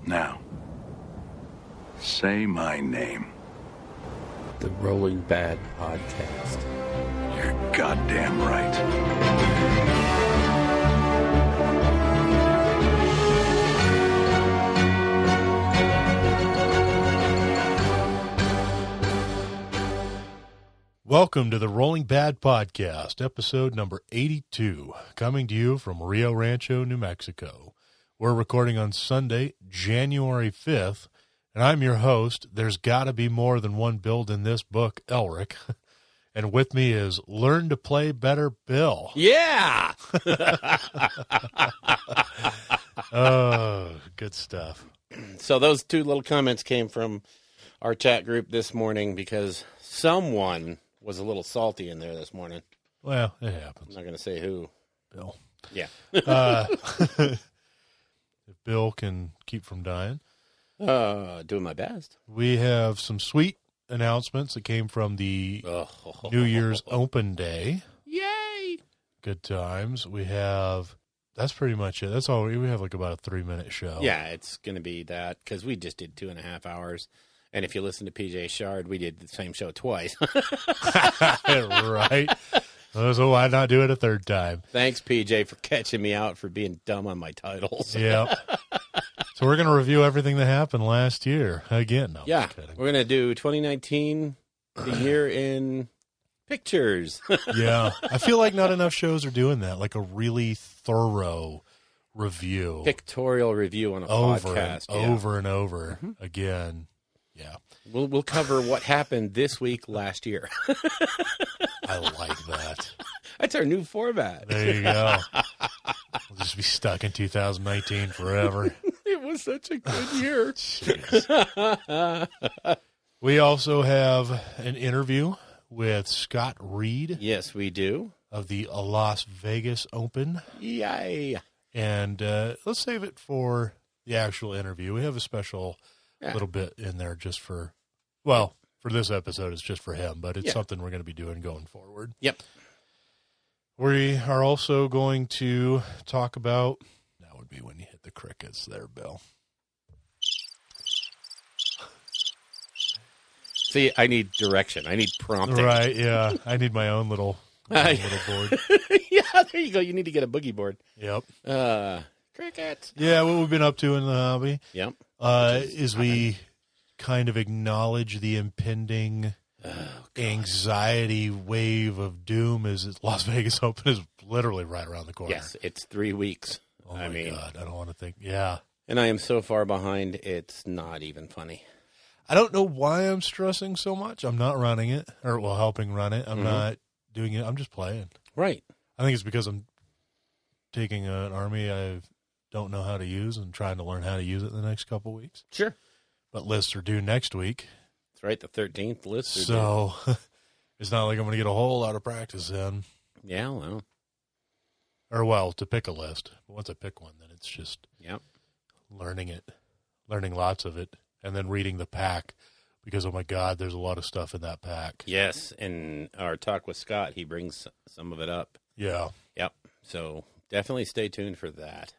Now, say my name. The Rolling Bad Podcast. You're goddamn right. Welcome to the Rolling Bad Podcast, episode number 82, coming to you from Rio Rancho, New Mexico. We're recording on Sunday, January 5th, and I'm your host. There's got to be more than one build in this book, Elric. And with me is Learn to Play Better Bill. Yeah! Oh, good stuff. So those two little comments came from our chat group this morning because someone was a little salty in there this morning. Well, it I'm happens. not going to say who. Bill. Yeah. If Bill can keep from dying. Doing my best. We have some sweet announcements that came from the New Year's Open Day. Yay! Good times. We have, that's pretty much it. That's all. We have like about a 3-minute show. Yeah, it's going to be that because we just did 2.5 hours. And if you listen to PJ Shard, we did the same show twice. Right. So why not do it a third time? Thanks, PJ, for catching me out for being dumb on my titles. Yeah. So we're going to review everything that happened last year. Again, no, Yeah, I'm kidding. we're going to do 2019, the year in pictures. Yeah. I feel like not enough shows are doing that, like a really thorough review. Pictorial review on a over podcast. and over and over again. Yeah. We'll cover what happened this week last year. I like that. That's our new format. There you go. We'll just be stuck in 2019 forever. It was such a good year. We also have an interview with Scott Reed Yes, we do. of the Las Vegas Open. Yay. And let's save it for the actual interview. We have a special Yeah. little bit in there just for, well, for this episode, it's just for him, but it's Yeah. something we're going to be doing going forward. Yep. We are also going to talk about, that would be when you hit the crickets there, Bill. See, I need direction. I need prompting. Right, yeah. I need my own little board. Yeah, there you go. You need to get a boogie board. Yep. Cricket. Yeah, what we've been up to in the hobby Yep. is we kind of acknowledge the impending anxiety wave of doom as Las Vegas Open is literally right around the corner. Yes, it's 3 weeks. Oh, my God. I don't want to think. Yeah. And I am so far behind, it's not even funny. I don't know why I'm stressing so much. I'm not running it, or, well, helping run it. I'm not doing it. I'm just playing. Right. I think it's because I'm taking an army I don't know how to use and trying to learn how to use it in the next couple weeks. Sure. But lists are due next week. That's right, the 13th list. So it's not like I'm going to get a whole lot of practice in. Yeah, well. Or, well, to pick a list. But once I pick one, then it's just Yep. learning it, learning lots of it, and then reading the pack because, oh, my God, there's a lot of stuff in that pack. Yes, and our talk with Scott, he brings some of it up. Yeah. Yep. So definitely stay tuned for that.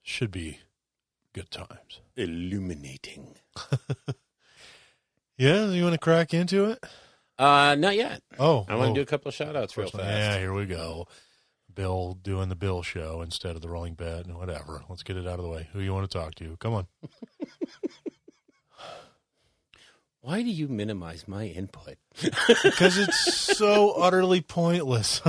Should be good times. Illuminating. Yeah, you want to crack into it? Not yet. Oh. I want to do a couple of shout-outs real fast. Yeah, here we go. Bill doing the Bill show instead of the Rolling Bad and whatever. Let's get it out of the way. Who you want to talk to? Come on. Why do you minimize my input? Because it's so utterly pointless.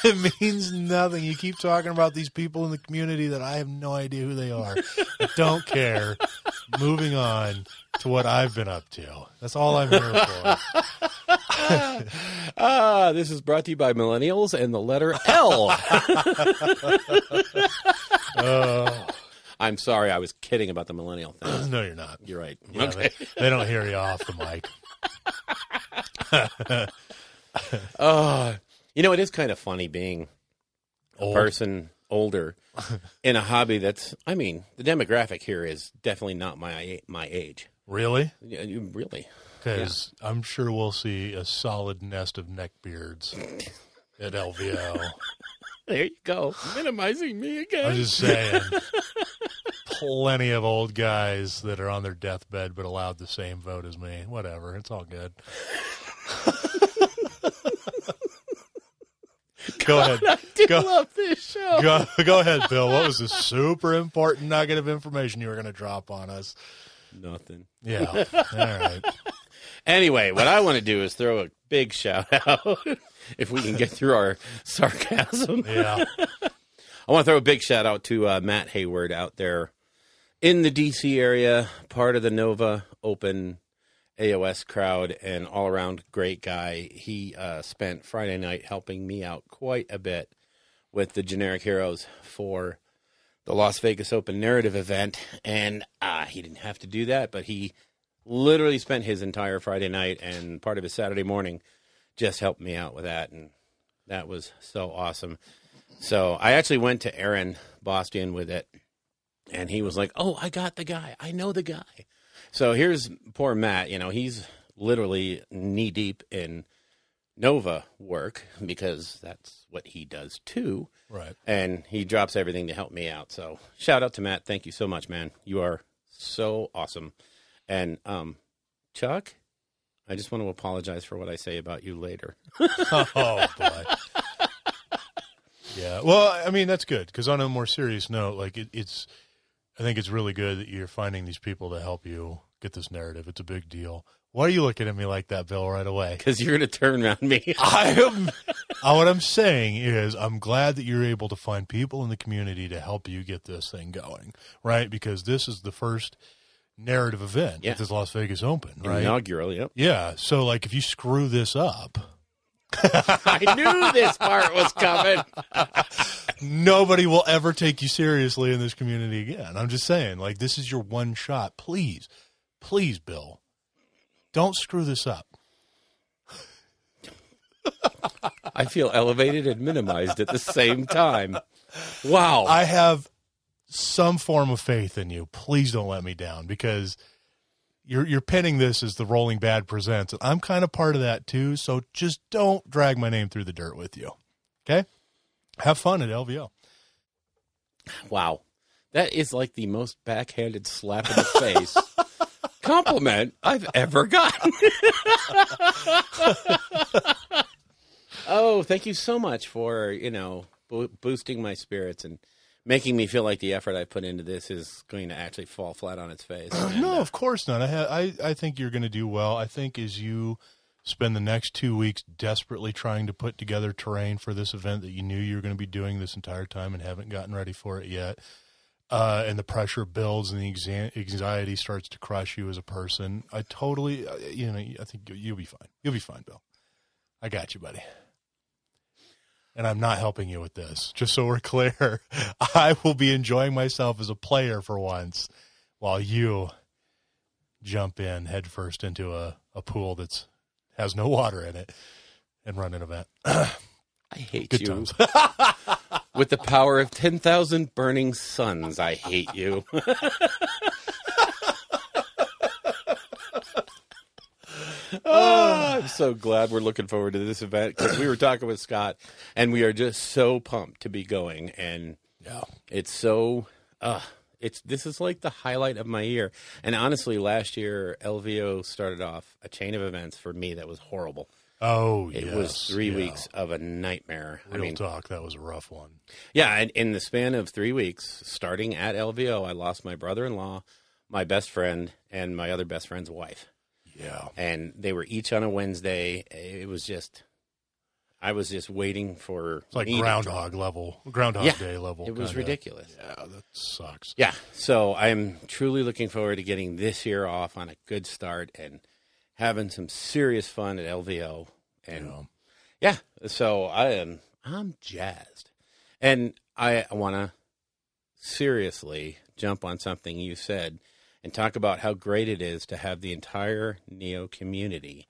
It means nothing. You keep talking about these people in the community that I have no idea who they are. I don't care. Moving on to what I've been up to. That's all I'm here for. This is brought to you by Millennials and the letter L. I'm sorry, I was kidding about the millennial thing. No, you're not. You're right. Yeah, Okay. they don't hear you off the mic. You know, it is kind of funny being Old. a person older in a hobby that's, I mean, the demographic here is definitely not my age. Really? Yeah, really. Because I'm sure we'll see a solid nest of neckbeards at LVO. There you go. Minimizing me again. I'm just saying. plenty of old guys that are on their deathbed but allowed the same vote as me. Whatever. It's all good. Go ahead. I do love this show. Go ahead, Bill. What was the super important nugget of information you were going to drop on us? Nothing. Yeah. All right. Anyway, what I want to do is throw a big shout out, if we can get through our sarcasm. Yeah. I want to throw a big shout out to Matt Hayward out there in the D.C. area, part of the Nova Open AOS crowd, and all-around great guy. He spent Friday night helping me out quite a bit with the Generic Heroes for the Las Vegas Open Narrative event, and he didn't have to do that, but he literally spent his entire Friday night and part of his Saturday morning just helped me out with that, and that was so awesome. So I actually went to Aaron Bostian with it, and he was like, oh, I got the guy. I know the guy. So here's poor Matt. You know, he's literally knee-deep in Nova work because that's what he does too. Right. And he drops everything to help me out. So shout out to Matt. Thank you so much, man. You are so awesome. And Chuck, I just want to apologize for what I say about you later. Oh, boy. Yeah. Well, I mean, that's good because on a more serious note, like I think it's really good that you're finding these people to help you get this narrative. It's a big deal. Why are you looking at me like that, Bill, right away? Because you're going to turn around me. What I'm saying is I'm glad that you're able to find people in the community to help you get this thing going, right? Because this is the first narrative event at this Las Vegas Open, right? Inaugural, yep. Yeah. So, like, if you screw this up... I knew this part was coming. Nobody will ever take you seriously in this community again. I'm just saying, like, this is your one shot. Please, Bill, don't screw this up. I feel elevated and minimized at the same time. Wow. I have some form of faith in you. Please don't let me down because you're pinning this as the Rolling Bad Presents. I'm kind of part of that too, so just don't drag my name through the dirt with you. Okay? Have fun at LVO. Wow. That is like the most backhanded slap in the face compliment I've ever gotten. Oh, thank you so much for, boosting my spirits and making me feel like the effort I put into this is going to actually fall flat on its face. No, of course not. I think you're going to do well. I think as you spend the next 2 weeks desperately trying to put together terrain for this event that you knew you were going to be doing this entire time and haven't gotten ready for it yet, and the pressure builds and the anxiety starts to crush you as a person, I totally, I think you'll be fine. You'll be fine, Bill. I got you, buddy. And I'm not helping you with this. Just so we're clear, I will be enjoying myself as a player for once while you jump in headfirst into a pool that has no water in it and run an event. I hate Good you. times. With the power of 10,000 burning suns, I hate you. I'm so glad we're looking forward to this event because we were talking with Scott, and we are just so pumped to be going. And it's so this is like the highlight of my year. And honestly, last year LVO started off a chain of events for me that was horrible. Oh, it was 3 weeks of a nightmare. Real talk, that was a rough one. Yeah, and in the span of 3 weeks, starting at LVO, I lost my brother-in-law, my best friend, and my other best friend's wife. Yeah. And they were each on a Wednesday. It was just, I was just waiting for. It's like Groundhog Day level. It was ridiculous. Yeah, that sucks. Yeah. So I'm truly looking forward to getting this year off on a good start and having some serious fun at LVO. And so I'm jazzed. And I want to seriously jump on something you said and talk about how great it is to have the entire Neo community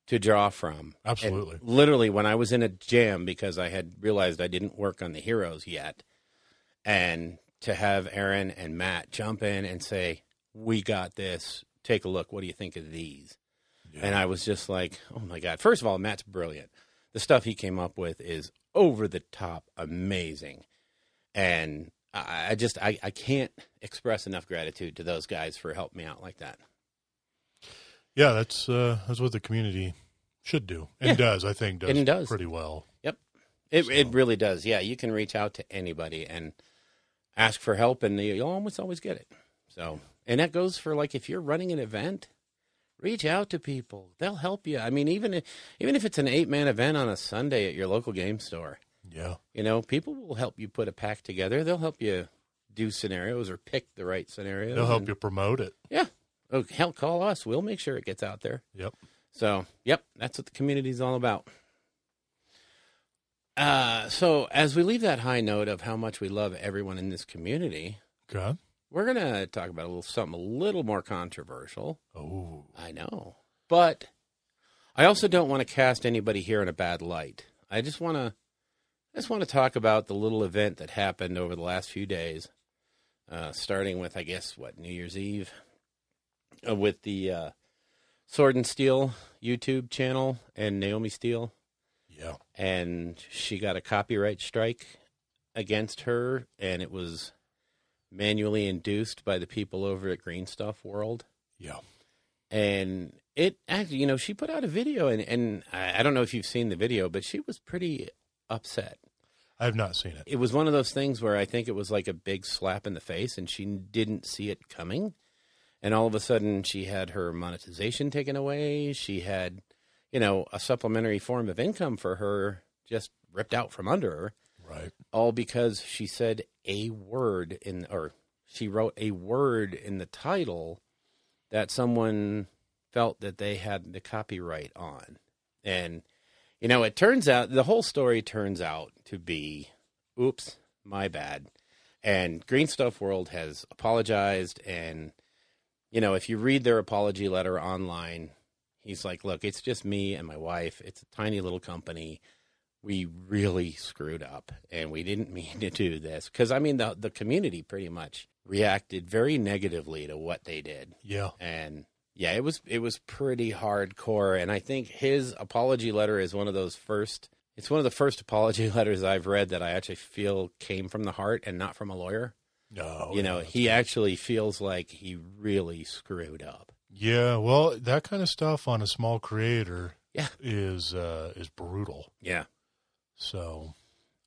to draw from. Absolutely. And literally, when I was in a jam because I had realized I didn't work on the heroes yet, and to have Aaron and Matt jump in and say, we got this, take a look, what do you think of these? Yeah. And I was just like, oh my God. First of all, Matt's brilliant. The stuff he came up with is over the top amazing. And I can't express enough gratitude to those guys for helping me out like that. Yeah, that's what the community should do and does. I think does pretty well. Yep, it really does. Yeah, you can reach out to anybody and ask for help, and you'll almost always get it. So, and that goes for like if you're running an event, reach out to people. They'll help you. I mean, even if it's an 8-man event on a Sunday at your local game store. Yeah. You know, people will help you put a pack together. They'll help you do scenarios or pick the right scenarios. They'll help you promote it. Yeah. Oh, hell, call us. We'll make sure it gets out there. Yep. So, that's what the community is all about. So as we leave that high note of how much we love everyone in this community, okay, we're going to talk about something a little more controversial. Oh. I know. But I also don't want to cast anybody here in a bad light. I just want to talk about the little event that happened over the last few days, starting with, I guess, New Year's Eve, with the Sword and Steel YouTube channel and Naomi Steele. Yeah. And she got a copyright strike against her, and it was manually induced by the people over at Green Stuff World. Yeah. And it actually, she put out a video, and I don't know if you've seen the video, but she was pretty upset. I have not seen it. It was one of those things where I think it was like a big slap in the face, and she didn't see it coming. And all of a sudden, she had her monetization taken away. She had, a supplementary form of income for her just ripped out from under her. Right. All because she said a word she wrote a word in the title that someone felt that they had the copyright on. And, it turns out, the whole story turns out to be, oops, my bad. And Green Stuff World has apologized. And, if you read their apology letter online, he's like, look, it's just me and my wife. It's a tiny little company. We really screwed up, and we didn't mean to do this. Because, the community pretty much reacted very negatively to what they did. Yeah. And, yeah, it was pretty hardcore. And I think his apology letter is one of the first apology letters I've read that I actually feel came from the heart and not from a lawyer. No. He actually feels like he really screwed up. Yeah, well, that kind of stuff on a small creator is brutal. Yeah. So,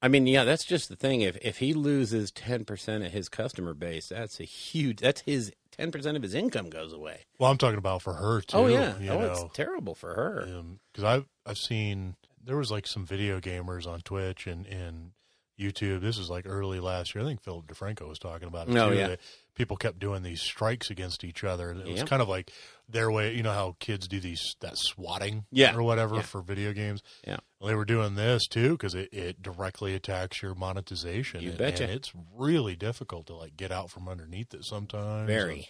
that's just the thing. If he loses 10% of his customer base, that's his 10% of his income goes away. Well, I'm talking about for her too. Oh yeah. It's terrible for her. Because I've seen there was like some video gamers on Twitch and YouTube. This is like early last year. I think Philip DeFranco was talking about it too. Yeah. People kept doing these strikes against each other. It was kind of like their way, how kids do that swatting or whatever for video games. Yeah. Well, they were doing this too because it directly attacks your monetization. You betcha. And it's really difficult to like get out from underneath it sometimes. Very.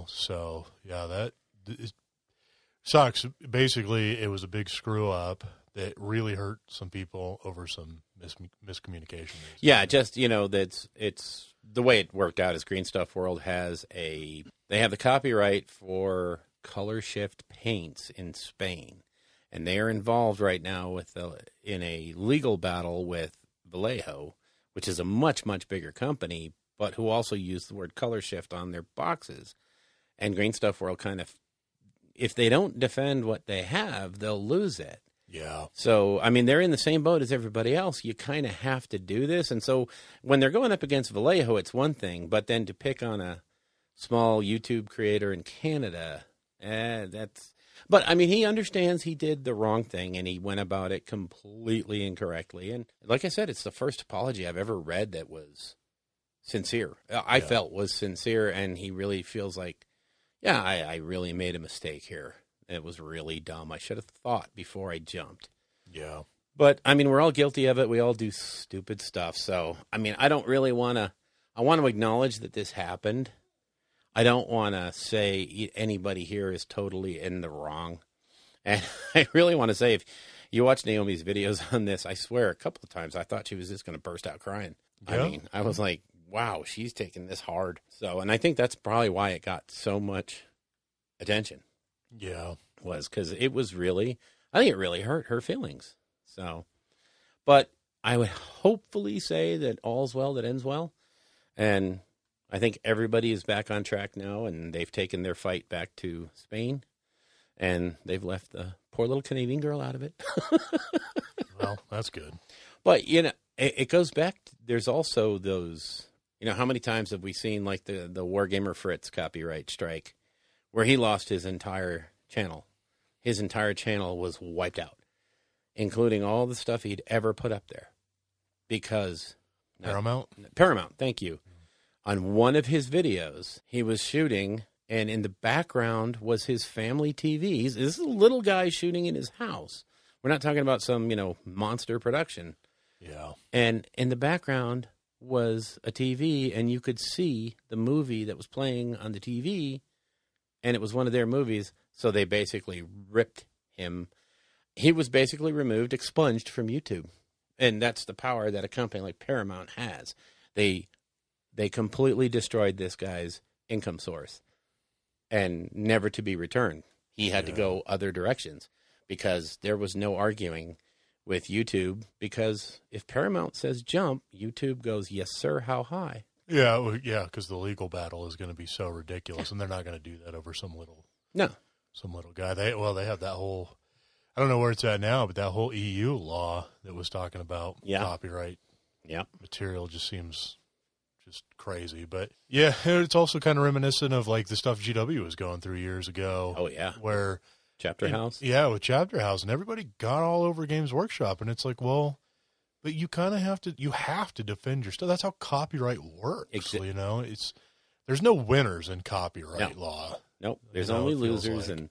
So that it sucks. Basically, it was a big screw up that really hurt some people over some miscommunication. Yeah, just, it's the way it worked out is Green Stuff World they have the copyright for Color Shift paints in Spain. And they are involved right now in a legal battle with Vallejo, which is a much, much bigger company, but who also use the word Color Shift on their boxes. And Green Stuff World if they don't defend what they have, they'll lose it. Yeah. So, they're in the same boat as everybody else. You kind of have to do this. And so when they're going up against Vallejo, it's one thing. But then to pick on a small YouTube creator in Canada, that's... But, he understands he did the wrong thing, and he went about it completely incorrectly. And like I said, it's the first apology I've ever read that was sincere. I felt was sincere, and he really feels like, I really made a mistake here. It was really dumb. I should have thought before I jumped. Yeah. But, we're all guilty of it. We all do stupid stuff. So, I don't really want to... I want to acknowledge that this happened. I don't want to say anybody here is totally in the wrong. And I really want to say, if you watch Naomi's videos on this, I swear a couple of times I thought she was just going to burst out crying. Yeah. I was like, wow, she's taking this hard. So, and I think that's probably why it got so much attention. Yeah. Was because it was really, I think it really hurt her feelings. So, but I would hopefully say that all's well that ends well. And I think everybody is back on track now, and they've taken their fight back to Spain, and they've left the poor little Canadian girl out of it. Well, that's good. But, it goes back. There's also those, how many times have we seen like the Wargamer Fritz copyright strike where he lost his entire channel? His entire channel was wiped out, including all the stuff he'd ever put up there. Because Paramount, thank you. On one of his videos, he was shooting, and in the background was his family TVs. This is a little guy shooting in his house. We're not talking about some, monster production. Yeah. And in the background was a TV, and you could see the movie that was playing on the TV, and it was one of their movies. So they basically ripped him. He was basically removed, expunged from YouTube. And that's the power that a company like Paramount has. They completely destroyed this guy's income source and never to be returned. He had to go other directions because there was no arguing with YouTube, because if Paramount says jump, YouTube goes, yes, sir, how high? Yeah, because the legal battle is going to be so ridiculous, and they're not going to do that over some little guy. They have that whole, I don't know where it's at now, but that whole EU law that was talking about copyright material just seems just crazy. But yeah, it's also kind of reminiscent of like the stuff GW was going through years ago. Oh yeah, where Chapter House. Yeah, with Chapter House, and everybody got all over Games Workshop, and it's like, well, but you kind of have to defend your stuff. That's how copyright works. Exactly. There's no winners in copyright law. Nope. There's only losers, and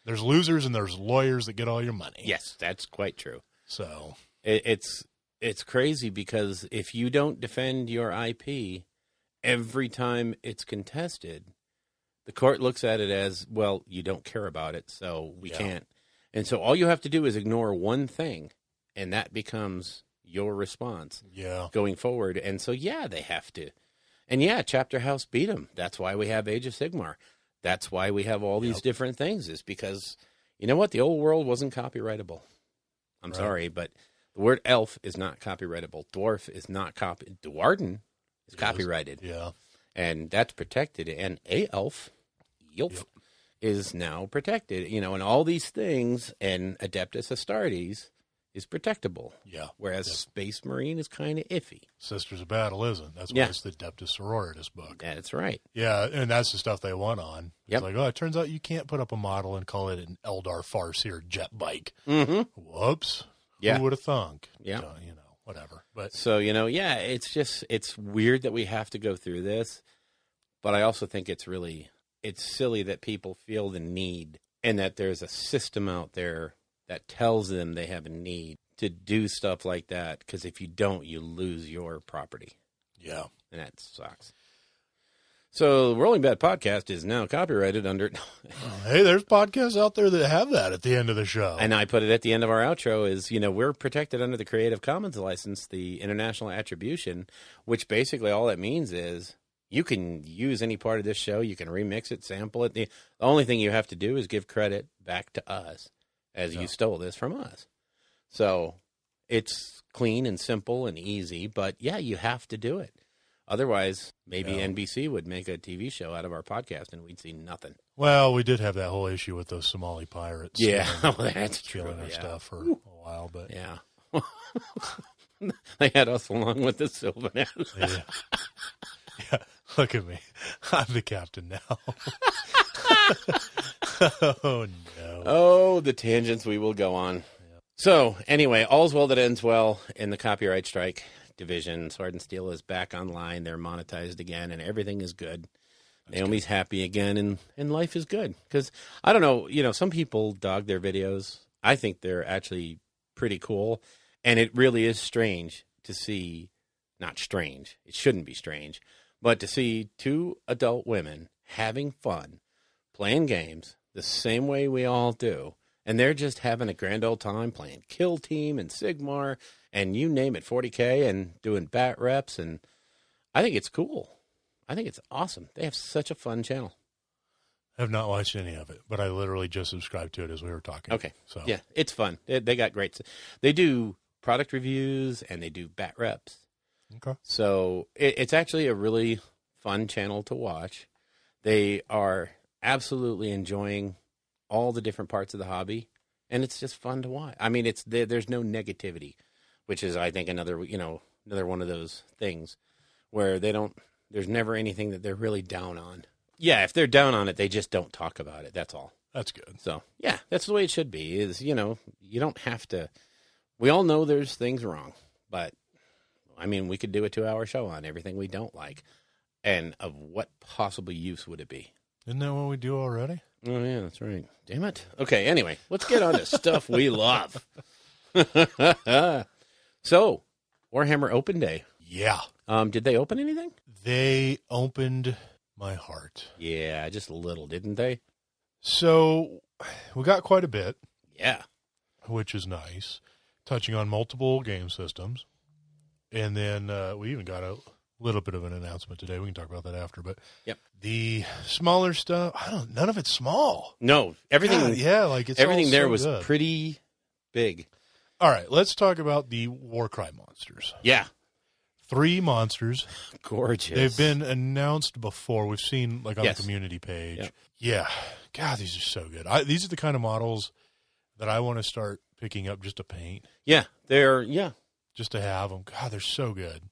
there's losers and there's lawyers that get all your money. Yes, that's quite true. So it's crazy because if you don't defend your IP every time it's contested, the court looks at it as, well, you don't care about it, so we can't. And so all you have to do is ignore one thing, and that becomes your response going forward. And so, they have to. And Chapter House beat them. That's why we have Age of Sigmar. That's why we have all these different things, is because, you know what? The old world wasn't copyrightable. I'm sorry, but the word elf is not copyrightable. Dwarf is not Dwarden is copyrighted. Yeah. And that's protected. And a elf, is now protected. And all these things, and Adeptus Astartes is protectable. Yeah. Whereas Space Marine is kind of iffy. Sisters of Battle isn't. That's why it's the Adeptus Sororitas book. That's right. Yeah, and that's the stuff they won on. Yep. It's like, it turns out you can't put up a model and call it an Eldar Farseer jet bike. Mm-hmm. Whoops. Yeah. Who would have thunk? Yeah. So, whatever. But so, it's weird that we have to go through this, but I also think it's silly that people feel the need, and that there's a system out there that tells them they have a need to do stuff like that, because if you don't, you lose your property. Yeah. And that sucks. So, Rolling Bad Podcast is now copyrighted under... Hey, there's podcasts out there that have that at the end of the show. And I put it at the end of our outro is, we're protected under the Creative Commons license, the International Attribution, which basically all it means is you can use any part of this show, you can remix it, sample it. The only thing you have to do is give credit back to us as you stole this from us. So it's clean and simple and easy, but you have to do it. Otherwise, maybe NBC would make a TV show out of our podcast and we'd see nothing. Well, we did have that whole issue with those Somali pirates. Yeah, that's true. Stealing our stuff for a while, but they had us along with the Sylvaness. Yeah, look at me. I'm the captain now. Oh, no. Oh, the tangents we will go on. Yeah. So, anyway, all's well that ends well in the copyright strike division. Sword and Steel is back online. They're monetized again, and everything is good. Naomi's happy again, and life is good. Because, I don't know, some people dog their videos. I think they're actually pretty cool. And it really is strange to see, not strange, it shouldn't be strange, but to see two adult women having fun, playing games the same way we all do. And they're just having a grand old time playing Kill Team and Sigmar and you name it, 40K, and doing bat reps. And I think it's cool. I think it's awesome. They have such a fun channel. I have not watched any of it, but I literally just subscribed to it as we were talking. Okay. So yeah, it's fun. They got great. They do product reviews and they do bat reps. Okay. So it's actually a really fun channel to watch. They are absolutely enjoying all the different parts of the hobby, and it's just fun to watch. I mean, there's no negativity, which is, I think, another one of those things where there's never anything that they're really down on. Yeah, if they're down on it, they just don't talk about it. That's all. That's good. So, yeah, that's the way it should be. You don't have to. We all know there's things wrong, but I mean, we could do a 2-hour show on everything we don't like, and of what possible use would it be? Isn't that what we do already? Oh yeah, that's right. Damn it. Okay, anyway, let's get on to stuff we love. So, Warhammer Open Day. Yeah. Did they open anything? They opened my heart. Yeah, just a little, didn't they? So we got quite a bit, Yeah. which is nice, touching on multiple game systems. And then we even got a little bit of an announcement today. We can talk about that after. But Yep. the smaller stuff, none of it's small. No, everything. God, yeah, like it's everything all there so was good. pretty big. All right, let's talk about the Warcry monsters. Yeah, 3 monsters. gorgeous. They've been announced before. We've seen on Yes. the community page. Yep. Yeah. God, these are so good. These are the kind of models that I want to start picking up just to paint, Yeah, they're just to have them. God, they're so good.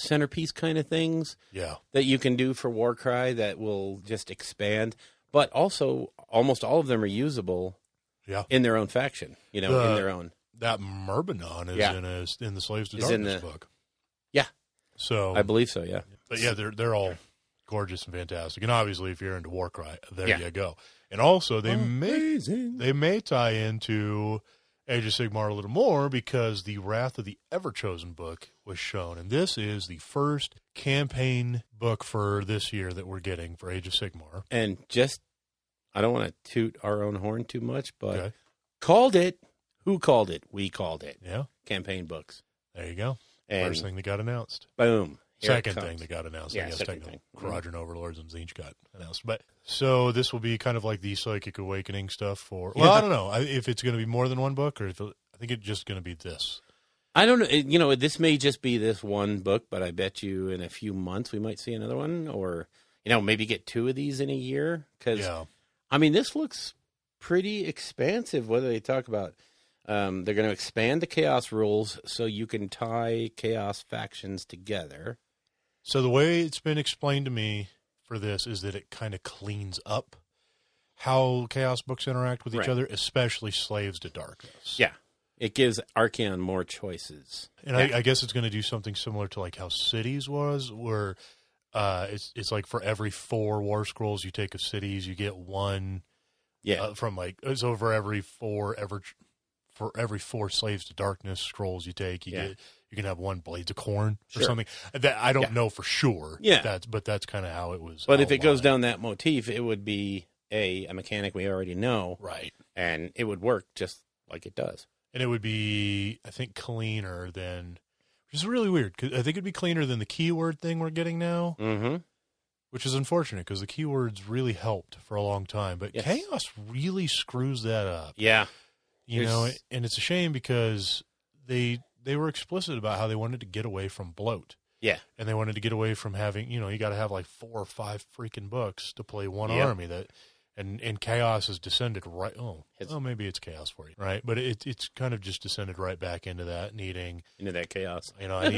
centerpiece kind of things Yeah. that you can do for Warcry that will just expand. But also, almost all of them are usable Yeah. in their own faction. In their own. That Myrmidon is in the Slaves to Is in Darkness the- book. Yeah, So, I believe so. Yeah. but yeah, they're all gorgeous and fantastic. And obviously, if you're into Warcry, there Yeah. you go. And also, they Amazing. may tie into Age of Sigmar a little more because the Wrath of the Everchosen book was shown. And this is the first campaign book for this year that we're getting for Age of Sigmar. And I don't want to toot our own horn too much, but Okay. called it. Who called it? We called it. Yeah, Campaign books. there you go. And First thing that got announced. boom. Here it Second comes. thing that got announced, Yeah, I guess, second technically. thing. Quadrant Overlords and Tzeentch got announced. But so this will be kind of like the Psychic Awakening stuff for. Well, I don't know if it's going to be more than one book, or if I think it's just going to be this. I don't know. This may just be this one book, but I bet you in a few months we might see another one, or maybe get 2 of these in a year. Because Yeah, I mean, this looks pretty expansive. Whether they talk about, they're going to expand the Chaos rules so you can tie Chaos factions together. so the way it's been explained to me for this is that it kind of cleans up how Chaos books interact with each Right. other, especially Slaves to Darkness. Yeah, it gives Archeon more choices. And I guess it's going to do something similar to like how Cities was, where it's like for every 4 War Scrolls you take of Cities, you get 1 Yeah, from so for every 4 Slaves to Darkness scrolls you take, you can have 1 Blades of Corn or Sure. something. That I don't Yeah. know for sure. Yeah. But that's kind of how it was. but if it goes outlined. down that motif, it would be a mechanic we already know, right, and it would work just like it does. and it would be, I think, cleaner than, which is really weird because I think it'd be cleaner than the keyword thing we're getting now. Mm-hmm. Which is unfortunate because the keywords really helped for a long time, but Yes. Chaos really screws that up. Yeah. You know, There's- and it's a shame because they were explicit about how they wanted to get away from bloat, Yeah. and they wanted to get away from having, you got to have like 4 or 5 freaking books to play one Yep. army and Chaos has descended right. Maybe it's Chaos for you, right? But it's kind of just descended right back into that needing. Into that chaos. I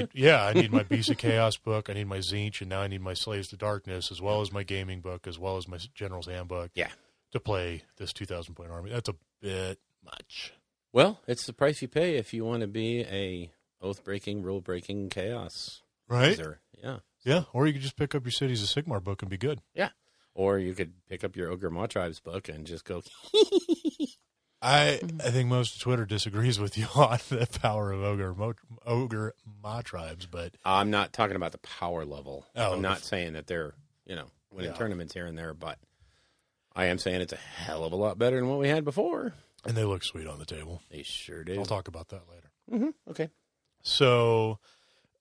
need my Beast of Chaos book. I need my Tzeentch, and now I need my Slaves to Darkness, as well as my gaming book, as well as my General's Handbook. Yeah. To play this 2,000-point army. That's a bit much. Well, it's the price you pay if you want to be a oath-breaking, rule-breaking chaos Right? user. Yeah. Yeah. Or you could just pick up your Cities of Sigmar book and be good. Yeah. Or you could pick up your Ogre Mawtribes book and just go, I think most of Twitter disagrees with you on the power of Ogre Mawtribes, but I'm not talking about the power level. Oh, I'm not saying that they're, winning tournaments here and there, but I am saying it's a hell of a lot better than what we had before. and they look sweet on the table. They sure do. I'll talk about that later. Mm-hmm. Okay. So,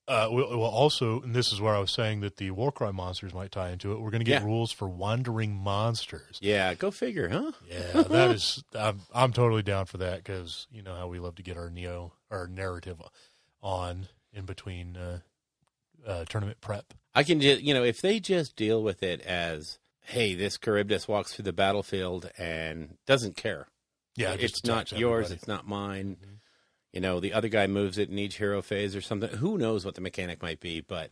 we'll also, and this is where I was saying that the Warcry monsters might tie into it. We're going to get Yeah. rules for wandering monsters. Yeah, go figure, huh? Yeah, that is, I'm totally down for that because you know how we love to get our narrative on in between tournament prep. I can just, if they just deal with it as, hey, this Charybdis walks through the battlefield and doesn't care. Yeah, it's not yours. It's not mine. Mm-hmm. The other guy moves it in each hero phase or something. Who knows what the mechanic might be, but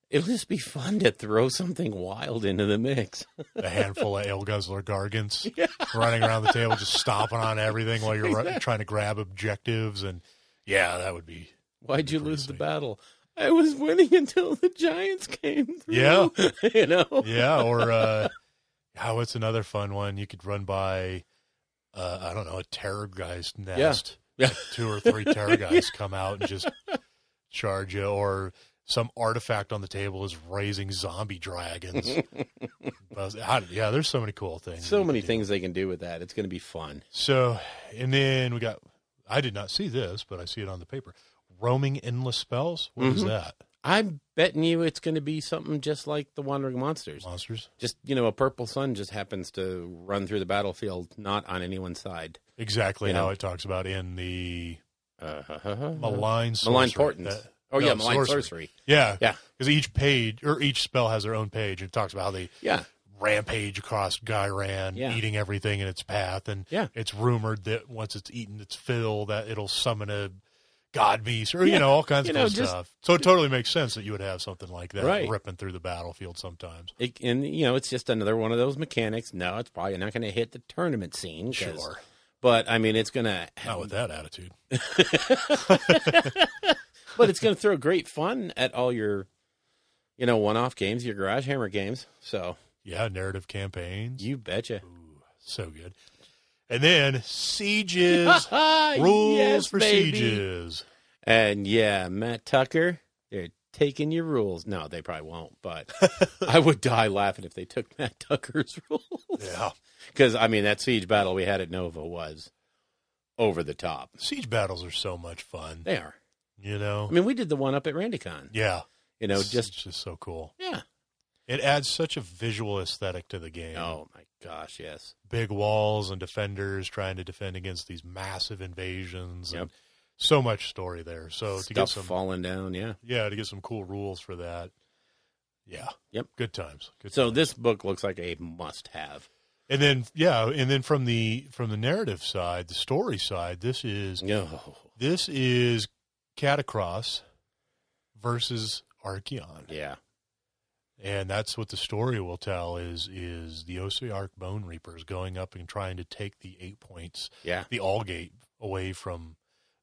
it'll just be fun to throw something wild into the mix. A handful of ale guzzler gargants running around the table, just stomping on everything while you're trying to grab objectives. And yeah, that would be. Why'd you lose the battle? I was winning until the giants came through. Yeah. Yeah, or what's another fun one? You could run by, I don't know, a terrorgeist nest. Yeah. 2 or 3 terrorgeists come out and just charge you, or some artifact on the table is raising zombie dragons. Yeah, there's so many cool things. So many things they can do with that. It's going to be fun. So, and then I did not see this, but I see it on the paper. Roaming Endless Spells? What is that? I'm betting you it's going to be something just like the Wandering Monsters. Just, a purple sun just happens to run through the battlefield, not on anyone's side. Exactly how it talks about in the Malign Portents. Malign Sorcery. Yeah. Because each page, or each spell has their own page, and it talks about how they rampage across Gyran, eating everything in its path, and it's rumored that once it's eaten its fill, that it'll summon a god beast, or, all kinds of cool stuff. So it totally makes sense that you would have something like that ripping through the battlefield sometimes. It's just another one of those mechanics. No, it's probably not going to hit the tournament scene. Sure. But, I mean, it's going to... Not with that attitude. But it's going to throw great fun at all your, one-off games, your Garage Hammer games. So... Yeah, narrative campaigns. You betcha. Ooh, so good. And then Sieges. Rules for baby. Sieges. And Matt Tucker, they're taking your rules. No, they probably won't, but I would die laughing if they took Matt Tucker's rules. Yeah. Because, that siege battle we had at Nova was over the top. Siege battles are so much fun. They are. We did the one up at RandyCon. Yeah. It's just so cool. Yeah. It adds such a visual aesthetic to the game. Oh, my gosh, yes. Big walls and defenders trying to defend against these massive invasions. And so much story there. So Stuff to get some falling down, Yeah, to get some cool rules for that. Yeah. Yep. Good times. This book looks like a must-have. And then from the narrative side, the story side, this is Catacross versus Archaon. Yeah. And that's what the story will tell is the Osiarch Bone Reapers going up and trying to take the 8 points, the Allgate, away from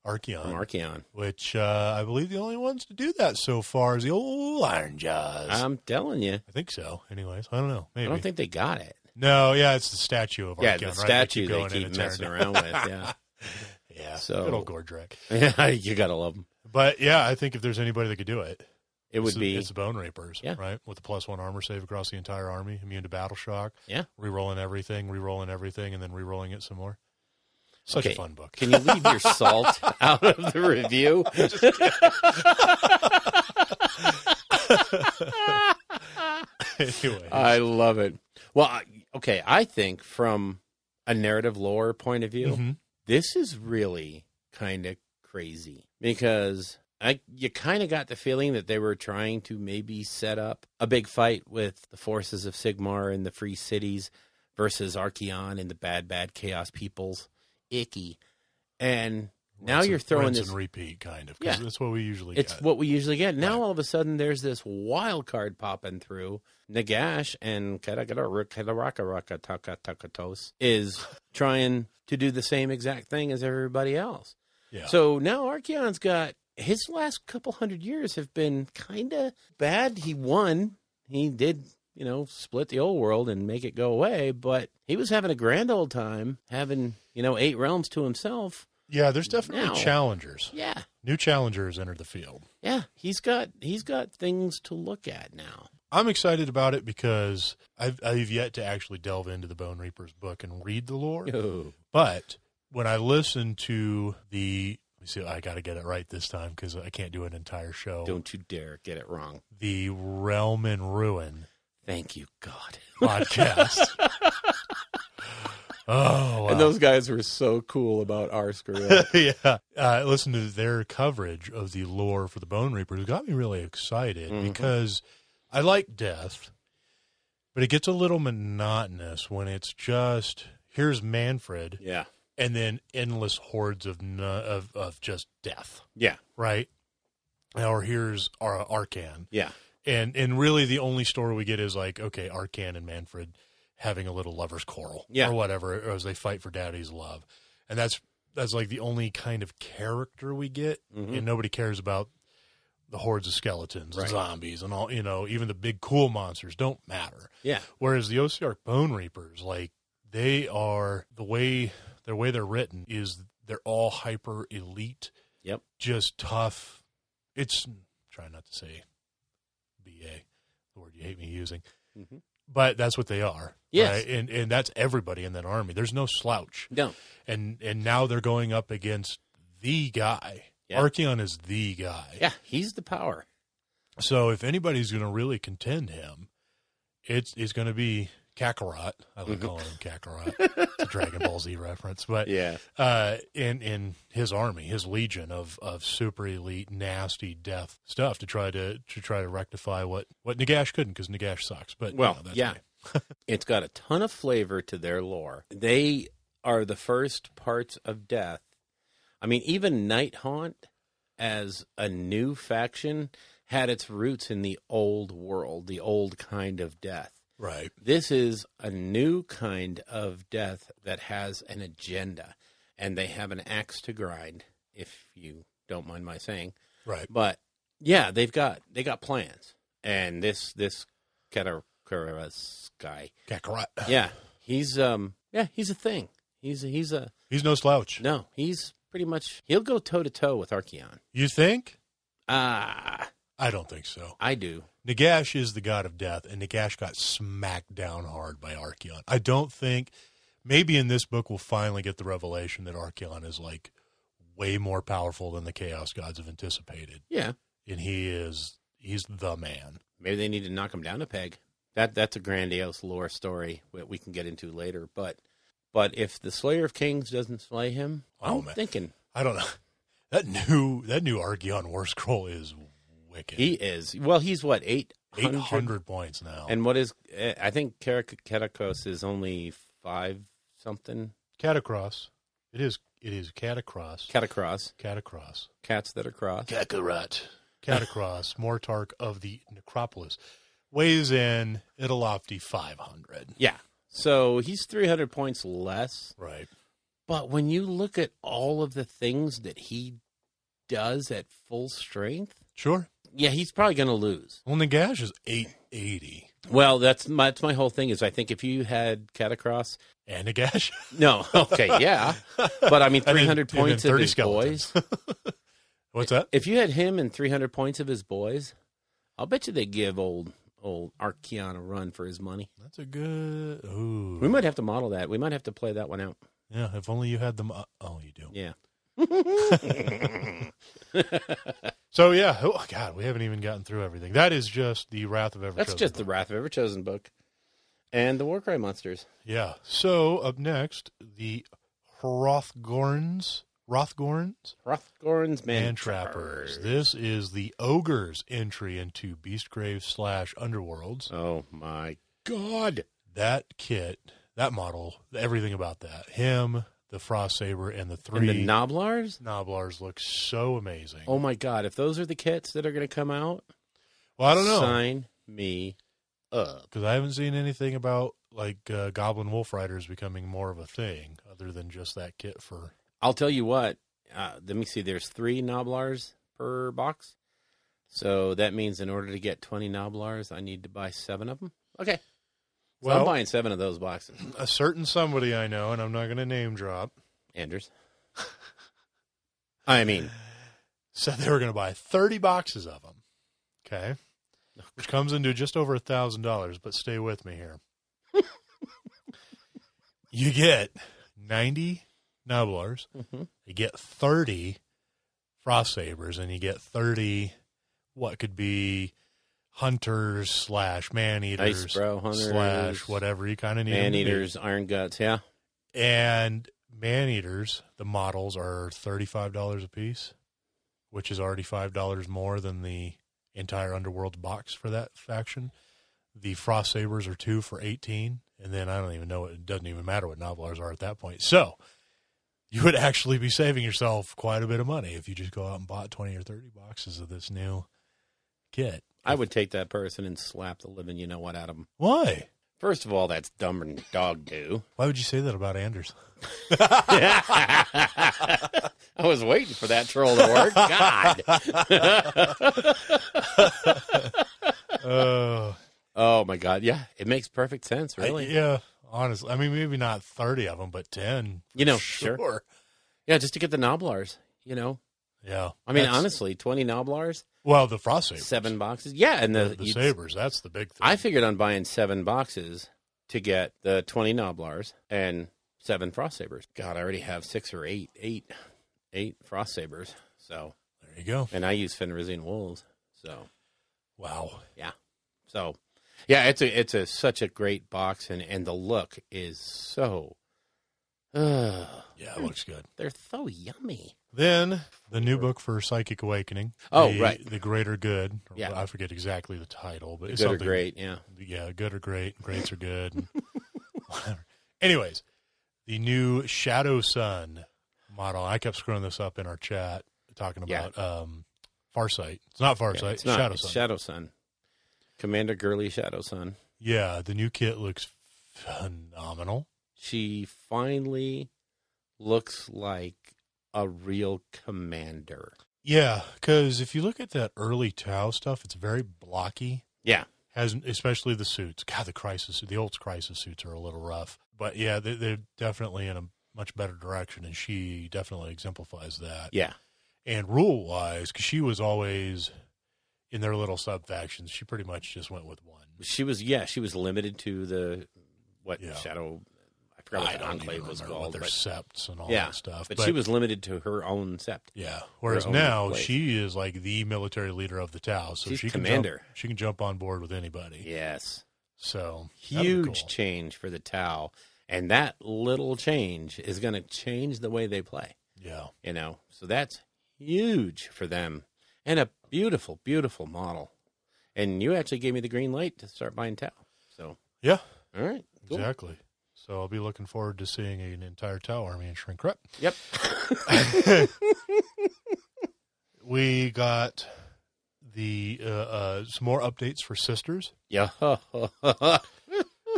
Archaon. Which I believe the only ones to do that so far is the old Iron Jaws. I'm telling you. I think so. Anyways, I don't know. Maybe. I don't think they got it. No, it's the statue of Archaon. Yeah, the statue they keep messing around with, Yeah, so, good old Gordrak. Yeah, you got to love them. But, I think if there's anybody that could do it, it's the Bone Reapers, right? With a +1 armor save across the entire army, immune to battle shock, re-rolling everything, and then re-rolling it some more. Such a fun book. Can you leave your salt out of the review? Anyway, I love it. Well, I think from a narrative lore point of view, this is really kind of crazy because you kind of got the feeling that they were trying to maybe set up a big fight with the forces of Sigmar and the Free Cities versus Archaon and the bad Chaos Peoples. Icky. And now you're throwing this... and repeat, kind of, because that's what we usually get. It's what we usually get. Now, all of a sudden, there's this wild card popping through. Nagash and Karakatakatos is trying to do the same exact thing as everybody else. Yeah. So now Archaon's got... His last couple 100 years have been kind of bad. He won. He did... split the old world and make it go away, but he was having a grand old time having, 8 realms to himself. Yeah, there's definitely challengers. Yeah. New challengers entered the field. Yeah, he's got things to look at now. I'm excited about it because I've yet to actually delve into the Bone Reapers book and read the lore. Oh. But when I listen to I got to get it right this time because I can't do an entire show. Don't you dare get it wrong. The Realm and Ruin. Thank you, God. Podcast. Oh, wow. And those guys were so cool about our screw-up. Yeah. Listen to their coverage of the lore for the Bone Reapers. It got me really excited because I like death, but it gets a little monotonous when it's just, here's Manfred, Yeah. and then endless hordes of just death, Yeah. right? Or here's Arcan. Yeah. And really the only story we get is like, okay, Arcan and Manfred having a little lover's quarrel or whatever as they fight for Daddy's love. And that's like the only kind of character we get, and nobody cares about the hordes of skeletons and zombies and all, even the big cool monsters don't matter. Yeah. Whereas the Osiark Bone Reapers, like, they are, the way they're written is they're all hyper elite. Yep. Just tough. It's, try not to say BA, the word you hate me using. But that's what they are. Yes. Right? And that's everybody in that army. There's no slouch. No. And now they're going up against the guy. Yeah. Archeon is the guy. Yeah, he's the power. So if anybody's going to really contend him, it's going to be Kakarot. I like calling him Kakarot. It's a Dragon Ball Z reference. But Yeah. in his army, his legion of super elite, nasty death stuff to try to rectify what Nagash couldn't, because Nagash sucks. But that's yeah. me. It's got a ton of flavor to their lore. They are the first parts of death. I mean, even Night Haunt as a new faction had its roots in the old world, the old kind of death. Right. This is a new kind of death that has an agenda, and they have an axe to grind, if you don't mind my saying. Right. But yeah, they got plans, and this Kakarot guy, Kakarot. yeah, he's a thing. He's no slouch. no, he's pretty much, he'll go toe to toe with Archeon. You think? I I don't think so. do. Nagash is the god of death, and Nagash got smacked down hard by Archeon. I don't think, maybe in this book we'll finally get the revelation that Archeon is like way more powerful than the Chaos Gods have anticipated. Yeah, And he's the man. maybe they need to knock him down a peg. That's a grandiose lore story that we can get into later. But if the Slayer of Kings doesn't slay him, I'm thinking I don't know. That new Archeon War Scroll is wicked. he is. Well, he's what, 800 points now. And what is? I think Katakros is only 5 something. Catacross. It is Catacross. Katakros, Catacross. cats that are cross. Kakarot. Catacross, Mortarch of the Necropolis. Weighs in at a lofty 500. Yeah. So he's 300 points less. Right. But when you look at all of the things that he does at full strength, Sure. yeah, he's probably going to lose. Well, Nagash is 880. Well, that's my whole thing is I think if you had Katakros, And Nagash? no, okay, yeah. But I mean, 300 points of his skeletons. boys. What's that? If you had him and 300 points of his boys, I'll bet you they give old Archeon a run for his money. That's a good... Ooh. We might have to model that. We might have to play that one out. Yeah, if only you had them... oh, you do. Yeah. So, yeah. Oh, God, we haven't even gotten through everything. That is just the Wrath of Everchosen. That's just the Wrath of Everchosen book. And the Warcry monsters. Yeah. So, up next, the Hrothgorns... Hrothgorn's Man Trappers. This is the Ogre's entry into Beastgrave / Underworlds. Oh, my God. That kit, that model, everything about that. Him, the Frost Saber, and the 3 And the Noblars? Noblars look so amazing. Oh, my God. If those are the kits that are going to come out, well, I don't know. sign me up. Because I haven't seen anything about like Goblin Wolf Riders becoming more of a thing other than just that kit for... I'll tell you what. Let me see. There's 3 Noblars per box. So that means in order to get 20 Noblars, I need to buy 7 of them. Okay. So Well, I'm buying 7 of those boxes. a certain somebody I know, and I'm not going to name drop, Anders. I mean, said they were going to buy 30 boxes of them. Okay. Which comes into just over $1,000, but stay with me here. You get 90 Noblars, you get 30 Frost Sabers, and you get 30 what could be hunters / man-eaters Ice Bro hunters, / whatever you kind of need. man-eaters, iron guts, yeah. And man-eaters, the models are $35 a piece, which is already $5 more than the entire Underworld box for that faction. The Frost Sabers are 2 for $18, and then I don't even know, it doesn't even matter what Noblars are at that point. So you would actually be saving yourself quite a bit of money if you just go out and bought 20 or 30 boxes of this new kit. I would take that person and slap the living you know what out of them. Why? First of all, that's dumb and dog do. Why would you say that about Anders? I was waiting for that troll to work. God. Oh, my God. Yeah, it makes perfect sense, really. Yeah, honestly. I mean, maybe not 30 of them, but 10. You know, sure. Sure. Yeah, just to get the Noblars, you know. Yeah. I mean, honestly, 20 Noblars. Well, the Frost Sabers. 7 boxes. Yeah, and the Sabers, that's the big thing. I figured on buying 7 boxes to get the 20 Noblars and 7 Frost Sabers. God, I already have 6 or 8 Frost Sabers. So there you go. And I use Fenrisian Wolves. So wow. Yeah. So yeah, it's such a great box, and the look is so. Yeah, it looks good. They're so yummy. Then the new book for Psychic Awakening. Right. The Greater Good. Yeah. I forget exactly the title, but it's Good or something. great, yeah. Yeah, good or great. Greats are good. And whatever. Anyways, the new Shadow Sun model. I kept screwing this up in our chat, talking about Farsight. It's not Farsight. Yeah, it's not. Shadow It's Sun. Shadow Sun. Commander Girly Shadow Sun. Yeah, the new kit looks phenomenal. She finally looks like a real commander. Yeah, because if you look at that early Tau stuff, it's very blocky. Yeah. Especially the suits. God, the old Crisis suits are a little rough. But yeah, they're definitely in a much better direction, and she definitely exemplifies that. Yeah. And rule-wise, because she was always in their little sub-factions, she pretty much just went with one. She was limited to the, Shadow, I forgot what the Enclave was called. What their septs and all yeah, that stuff. But she was limited to her own sept. Yeah, whereas now she is like the military leader of the Tau, so she's she can commander. She can jump on board with anybody. Yes. So huge change for the Tau, and that little change is going to change the way they play. Yeah. You know, so that's huge for them, and a beautiful, beautiful model. And you actually gave me the green light to start buying Tau. So yeah, all right, cool. Exactly. So I'll be looking forward to seeing an entire Tau army in Shrink Rep. Yep. We got the some more updates for Sisters. Yeah.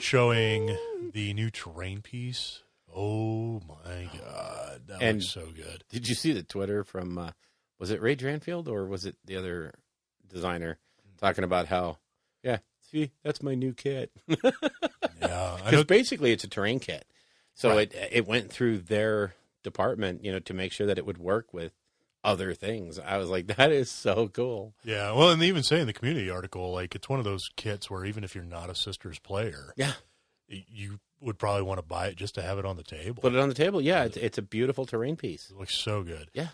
Showing the new terrain piece. Oh my God, that looks so good. Did you see the Twitter from was it Ray Dranfield or was it the other designer talking about how see, that's my new kit. Yeah, because basically it's a terrain kit, so it went through their department, to make sure that it would work with other things. I was like, that is so cool. Yeah, well, and they even say in the community article, like, it's one of those kits where even if you're not a Sisters player, you would probably want to buy it just to have it on the table. Put it on the table, yeah. It's a beautiful terrain piece. It looks so good. Yeah.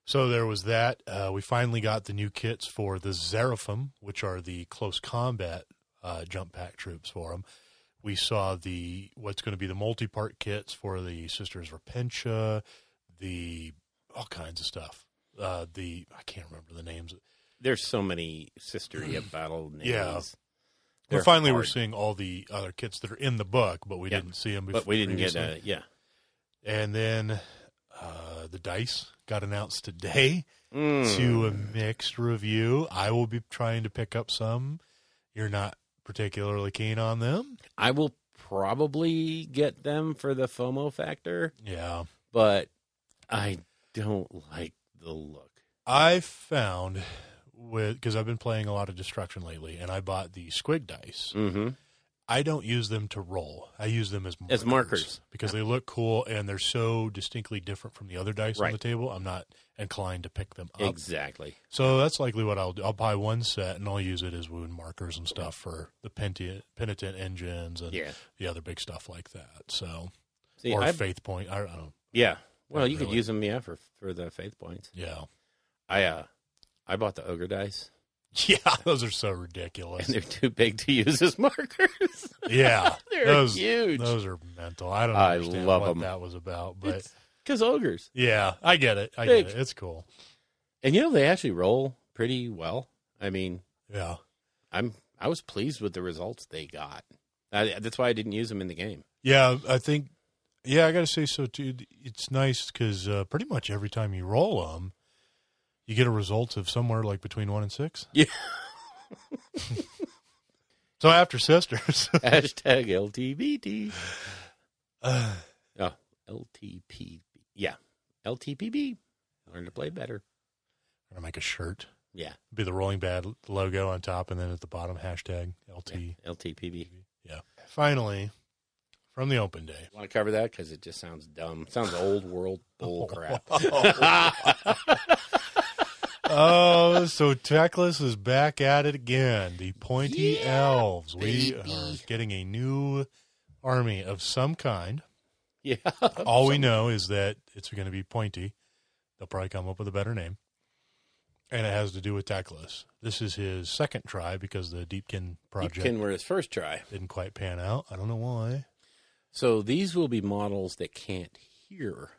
So there was that. We finally got the new kits for the Seraphim, which are the close combat jump pack troops for them. We saw what's going to be the multi-part kits for the Sisters Repentia, all kinds of stuff. I can't remember the names. There's so many Sisteria battle names. Yeah. Well, finally, we're seeing all the other kits that are in the book, but we didn't see them before. But we didn't previously. get And then the dice got announced today to a mixed review. I will be trying to pick up some. You're not particularly keen on them? I will probably get them for the FOMO factor. Yeah. But I don't like the look. I found, because I've been playing a lot of Destruction lately, and I bought the Squig dice. Mm-hmm. I don't use them to roll. I use them as markers. Because they look cool, and they're so distinctly different from the other dice on the table, I'm not inclined to pick them up. Exactly. So that's likely what I'll do. I'll buy one set, and I'll use it as wound markers and stuff for the Penitent engines and the other big stuff like that. So, Faith Point. I don't know. Yeah. Well, you could use them, for the Faith points. Yeah. I bought the Ogre dice. Yeah, those are so ridiculous. And they're too big to use as markers. Yeah, They're huge. Those are mental. I don't I understand love what them. that was about, but Because ogres. yeah, I get it. Big. It's cool. And they actually roll pretty well. I mean, Yeah. I was pleased with the results they got. That's why I didn't use them in the game. Yeah, I think. Yeah, I got to say so too. It's nice because pretty much every time you roll them, you get a result of somewhere like between 1 and 6. Yeah. So after Sisters, Hashtag LTBT. uh, Oh, LTP. Yeah. LTPB. Learn to play better. I'm gonna make a shirt. Yeah. Be the Rolling Bad logo on top, and then at the bottom hashtag LT. Yeah. LTPB. Yeah. Finally, from the open day. Want to cover that? Because it just sounds dumb. Sounds old world bull crap. Oh, so Teclis is back at it again. The Pointy Elves. We baby. are getting a new army of some kind. Yeah. All we know is that it's going to be pointy. They'll probably come up with a better name. And it has to do with Teclis. This is his second try because the Deepkin project Deepkin were his first try. didn't quite pan out. I don't know why. So these will be models that can't hear.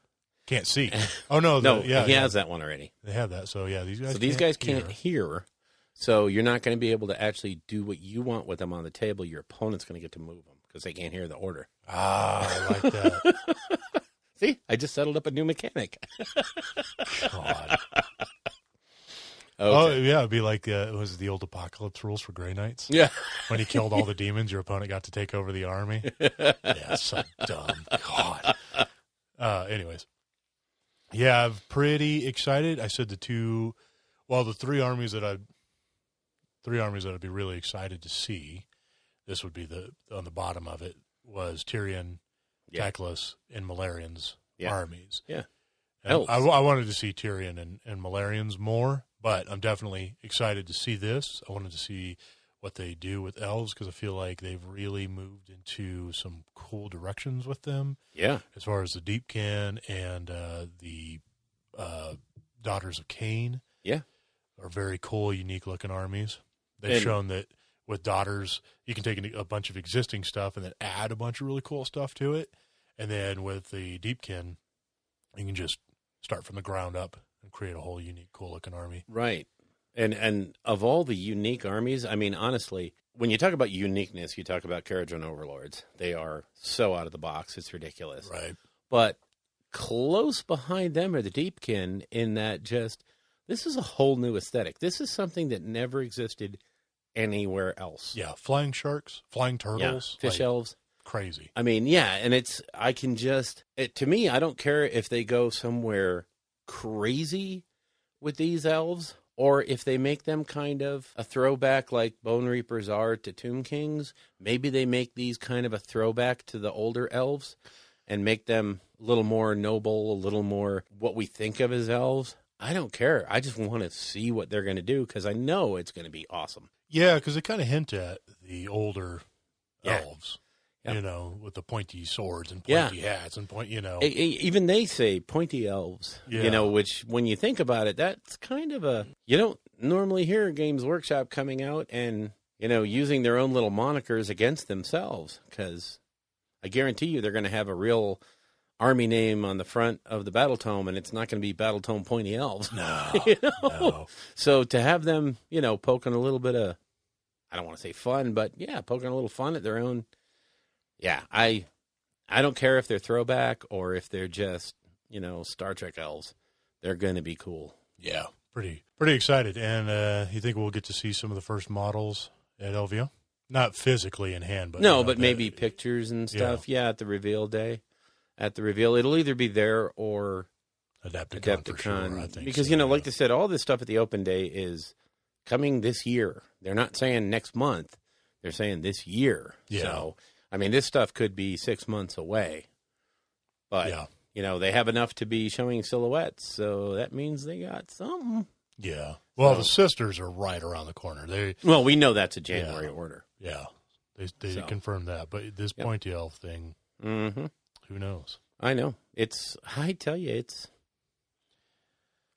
Can't see. Oh, no. No, yeah, he yeah, has that one already. They have that. So, yeah, these guys can't hear. So you're not going to be able to actually do what you want with them on the table. Your opponent's going to get to move them because they can't hear the order. Ah, I like that. See, I just settled up a new mechanic. God. Okay. Oh, yeah, it'd be like, was it the old Apocalypse rules for Grey Knights? Yeah. When he killed all the demons, your opponent got to take over the army. Yeah, so dumb. God. Anyways. Yeah, I'm pretty excited. I said the three armies that I'd be really excited to see. This would be on the bottom of it was Tyrion, Yeah. Teclis, and Malarian's Yeah. armies. Yeah. And I wanted to see Tyrion and Malarian's more, but I'm definitely excited to see this. I wanted to see what they do with elves because I feel like they've really moved into some cool directions with them. Yeah. As far as the Deepkin and the Daughters of Cain. Yeah. Are very cool, unique-looking armies. They've shown that with Daughters, you can take a bunch of existing stuff and then add a bunch of really cool stuff to it. And then with the Deepkin, you can just start from the ground up and create a whole unique, cool-looking army. Right. And of all the unique armies, I mean, honestly, when you talk about uniqueness, you talk about Caradhran Overlords. They are so out of the box. It's ridiculous. Right. But close behind them are the Deepkin in that this is a whole new aesthetic. This is something that never existed anywhere else. Yeah, flying sharks, flying turtles. Yeah, fish elves. Crazy. I mean, yeah, and to me, I don't care if they go somewhere crazy with these elves or if they make them kind of a throwback like Bone Reapers are to Tomb Kings. Maybe they make these kind of a throwback to the older elves and make them a little more noble, a little more what we think of as elves. I don't care. I just want to see what they're going to do because I know it's going to be awesome. Yeah, because they kind of hint at the older Yeah. elves, Yep. with the pointy swords and pointy hats and Even they say pointy elves, Yeah. which when you think about it, that's kind of you don't normally hear Games Workshop coming out and, using their own little monikers against themselves because I guarantee you they're going to have a real army name on the front of the Battle Tome, and it's not going to be Battle Tome Pointy Elves. No, No. So to have them, poking a little bit of, I don't want to say fun, but yeah, poking a little fun at their own. Yeah, I don't care if they're throwback or if they're just, Star Trek elves. They're going to be cool. Yeah, pretty excited. And you think we'll get to see some of the first models at LVO? Not physically in hand, but No, but maybe pictures and stuff. Yeah, at the reveal day. At the reveal, it'll either be there or Adepticon for sure, I think. because, so, like they said, all this stuff at the open day is coming this year. They're not saying next month. They're saying this year. Yeah. So, I mean, this stuff could be 6 months away. But, they have enough to be showing silhouettes. So that means they got something. Yeah. Well, the Sisters are right around the corner. Well, we know that's a January order. Yeah. They confirmed that. But this pointy elf thing, Mm-hmm. who knows? I know. I tell you,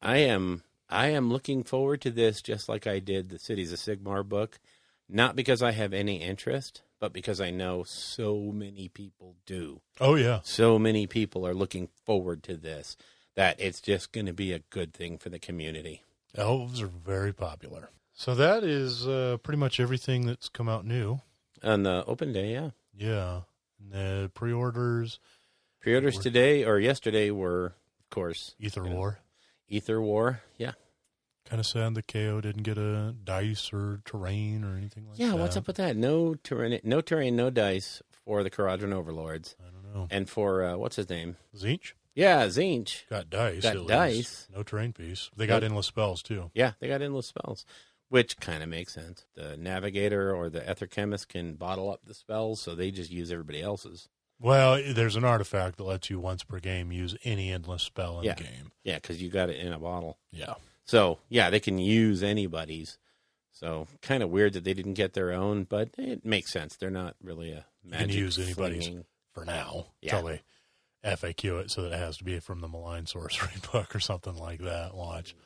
I I am looking forward to this just like I did the Cities of Sigmar book, not because I have any interest, but because I know so many people do. Oh, yeah. So many people are looking forward to this that it's just going to be a good thing for the community. Elves are very popular. So that is pretty much everything that's come out new. On the open day, yeah. Yeah. And the pre-orders. Pre-orders today or yesterday were, of course, Ether War. Ether War, yeah. Kind of sad that KO didn't get a dice or terrain or anything like that. Yeah, what's up with that? No terrain, no dice for the Caradron Overlords. I don't know. And for, what's his name? Tzeentch? Yeah, Tzeentch. Got dice. Got at least. dice. No terrain piece. They got endless spells, too. Yeah, they got endless spells, which kind of makes sense. The Navigator or the Ether Chemist can bottle up the spells, so they just use everybody else's. Well, there's an artifact that lets you once per game use any endless spell in the game. Yeah, because you got it in a bottle. Yeah. So, yeah, they can use anybody's. So, kind of weird that they didn't get their own, but it makes sense. They're not really a magic. You can use anybody's flinging. for now Yeah. until they FAQ it so that it has to be from the Malign Sorcery book or something like that. Watch.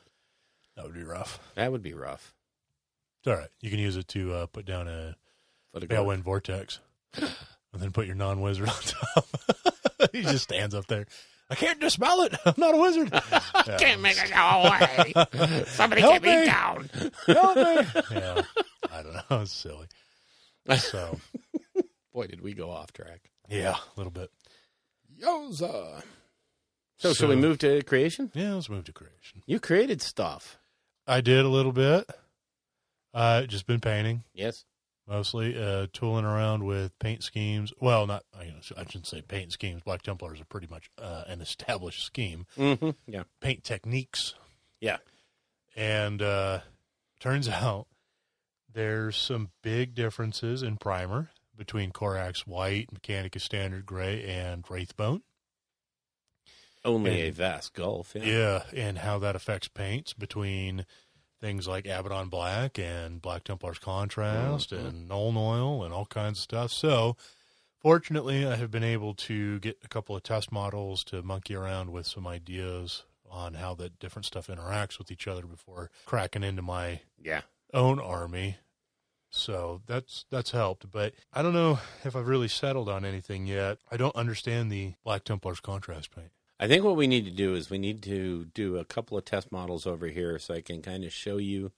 That would be rough. That would be rough. It's all right. You can use it to put down a Photograph. Balewind Vortex and then put your non-wizard on top. He just stands up there. I can't dispel it. I'm not a wizard. Yeah. Can't make it go away. Somebody Help get me me. down. Help me. Yeah. I don't know. It's silly. So, Boy, did we go off track. yeah, a little bit. Yoza. So shall we move to creation? Yeah, let's move to creation. You created stuff. I did a little bit. Just been painting. Yes. Mostly tooling around with paint schemes. Well, not I shouldn't say paint schemes. Black Templars are pretty much an established scheme. Mm-hmm. Yeah. Paint techniques. Yeah. And turns out there's some big differences in primer between Corax White, Mechanica Standard Gray, and Wraithbone. Only a vast gulf. Yeah. Yeah, and how that affects paints between things like Abaddon Black and Black Templar's Contrast and Nuln Oil and all kinds of stuff. So, fortunately, I have been able to get a couple of test models to monkey around with some ideas on how the different stuff interacts with each other before cracking into my own army. So that's helped, but I don't know if I've really settled on anything yet. I don't understand the Black Templar's Contrast paint. I think what we need to do is we need to do a couple of test models over here so I can kind of show you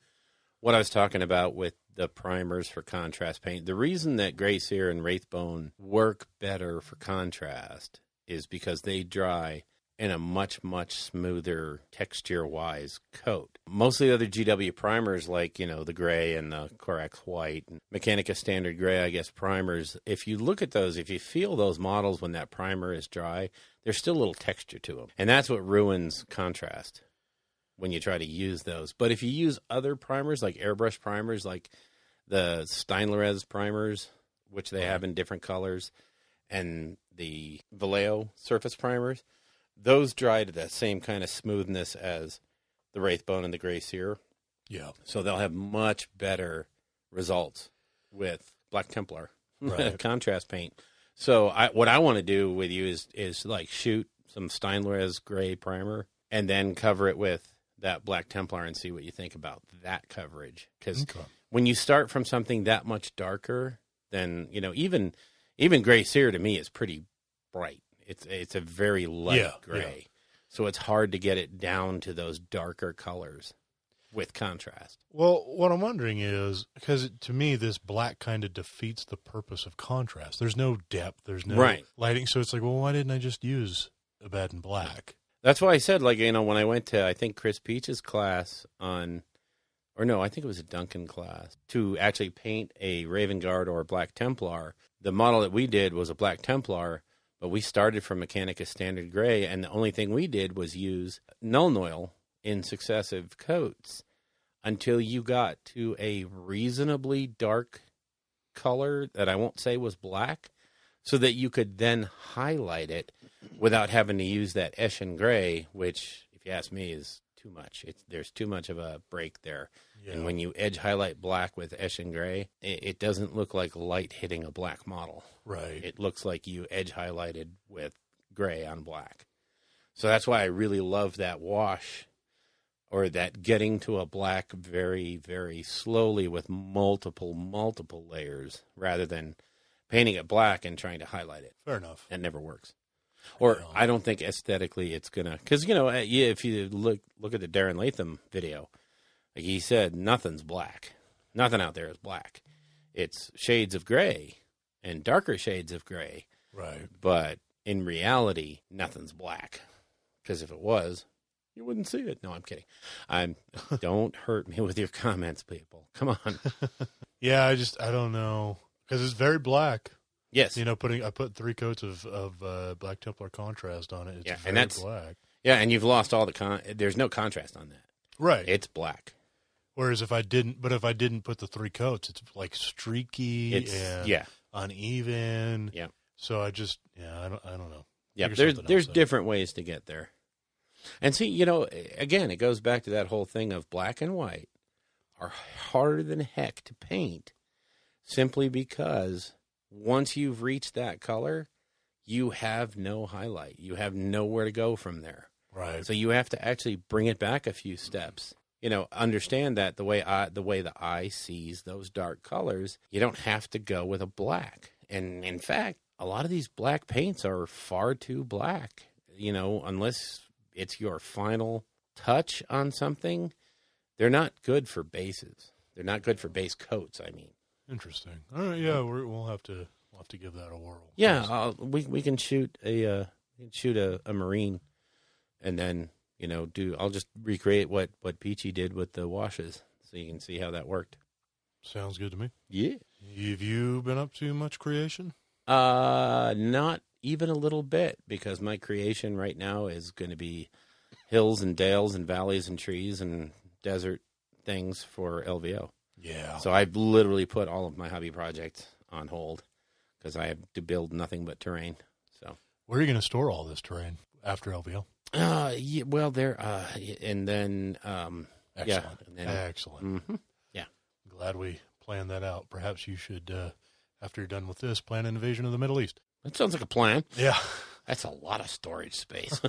what I was talking about with the primers for contrast paint. The reason that Gray Seer and Wraithbone work better for contrast is because they dry in a much, much smoother texture-wise coat. Most of the other GW primers, like, the gray and the Corax White and Mechanica Standard Gray, I guess, primers, if you look at those, if you feel those models when that primer is dry, there's still a little texture to them. And that's what ruins contrast when you try to use those. But if you use other primers, like airbrush primers, like the Steinlerez primers, which they have in different colors, and the Vallejo surface primers, those dry to the same kind of smoothness as the Wraithbone and the Gray Seer. Yeah. So they'll have much better results with Black Templar contrast paint. So what I want to do with you is like shoot some Steinlerez gray primer and then cover it with that Black Templar and see what you think about that coverage. Because when you start from something that much darker, then, even Gray Seer to me is pretty bright. It's a very light gray. Yeah. So it's hard to get it down to those darker colors with contrast. Well, what I'm wondering is, because to me, this black kind of defeats the purpose of contrast. There's no depth. There's no lighting. So it's like, well, why didn't I just use Abaddon Black? That's why I said, when I went to, I think, Chris Peach's class I think it was a Duncan class, to actually paint a Raven Guard or a Black Templar. The model that we did was a Black Templar, but we started from Mechanica Standard Gray, and the only thing we did was use Nuln Oil in successive coats until you got to a reasonably dark color that I won't say was black, so that you could then highlight it without having to use that Eshin Gray, which, if you ask me, is too much. There's too much of a break there. Yeah. And when you edge highlight black with Eshin Gray, it doesn't look like light hitting a black model. Right. It looks like you edge highlighted with gray on black. So that's why I really love that wash or that getting to a black very, very slowly with multiple layers rather than painting it black and trying to highlight it. Fair enough. It never works. Or I don't think aesthetically it's going to, because, if you look at the Darren Latham video, like he said, nothing's black. Nothing out there is black. It's shades of gray and darker shades of gray. Right. But in reality, nothing's black. Because if it was, you wouldn't see it. No, I'm kidding. Don't hurt me with your comments, people. Come on. Yeah, I don't know. Because it's very black. Yes. I put 3 coats of Black Templar contrast on it. It's very black. Yeah, and you've lost all there's no contrast on that. Right. It's black. Whereas if I didn't put the 3 coats, it's like streaky and uneven. Yeah. So I don't know. Yeah, there's different ways to get there. And see, again, it goes back to that whole thing of black and white are harder than heck to paint simply because once you've reached that color, you have no highlight. You have nowhere to go from there. Right. So you have to actually bring it back a few steps. Understand that the way the eye sees those dark colors, you don't have to go with a black. And in fact, a lot of these black paints are far too black, unless it's your final touch on something. They're not good for bases. They're not good for base coats, I mean. Interesting. All right, yeah, we'll have to give that a whirl. Yeah, we can shoot a marine, and then I'll just recreate what Peachy did with the washes, so you can see how that worked. Sounds good to me. Yeah. Have you been up to much creation? Not even a little bit, because my creation right now is going to be hills and dales and valleys and trees and desert things for LVO. Yeah. So I've literally put all of my hobby projects on hold because I have to build nothing but terrain. So where are you going to store all this terrain after LVO? And then excellent. Yeah, and then, excellent. Mm-hmm, yeah. Glad we planned that out. Perhaps you should, after you're done with this, plan an invasion of the Middle East. That sounds like a plan. Yeah. That's a lot of storage space.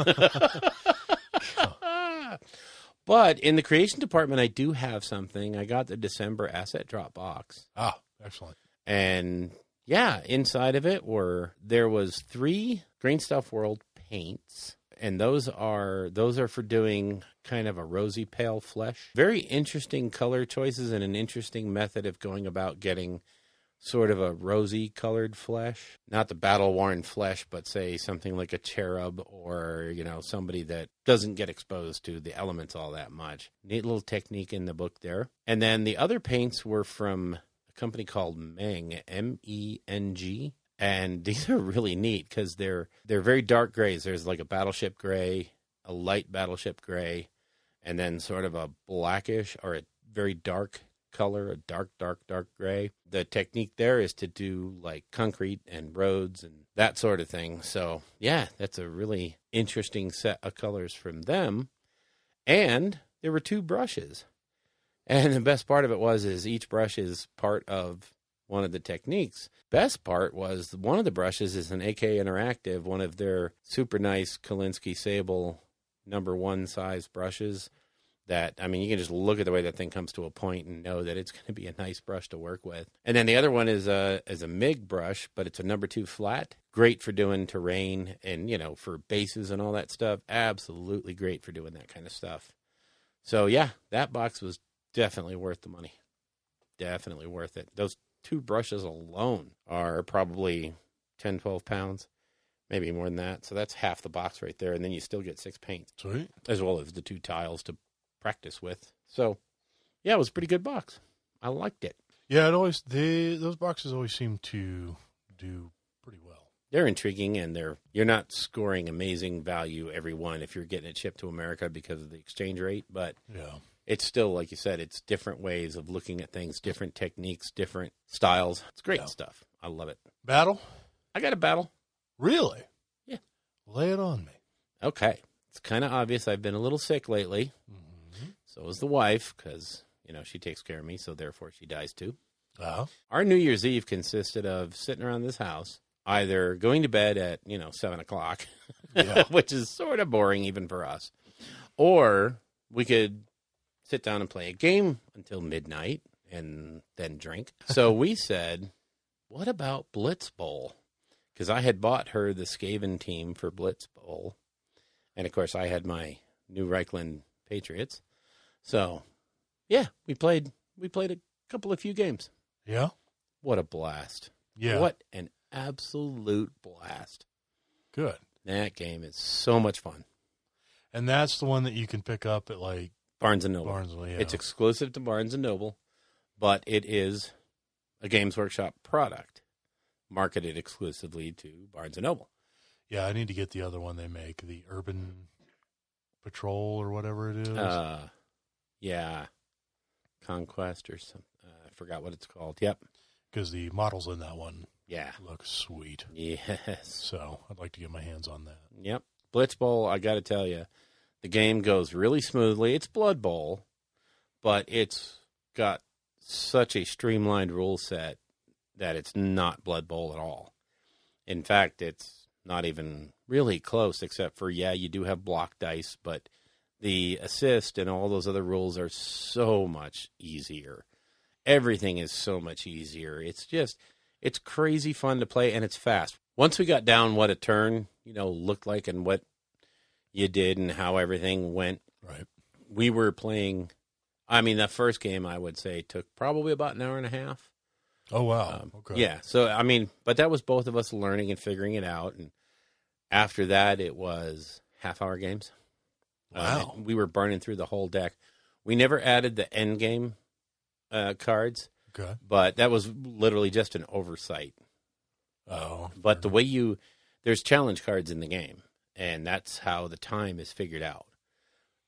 But in the creation department, I do have something. I got the December asset drop box. Ah, excellent. And yeah, inside of it there was 3 Green Stuff World paints. And those are for doing kind of a rosy pale flesh. Very interesting color choices and an interesting method of going about getting sort of a rosy colored flesh. Not the battle-worn flesh, but say something like a cherub or, somebody that doesn't get exposed to the elements all that much. Neat little technique in the book there. And then the other paints were from a company called Meng, M-E-N-G. And these are really neat because they're very dark grays. There's like a battleship gray, a light battleship gray, and then sort of a blackish or a very dark color, a dark gray. The technique there is to do like concrete and roads and that sort of thing. So yeah, that's a really interesting set of colors from them. And there were 2 brushes. And the best part of it is each brush is part of one of the techniques. Best part was one of the brushes is an AK Interactive, one of their super nice Kolinsky Sable #1 size brushes that, I mean, you can just look at the way that thing comes to a point and know that it's going to be a nice brush to work with. And then the other one is a MIG brush, but it's a #2 flat. Great for doing terrain and, for bases and all that stuff. Absolutely great for doing that kind of stuff. So yeah, that box was definitely worth the money. Definitely worth it. Those 2 brushes alone are probably 10, 12 pounds, maybe more than that. So that's half the box right there. And then you still get 6 paints. Sweet. As well as the 2 tiles to practice with. So, yeah, it was a pretty good box. I liked it. Yeah, those boxes always seem to do pretty well. They're intriguing, and you're not scoring amazing value every one if you're getting it shipped to America because of the exchange rate. But yeah. It's still, like you said, it's different ways of looking at things, different techniques, different styles. It's great stuff. I love it. Battle? I got a battle. Really? Yeah. Lay it on me. Okay. It's kind of obvious. I've been a little sick lately. Mm-hmm. So is the wife because, she takes care of me, so therefore she dies too. Uh-huh. Our New Year's Eve consisted of sitting around this house, either going to bed at, 7 o'clock, yeah. which is sort of boring even for us, or we could sit down and play a game until midnight and then drink. So we said, what about Blitz Bowl? Because I had bought her the Skaven team for Blitz Bowl. And, of course, I had my New Reichland Patriots. So, yeah, we played a couple of few games. Yeah? What a blast. Yeah. What an absolute blast. Good. That game is so much fun. And that's the one that you can pick up at, like, Barnes & Noble. yeah. It's exclusive to Barnes & Noble, but it is a Games Workshop product marketed exclusively to Barnes & Noble. Yeah, I need to get the other one they make, the Urban Patrol or whatever it is. Yeah. Conquest or something. I forgot what it's called. Yep. Because the models in that one look sweet. Yes. So I'd like to get my hands on that. Yep. Blitz Bowl, I got to tell you, the game goes really smoothly. It's Blood Bowl, but it's got such a streamlined rule set that it's not Blood Bowl at all. In fact, it's not even really close, except for, you do have block dice, but the assist and all those other rules are so much easier. Everything is so much easier. It's crazy fun to play, and it's fast. Once we got down what a turn, looked like and what you did and how everything went, right? We were playing, the first game, I would say, took probably about an hour and a half. Oh, wow. Okay. Yeah. So, but that was both of us learning and figuring it out. And after that, it was half-hour games. Wow. We were burning through the whole deck. We never added the end game cards. Okay. But that was literally just an oversight. Oh. But the way there's challenge cards in the game, and that's how the time is figured out.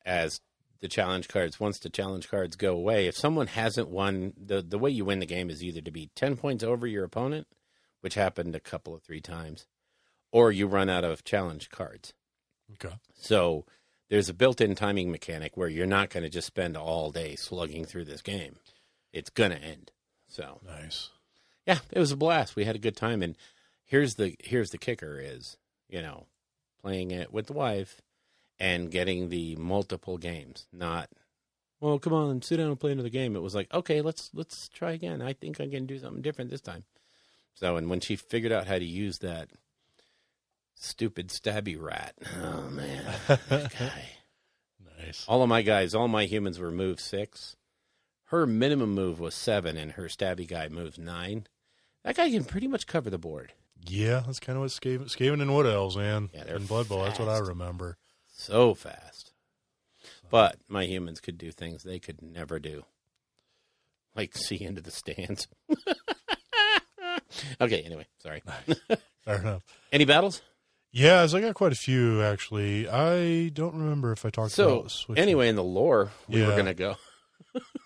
As the challenge cards, once the challenge cards go away, if someone hasn't won, the way you win the game is either to be 10 points over your opponent, which happened 3 times, or you run out of challenge cards. Okay. So there's a built-in timing mechanic where you're not going to just spend all day slugging through this game. It's going to end. So nice. Yeah, it was a blast. We had a good time. And here's the kicker is, playing it with the wife and getting the multiple games, not, well, come on, sit down and play another game. It was like, okay, let's try again. I think I can do something different this time. So, and when she figured out how to use that stupid stabby rat, oh, man, that guy. Nice. All my humans were move 6. Her minimum move was 7, and her stabby guy moves 9. That guy can pretty much cover the board. Yeah, that's kind of what Skaven and Wood Elves, man. Yeah, they're in Blood Bowl, fast. that's what I remember. So fast. But my humans could do things they could never do. Like see into the stands. Okay, anyway, sorry. Fair enough. Any battles? Yeah, I got quite a few, actually. I don't remember if I talked about switching. Anyway, in the lore, we were going to go.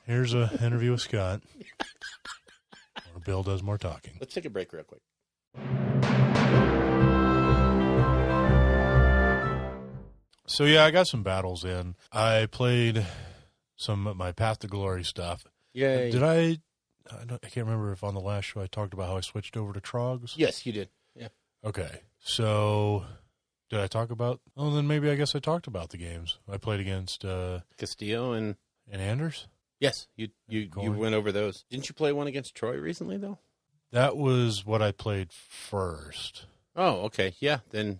Here's an interview with Scott. Or Bill does more talking. Let's take a break real quick. So, yeah, I got some battles in. I played some of my Path to Glory stuff. Yay. Did I can't remember if on the last show I talked about how I switched over to Trogs. Yes, you did. Yeah. Okay. So, did I talk about... Oh, then maybe I guess I talked about the games. I played against... Castillo and Anders? Yes, you went over those. Didn't you play one against Troy recently, though? That was what I played first. Oh, okay. Yeah, then...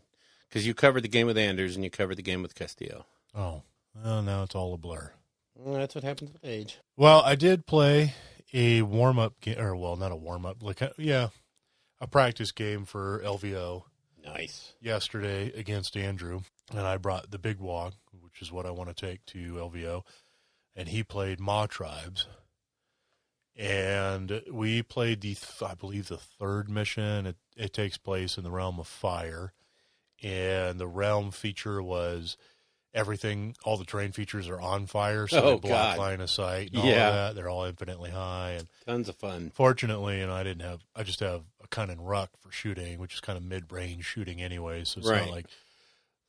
Because you covered the game with Anders and you covered the game with Castillo. Oh, well, now it's all a blur. Well, that's what happens with age. Well, I did play a warm-up game, or, well, not a warm-up, a practice game for LVO. Nice. Yesterday against Andrew, and I brought the Big Wog, which is what I want to take to LVO, and he played Maw Tribes. And we played I believe the third mission. It takes place in the Realm of Fire. And the realm feature was everything, all the terrain features are on fire, so they block line of sight and all of that. They're all infinitely high. And tons of fun. Fortunately, I just have a Cunning Ruck for shooting, which is kind of mid-range shooting anyway, so it's not like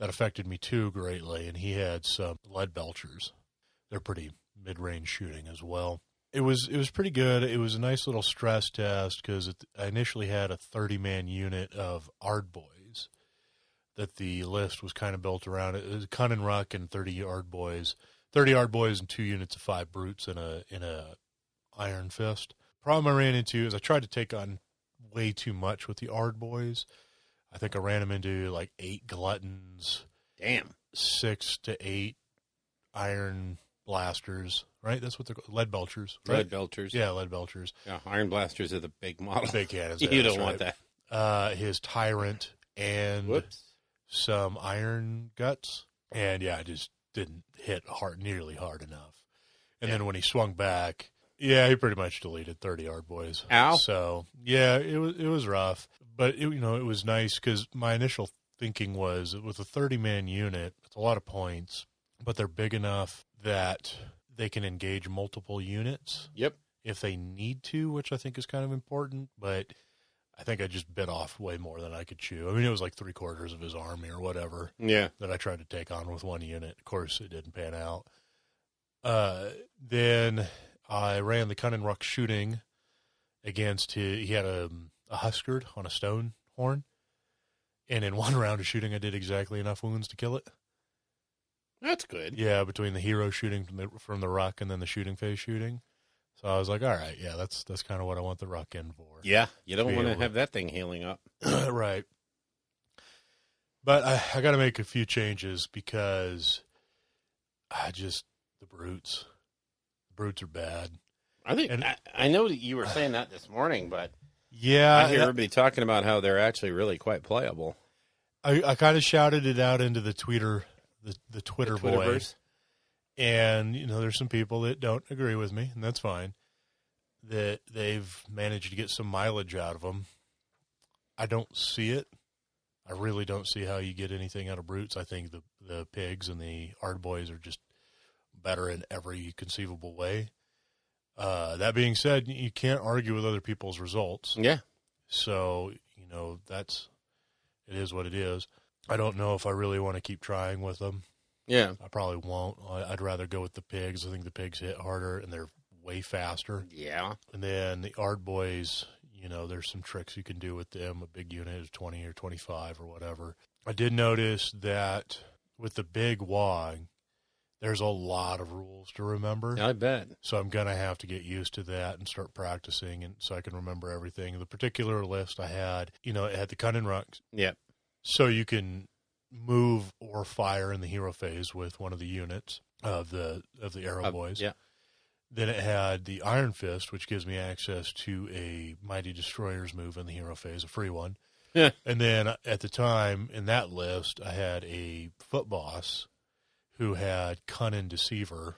that affected me too greatly. And he had some lead belchers. They're pretty mid-range shooting as well. It was pretty good. It was a nice little stress test because I initially had a 30-man unit of Ardboys that the list was kind of built around. It was Cunning Ruck and 30 Ardboys 30 Ard Boys and 2 units of 5 Brutes in a Iron Fist. Problem I ran into is I tried to take on way too much with the Ard Boys. I think I ran them into like 8 Gluttons. Damn. 6 to 8 Iron Blasters, right? That's what they're called. Lead Belchers, right? Lead Belchers. Yeah, Lead Belchers. Yeah, Iron Blasters are the big model. Big cannons. You don't want that. His Tyrant and some Iron Guts. And yeah, I just didn't hit nearly hard enough. And then when he swung back, yeah, he pretty much deleted 30 Ard Boys. Ow. So yeah, it was rough, but it was nice because my initial thinking was with a 30-man unit, it's a lot of points, but they're big enough that they can engage multiple units. Yep. If they need to, which I think is kind of important, but I think I just bit off way more than I could chew. I mean, it was like 3/4 of his army or whatever. Yeah. That I tried to take on with one unit. Of course, it didn't pan out. Then I ran the Cunning Ruck shooting against he had a Huskard on a stone horn. And in one round of shooting, I did exactly enough wounds to kill it. That's good. Yeah, between the hero shooting from the ruck and then the shooting phase shooting. So I was like, all right, yeah, that's kind of what I want the ruck in for. Yeah, you don't want to have that thing healing up. Right. But I got to make a few changes because the Brutes. The Brutes are bad. I think I know that you were saying that this morning, but yeah, I hear everybody talking about how they're actually really quite playable. I kind of shouted it out into the Twitter, the Twitter boys. And, there's some people that don't agree with me, and that's fine, that they've managed to get some mileage out of them. I don't see it. I really don't see how you get anything out of Brutes. I think the pigs and the Ard Boys are just better in every conceivable way. That being said, you can't argue with other people's results. Yeah. So, it is what it is. I don't know if I really want to keep trying with them. Yeah. I probably won't. I'd rather go with the pigs. I think the pigs hit harder and they're way faster. Yeah. And then the Ard Boys, there's some tricks you can do with them. A big unit is 20 or 25 or whatever. I did notice that with the big WOG, there's a lot of rules to remember. I bet. So I'm going to have to get used to that and start practicing and so I can remember everything. The particular list I had, it had the Cunning Rucks. Yep. So you can move or fire in the hero phase with one of the units of the Arrow Boys. Yeah. Then it had the Iron Fist, which gives me access to a Mighty Destroyer's move in the hero phase, a free one. Yeah. And then at the time in that list, I had a Foot Boss who had Cunning Deceiver.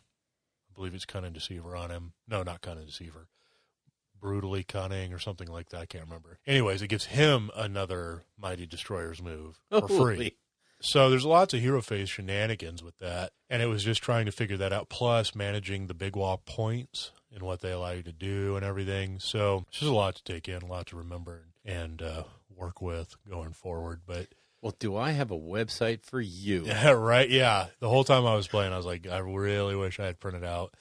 I believe it's Cunning Deceiver on him. No, not Cunning Deceiver. Brutally Cunning or something like that. I can't remember. Anyways, it gives him another Mighty Destroyer's move for free. So there's lots of hero phase shenanigans with that, and it was just trying to figure that out, plus managing the Big Wall points and what they allow you to do and everything. So it's just a lot to take in, a lot to remember and work with going forward. But well, do I have a website for you? Yeah, right. Yeah, the whole time I was playing, I was like, I really wish I had printed out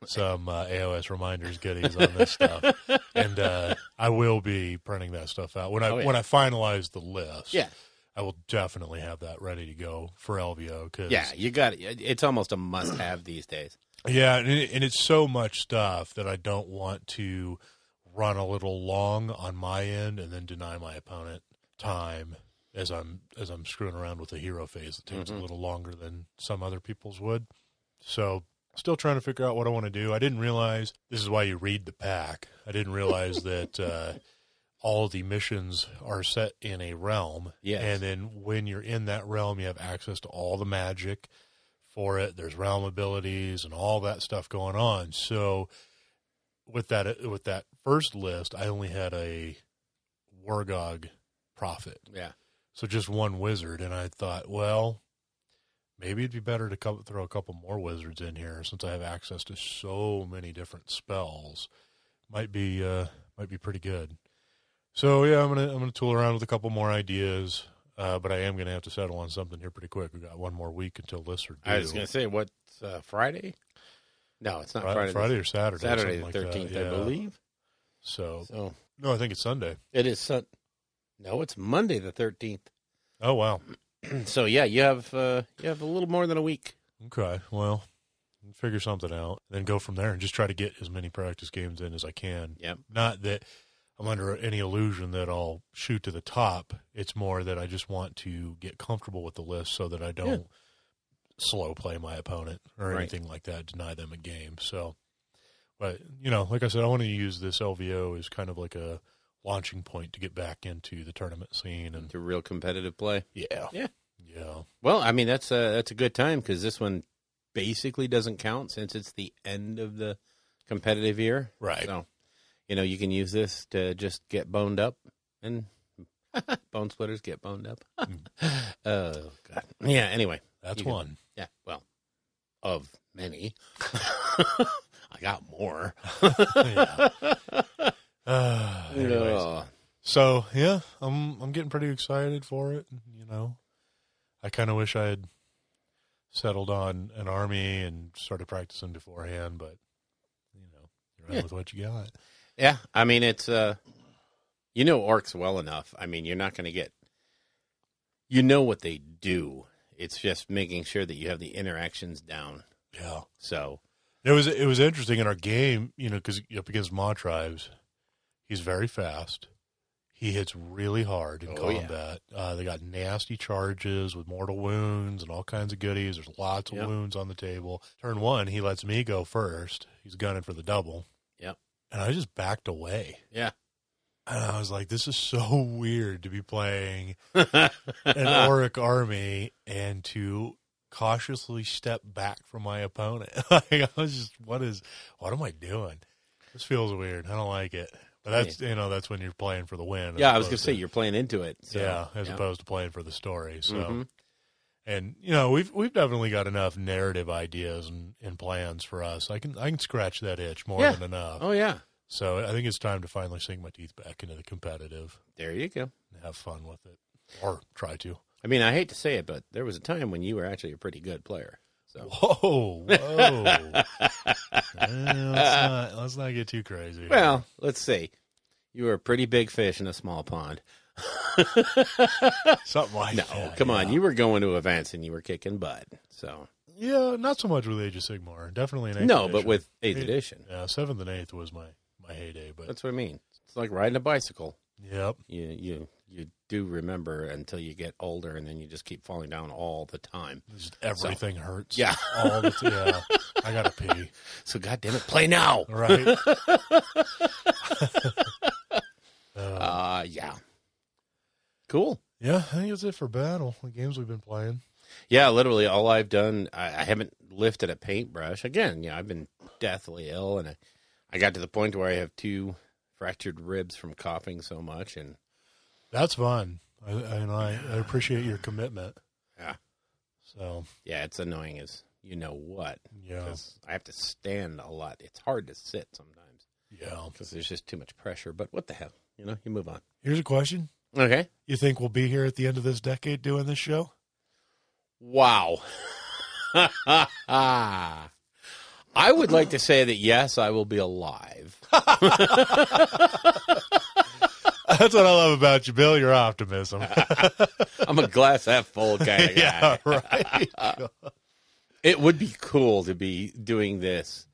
some AOS reminders goodies on this stuff, and I will be printing that stuff out when I finalize the list. Yeah. I will definitely have that ready to go for LVO. Cause, yeah, you got it. It's almost a must-have these days. Yeah, and it's so much stuff that I don't want to run a little long on my end and then deny my opponent time as I'm screwing around with the hero phase that takes a little longer than some other people's would. So still trying to figure out what I want to do. I didn't realize this is why you read the pack. I didn't realize that all the missions are set in a realm. Yes. And then when you're in that realm, you have access to all the magic for it. There's realm abilities and all that stuff going on. So with that first list, I only had a Wargog prophet. Yeah. So just one wizard. And I thought, well, maybe it'd be better to throw a couple more wizards in here since I have access to so many different spells. Might be pretty good. So yeah, I'm gonna tool around with a couple more ideas, but I am gonna have to settle on something here pretty quick. We got one more week until lists are due. I was gonna say, what's Friday? No, it's not Friday. Friday or Saturday. Saturday the 13th, I believe. So no, I think it's Sunday. It is No, it's Monday the 13th. Oh wow. So yeah, you have a little more than a week. Okay, well, figure something out, then go from there and just try to get as many practice games in as I can. Yep. Not that I'm under any illusion that I'll shoot to the top. It's more that I just want to get comfortable with the list so that I don't slow play my opponent or anything like that, deny them a game. So, but, like I said, I want to use this LVO as kind of like a launching point to get back into the tournament scene and to real competitive play. Yeah. Well, I mean, that's a good time because this one basically doesn't count since it's the end of the competitive year. Right. So, you can use this to just get boned up and bone splitters get boned up. Oh, God. Yeah, anyway. That's one. Yeah, well, of many. I got more. Anyways. So, yeah, I'm getting pretty excited for it. I kind of wish I had settled on an army and started practicing beforehand, but, you're right with what you got. Yeah, I mean, it's, orcs well enough. I mean, you're not going to get, what they do. It's just making sure that you have the interactions down. Yeah. So. It was interesting in our game, because up against Maw Tribes, he's very fast. He hits really hard in combat. Yeah. They got nasty charges with mortal wounds and all kinds of goodies. There's lots of wounds on the table. Turn 1, he lets me go first. He's gunning for the double. Yep. And I just backed away. Yeah. And I was like, this is so weird to be playing an Auric army and to cautiously step back from my opponent. I was just, what am I doing? This feels weird. I don't like it. But that's, that's when you're playing for the win. Yeah, I was going to say, you're playing into it. So, yeah, as opposed to playing for the story. So, and, we've definitely got enough narrative ideas and plans for us. I can scratch that itch more than enough. Oh, yeah. So I think it's time to finally sink my teeth back into the competitive. There you go. And have fun with it. Or try to. I mean, I hate to say it, but there was a time when you were actually a pretty good player. So. Whoa. Let's not get too crazy. Well, let's see. You were a pretty big fish in a small pond. Something like that. No, come on. You were going to events and you were kicking butt. So. Yeah, not so much with Age of Sigmar. Definitely in 8th No, edition. but with 8th edition. Yeah, 7th and 8th was my heyday. But that's what I mean. It's like riding a bicycle. Yep. You do remember until you get older, and then you just keep falling down all the time. Just everything hurts. Yeah. All the yeah. I gotta pee. So goddamn it, play now. Right. Yeah. Cool. Yeah, I think that's it for battle. The games we've been playing. Yeah, literally all I've done, I haven't lifted a paintbrush. Again, I've been deathly ill, and I got to the point where I have 2 fractured ribs from coughing so much, and that's fun. I appreciate your commitment. Yeah. So. Yeah, it's annoying as what. Yeah. Because I have to stand a lot. It's hard to sit sometimes. Yeah. Because there's just too much pressure. But what the hell? You move on. Here's a question. Okay. You think we'll be here at the end of this decade doing this show? Wow. I would like to say that, yes, I will be alive. That's what I love about you, Bill, your optimism. I'm a glass half full kind of guy. Yeah, right. It would be cool to be doing this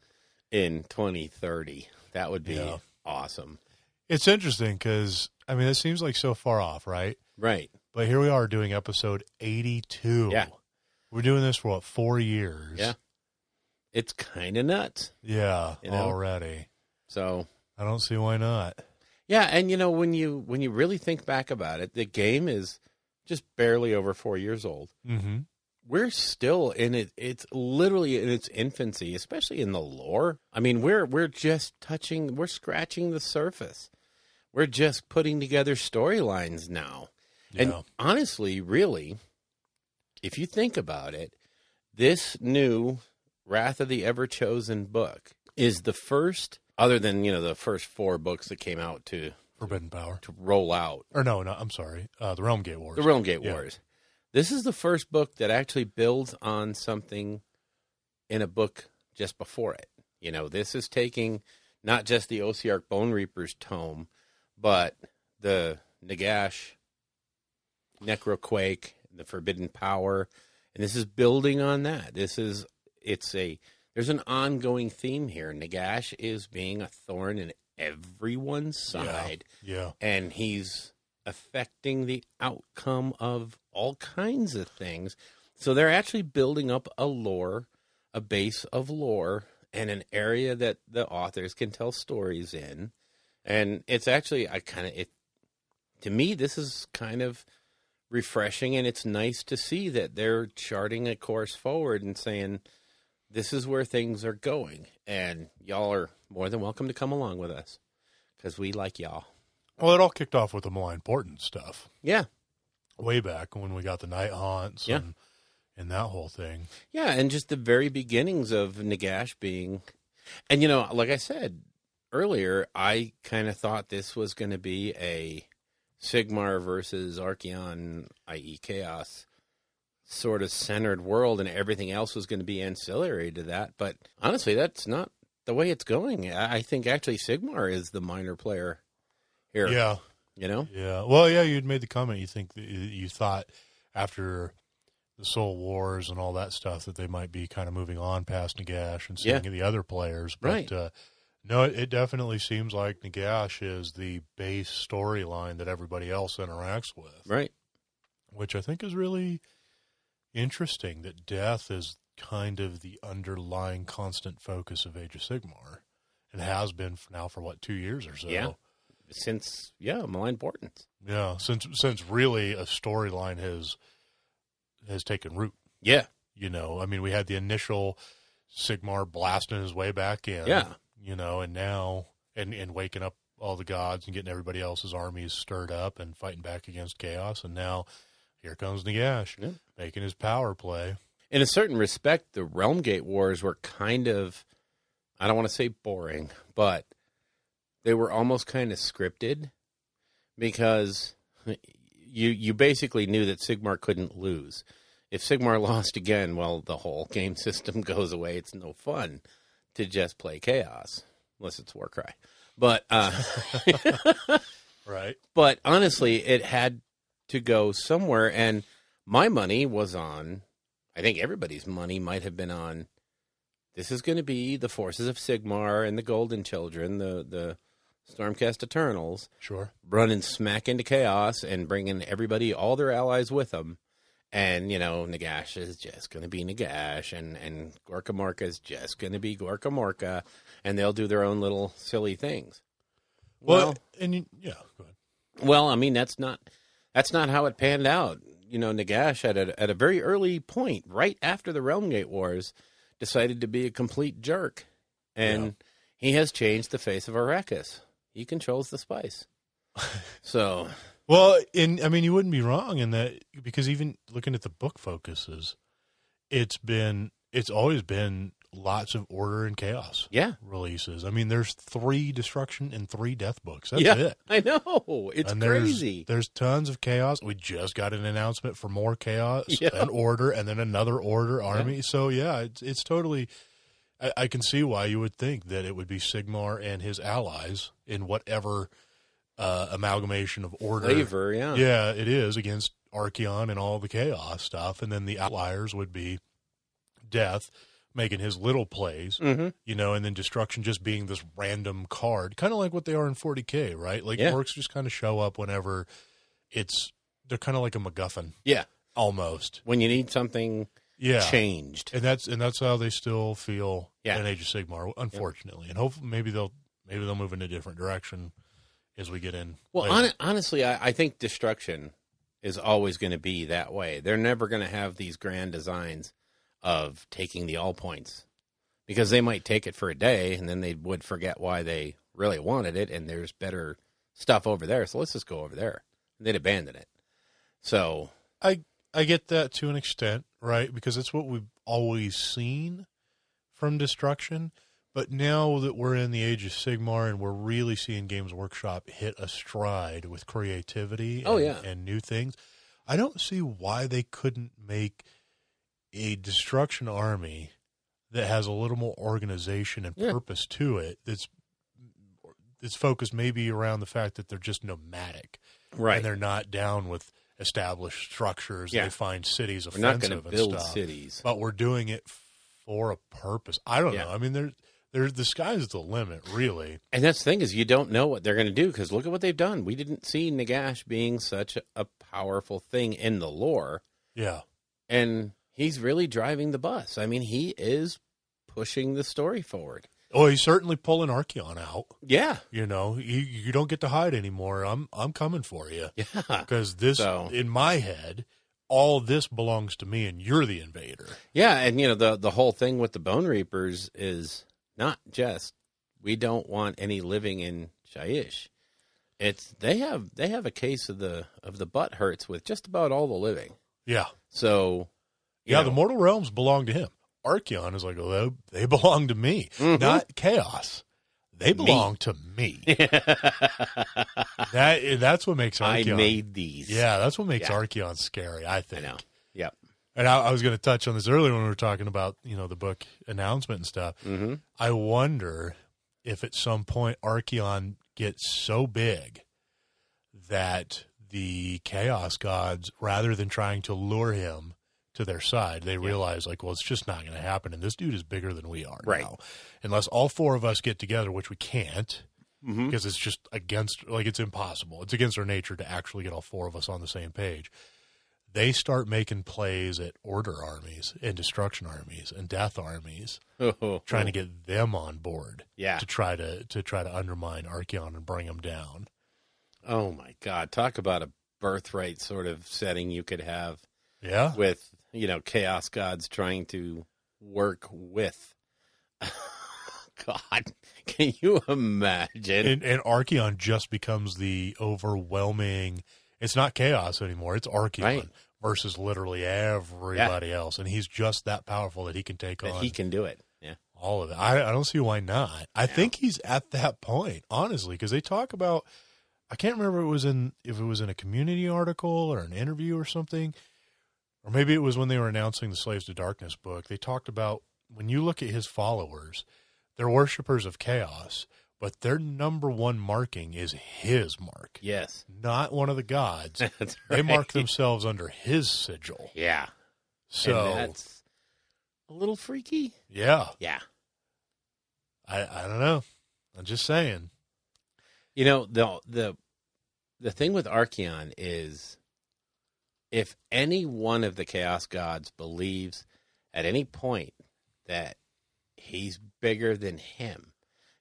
in 2030. That would be awesome. It's interesting because, it seems like so far off, right? Right. But here we are doing episode 82. Yeah. We're doing this for, 4 years? Yeah. It's kind of nuts. Yeah, already. So. I don't see why not. Yeah, and when you really think back about it, the game is just barely over 4 years old. Mm-hmm. We're still in it. It's literally in its infancy, especially in the lore. I mean, we're just we're scratching the surface. We're just putting together storylines now. Yeah. And honestly, really, if you think about it, this new Wrath of the Everchosen book is the first, other than, the first 4 books that came out to Forbidden Power to roll out. Or no, I'm sorry. The Realm Gate Wars. The Realm Gate Wars. This is the first book that actually builds on something in a book just before it. This is taking not just the Osiark Bone Reapers tome, but the Nagash, Necroquake, the Forbidden Power, and this is building on that. There's there's an ongoing theme here. Nagash is being a thorn in everyone's side. Yeah. And he's affecting the outcome of all kinds of things. So they're actually building up a base of lore, and an area that the authors can tell stories in. And it's actually, to me, this is kind of refreshing, and it's nice to see that they're charting a course forward and saying, this is where things are going, and y'all are more than welcome to come along with us, because we like y'all. Well, it all kicked off with the Malign Portent stuff. Yeah. Way back when we got the Night Haunts and that whole thing. Yeah, and just the very beginnings of Nagash being... And, like I said earlier, I kind of thought this was going to be a Sigmar versus Archaon, i.e. Chaos, sort of centered world, and everything else was going to be ancillary to that. But honestly, that's not the way it's going. I think actually Sigmar is the minor player here. Yeah. Yeah. Well, yeah, you'd made the comment. You thought after the Soul Wars and all that stuff that they might be kind of moving on past Nagash and seeing the other players. But no, it definitely seems like Nagash is the base storyline that everybody else interacts with. Right. Which I think is really interesting, that death is kind of the underlying constant focus of Age of Sigmar. It has been now for 2 years or so. Yeah. Since Malign Portent. Yeah, since really a storyline has taken root. Yeah. I mean, we had the initial Sigmar blasting his way back in. Yeah. And now and waking up all the gods and getting everybody else's armies stirred up and fighting back against chaos, and now here comes Nagash making his power play. In a certain respect, the Realmgate Wars were kind of, I don't want to say boring, but they were almost kind of scripted, because you basically knew that Sigmar couldn't lose. If Sigmar lost again, well, the whole game system goes away. It's no fun to just play Chaos, unless it's Warcry. But right. But honestly, it had to go somewhere, and my money was on, I think everybody's money might have been on, this is going to be the forces of Sigmar and the Golden Children, the Stormcast Eternals, sure, running smack into Chaos and bringing everybody, all their allies with them. And, Nagash is just going to be Nagash, and Gorka Morka is just going to be Gorka Morka, and they'll do their own little silly things. Go ahead. Well, I mean, that's not how it panned out. Nagash at a very early point, right after the Realmgate Wars, decided to be a complete jerk, and he has changed the face of Arrakis. He controls the spice. So, well, you wouldn't be wrong in that, because even looking at the book focuses, it's always been lots of order and chaos releases. I mean, there's 3 destruction and 3 death books. That's it. I know. It's crazy. There's tons of chaos. We just got an announcement for more chaos and order, and then another order army. Yeah. So it's totally, I can see why you would think that it would be Sigmar and his allies in whatever amalgamation of order. Flavor, yeah. Yeah, it is, against Archaon and all the chaos stuff. And then the outliers would be Death making his little plays, and then Destruction just being this random card, kind of like what they are in 40K, right? Like, orcs just kind of show up whenever they're kind of like a MacGuffin. Yeah. Almost. When you need something changed. And that's how they still feel in Age of Sigmar, unfortunately. And hopefully maybe they'll move in a different direction as we get in. Well, honestly, I think Destruction is always going to be that way. They're never going to have these grand designs of taking the all points, because they might take it for a day and then they would forget why they really wanted it, and there's better stuff over there, so let's just go over there. And they'd abandon it. So I get that to an extent, right? Because it's what we've always seen from Destruction. But now that we're in the Age of Sigmar and we're really seeing Games Workshop hit a stride with creativity and new things, I don't see why they couldn't make a Destruction army that has a little more organization and purpose to it, that's focused maybe around the fact that they're just nomadic. Right. And they're not down with established structures. They find cities offensive we're not going to build and stuff. Cities. But we're doing it for a purpose. I don't Yeah. know. I mean, there's the sky's the limit, really. And that's the thing is you don't know what they're going to do because look at what they've done. We didn't see Nagash being such a powerful thing in the lore, Yeah. and he's really driving the bus. I mean, he is pushing the story forward. Oh, he's certainly pulling Archeon out. Yeah, You know, you don't get to hide anymore. I'm coming for you. yeah, Because this, So- in my head, all this belongs to me, and you're the invader. yeah. And the whole thing with the Bone Reapers is not just we don't want any living in Shyish. It's they have a case of the butt hurts with just about all the living. Yeah. So you Yeah, know, the mortal realms belong to him. Archeon is like, oh, they belong to me, not Chaos. They belong to me. That's what makes I Archeon. made these. Yeah, that's what makes Yeah. Archeon scary, I I think. know. Yep. And I was going to touch on this earlier when we were talking about, the book announcement and stuff. Mm-hmm. I wonder if at some point Archeon gets so big that the Chaos Gods, rather than trying to lure him to their side, they realize, like, well, it's just not going to happen. And this dude is bigger than we are Right. now. Unless all four of us get together, which we can't, Mm-hmm. because it's just it's impossible. It's against our nature to actually get all four of us on the same page. They start making plays at order armies and destruction armies and death armies, trying to get them on board. Yeah. To try to undermine Archeon and bring him down. Oh my God! Talk about a birthright sort of setting you could have Yeah. with chaos gods trying to work with. God, can you imagine? And Archeon just becomes the overwhelming. It's not chaos anymore. It's Archeon Right. versus literally everybody else, and he's just that powerful that he can take That on he can do it. Yeah. all of it. I don't see why not. I think he's at that point, honestly, because they talk about. I can't remember if it was in a community article or an interview or something, or maybe it was when they were announcing the Slaves to Darkness book. They talked about when you look at his followers, they're worshipers of chaos, but their number one marking is his mark, Yes. not one of the gods. That's They mark right. themselves under his sigil. Yeah. So, And that's a little freaky. yeah, Yeah. I don't know. I'm just saying. The thing with Archeon is if any one of the Chaos Gods believes at any point that he's bigger than him,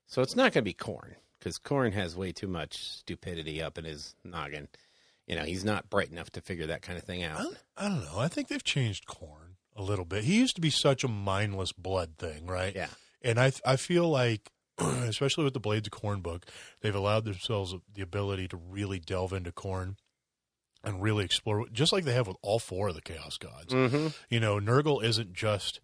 so it's not going to be Khorne, because Khorne has way too much stupidity up in his noggin. He's not bright enough to figure that kind of thing out. I don't know. I think they've changed Khorne a little bit. He used to be such a mindless blood thing, right? Yeah. And I feel like, especially with the Blades of Khorne book, they've allowed themselves the ability to really delve into Khorne and really explore, just like they have with all four of the Chaos Gods. Mm-hmm. Nurgle isn't just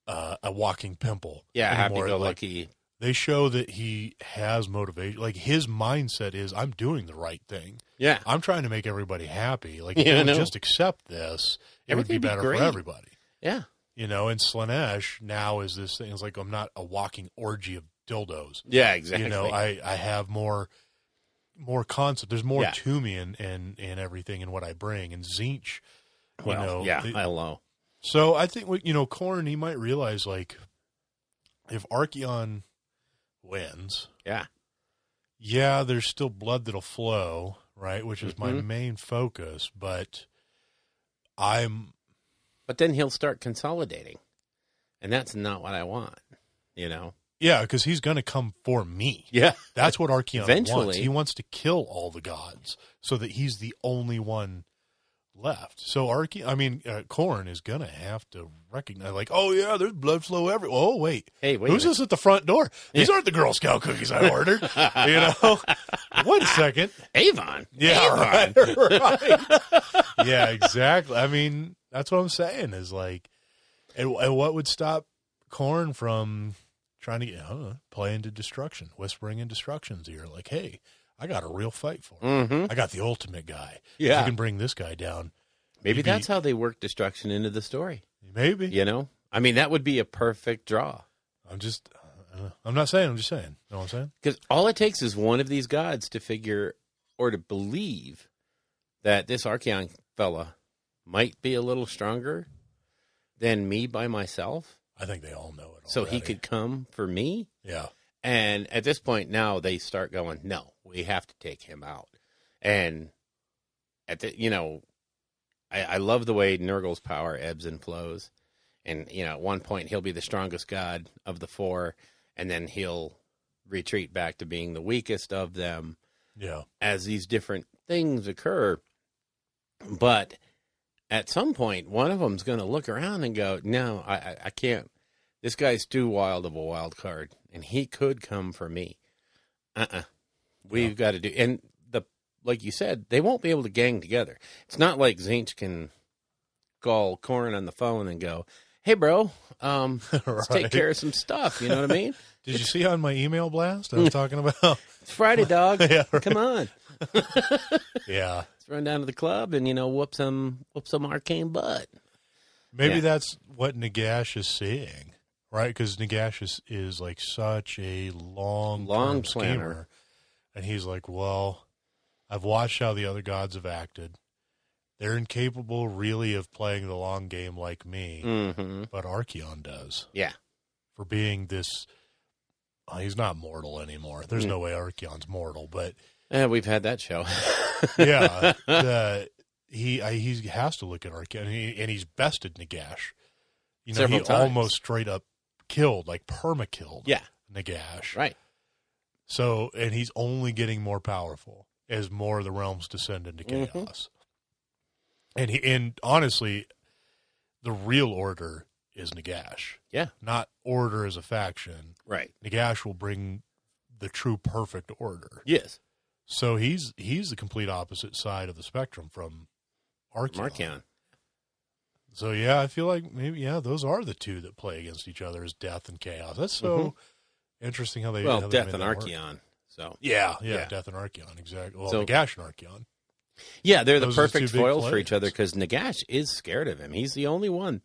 a walking pimple. Yeah, anymore. happy-go-lucky. They show that he has motivation. Like, his mindset is, I'm doing the right thing. Yeah. I'm trying to make everybody happy. Like, if Yeah, they I would know. just accept this, it would be Everything would be better great. for everybody. Yeah. And Slaanesh now is this thing. It's like, I'm not a walking orgy of dildos. Yeah, exactly. I have more concept. There's more Yeah. to me and everything and what I bring. And Tzeentch, Well, yeah, I don't know. so I think, Khorne, he might realize, like, if Archeon wins, Yeah. there's still blood that'll flow, right? Which is my Mhm. main focus, but But then he'll start consolidating. And that's not what I want, yeah, because he's going to come for me. Yeah. That's what Archeon Eventually. wants. He wants to kill all the gods so that he's the only one left. So Khorne is going to have to recognize, like, oh, yeah, there's blood flow everywhere. Oh, wait. Hey, wait. Who's this at the front door? These aren't the Girl Scout cookies I ordered. Wait a second. Avon. Yeah, Avon. right. Yeah, exactly. I mean, that's what I'm saying is, like, and what would stop Khorne from trying to play into destruction, whispering in destruction's ear, like, hey, I got a real fight for him. Mm-hmm. I got the ultimate guy. Yeah. If you can bring this guy down. Maybe that's how they work destruction into the story. Maybe. I mean, that would be a perfect draw. I'm not saying, I'm just saying. Know what I'm saying? Because all it takes is one of these gods to figure or to believe that this Archeon fella might be a little stronger than me by myself. I think they all know it So already. he could come for me? Yeah. And at this point now they start going, no, we have to take him out. And I love the way Nurgle's power ebbs and flows. And, at one point he'll be the strongest god of the four, and then he'll retreat back to being the weakest of them Yeah. as these different things occur. But at some point, one of them's going to look around and go, no, I can't. This guy's too wild of a wild card, and he could come for me. We've got to do, and like you said, they won't be able to gang together. It's not like Zinch can call Corrin on the phone and go, hey, bro, let's take care of some stuff. You know what I mean? Did you see on my email blast I was talking about? It's Friday, dog. Yeah, right. Come on. Yeah. Let's run down to the club and, whoop some arcane butt. Maybe Yeah. that's what Nagash is saying, right? Because Nagash is like such a long planner. schemer. And he's like, well, I've watched how the other gods have acted. They're incapable really of playing the long game like me, Mm-hmm. but Archeon does. Yeah. For being this, he's not mortal anymore. There's no way Archeon's mortal, but We've had that show. yeah, he has to look at Archeon, and he's bested Nagash. Several he times. almost straight up killed, like perma-killed Yeah. Nagash. Right. So, and he's only getting more powerful as more of the realms descend into chaos. And honestly, the real order is Nagash. Yeah. Not order as a faction. Right. Nagash will bring the true perfect order. Yes. So he's the complete opposite side of the spectrum from Archeon. Markion. So yeah, I feel like maybe those are the two that play against each other, is death and chaos. That's so interesting how they how they Death made and that work. Archeon. So Yeah, Yeah. Death and Archeon, exactly. Well, So- Nagash and Archeon. yeah, they're the Those are the perfect two big foils for players. each other because Nagash is scared of him. He's the only one.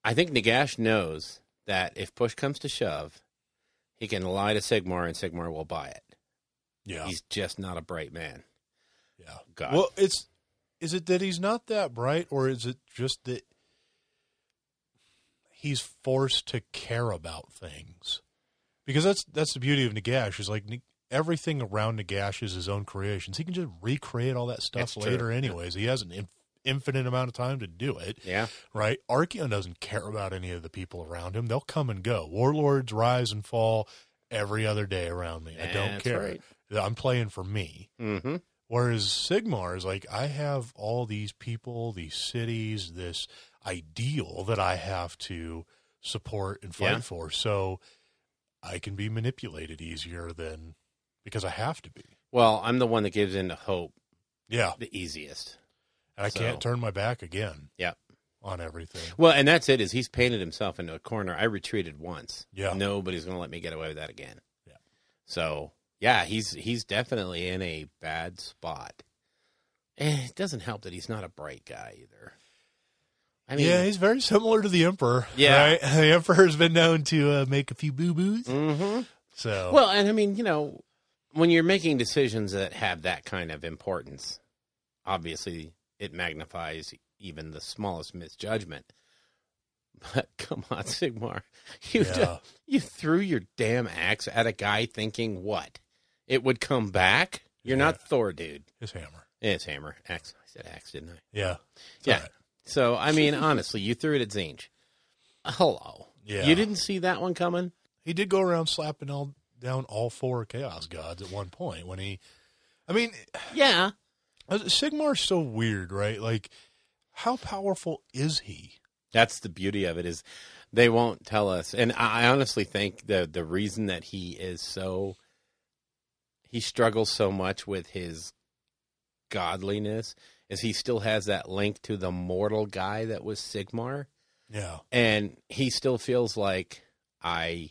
I think Nagash knows that if push comes to shove, he can lie to Sigmar and Sigmar will buy it. Yeah, He's just not a bright man. yeah. God. Well, is it that he's not that bright, or is it just that he's forced to care about things? Because that's the beauty of Nagash, is like everything around Nagash is his own creations. He can just recreate all that stuff That's true. later anyways. He has an infinite amount of time to do it. Yeah. Right? Archeon doesn't care about any of the people around him. They'll come and go. Warlords rise and fall every other day around me. I don't That's care. right. I'm playing for me. Mm-hmm. Whereas Sigmar is like, I have all these people, these cities, this ideal that I have to support and fight Yeah. for. So I can be manipulated easier than, because I have to be. Well, I'm the one that gives in to hope Yeah. the easiest. And I So- can't turn my back again Yeah. on everything. Well, and that's it, is he's painted himself into a corner. I retreated once. Yeah. Nobody's going to let me get away with that again. Yeah. So, yeah, he's definitely in a bad spot. And it doesn't help that he's not a bright guy either. I mean, Yeah, he's very similar to the Emperor. Yeah. Right? The Emperor's been known to make a few boo-boos. mm-hmm. So, Well, and I mean, when you're making decisions that have that kind of importance, obviously it magnifies even the smallest misjudgment. But come on, Sigmar, Yeah. you threw your damn axe at a guy thinking what? It would come back? You're Yeah. not Thor, dude. his hammer. It's hammer. Axe. I said axe, didn't I? Yeah. It's Yeah. all right. So, I mean, honestly, you threw it at Zinch. Hello. Yeah. You didn't see that one coming? He did go around slapping down all four Chaos Gods at one point when he... I mean, Yeah. Sigmar's so weird, right? Like, how powerful is he? That's the beauty of it, is they won't tell us. And I honestly think the reason that he struggles so much with his godliness is he still has that link to the mortal guy that was Sigmar. Yeah. And he still feels like I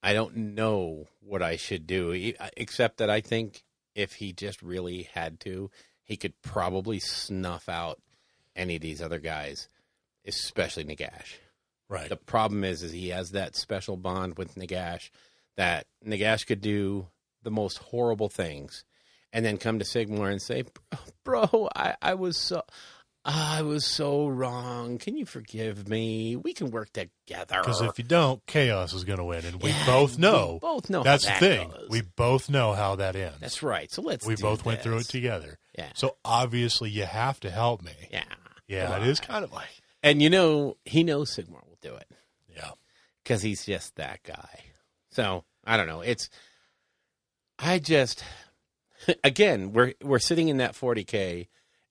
don't know what I should do, except that I think if he just really had to, he could probably snuff out any of these other guys, especially Nagash. Right. The problem is he has that special bond with Nagash that Nagash could do the most horrible things and then come to Sigmar and say, bro, I was so wrong. Can you forgive me? We can work together. Because if you don't, chaos is going to win, and we Yeah, both know. we both know That's how the that thing. goes. We both know how that ends. That's right. So let's. We do both went through it this. together. Yeah. So obviously, you have to help me. Yeah. Yeah, Come it is on. kind of like. And he knows Sigmar will do it Yeah. because he's just that guy. So I don't know. Again, we're sitting in that 40K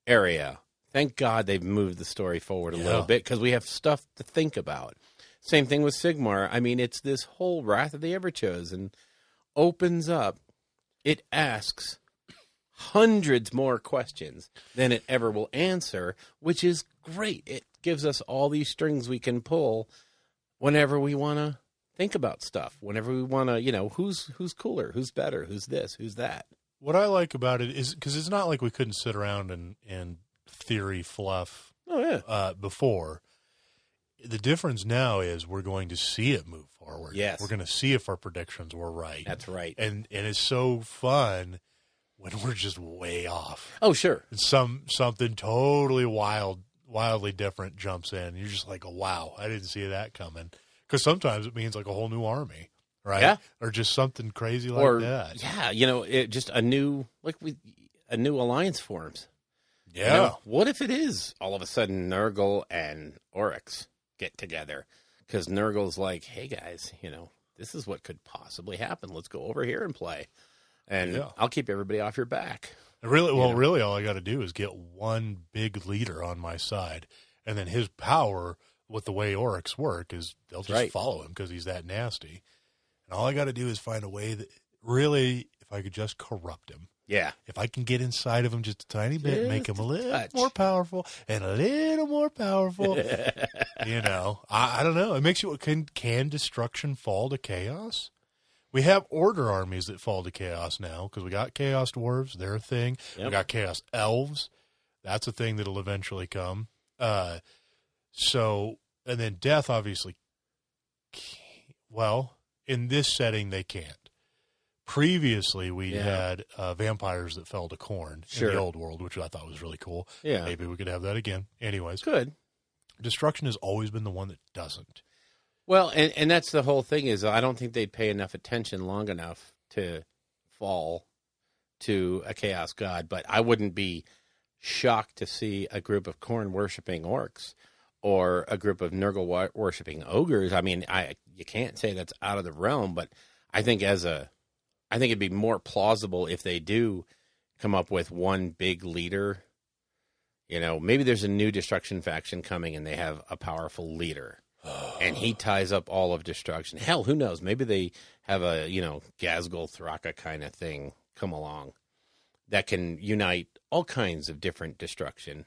area. Thank God they've moved the story forward a little bit because we have stuff to think about. Same thing with Sigmar. I mean, it's this whole Wrath of the Everchosen opens up. It asks hundreds more questions than it ever will answer, which is great. It gives us all these strings we can pull whenever we want to think about stuff, whenever we want to, who's cooler, who's better, who's this, who's that. What I like about it is because it's not like we couldn't sit around and theory fluff before. The difference now is we're going to see it move forward. Yes. We're going to see if our predictions were right. That's right. And it's so fun when we're just way off. Oh, sure. And something totally wildly different jumps in. You're just like, oh, wow, I didn't see that coming. Because sometimes it means like a whole new army, right? Yeah. Or just something crazy like that. Yeah, just a new alliance forms. Yeah. What if it is all of a sudden Nurgle and Oryx get together? Because Nurgle's like, hey guys, this is what could possibly happen. Let's go over here and play, and I'll keep everybody off your back. Really, all I got to do is get one big leader on my side, and then his power with the way Oryx work is they'll just follow him because he's that nasty. And all I got to do is find a way that really, if I could just corrupt him. Yeah. If I can get inside of him just a tiny bit, make him a little more powerful and a little more powerful, I don't know. It makes you, can destruction fall to chaos? We have order armies that fall to chaos now because we got chaos dwarves. They're a thing. Yep. We got chaos elves. That's a thing that'll eventually come. And then death, obviously, in this setting, they can't. Previously, we had vampires that fell to Khorne in the old world, which I thought was really cool. Yeah. Maybe we could have that again. Anyways. Good. Destruction has always been the one that doesn't. Well, and that's the whole thing is I don't think they'd pay enough attention long enough to fall to a chaos god, but I wouldn't be shocked to see a group of Khorne worshipping orcs or a group of Nurgle worshipping ogres. I mean, you can't say that's out of the realm, but I think it'd be more plausible if they do come up with one big leader. Maybe there's a new destruction faction coming and they have a powerful leader. And he ties up all of destruction. Hell, who knows? Maybe they have a, Ghazghkull Thraka kind of thing come along that can unite all kinds of different destruction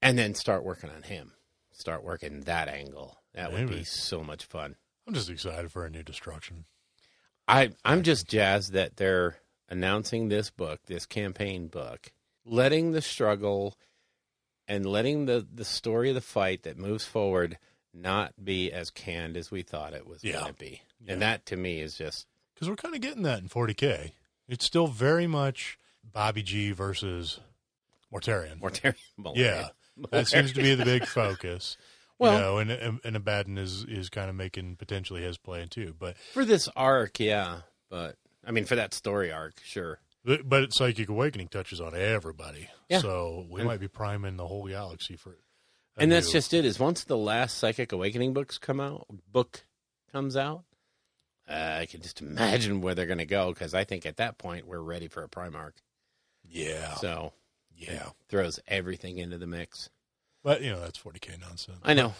and then start working on him. Start working that angle. That would be so much fun. I'm just excited for a new destruction. I'm just jazzed that they're announcing this book, this campaign book, letting the struggle and letting the story of the fight that moves forward not be as canned as we thought it was going to be. Yeah. And that, to me, is just... Because we're kind of getting that in 40K. It's still very much Bobby G versus Mortarion. Yeah. That seems to be the big focus. Well, and Abaddon is kind of making potentially his play too. But for this arc, yeah. But, I mean, for that story arc, sure. But Psychic Awakening touches on everybody. Yeah. So we might be priming the whole galaxy for it. And that's just it. Is once the last Psychic Awakening book comes out, I can just imagine where they're going to go because I think at that point we're ready for a Primarch. Yeah. So it throws everything into the mix. But that's 40K nonsense. I know,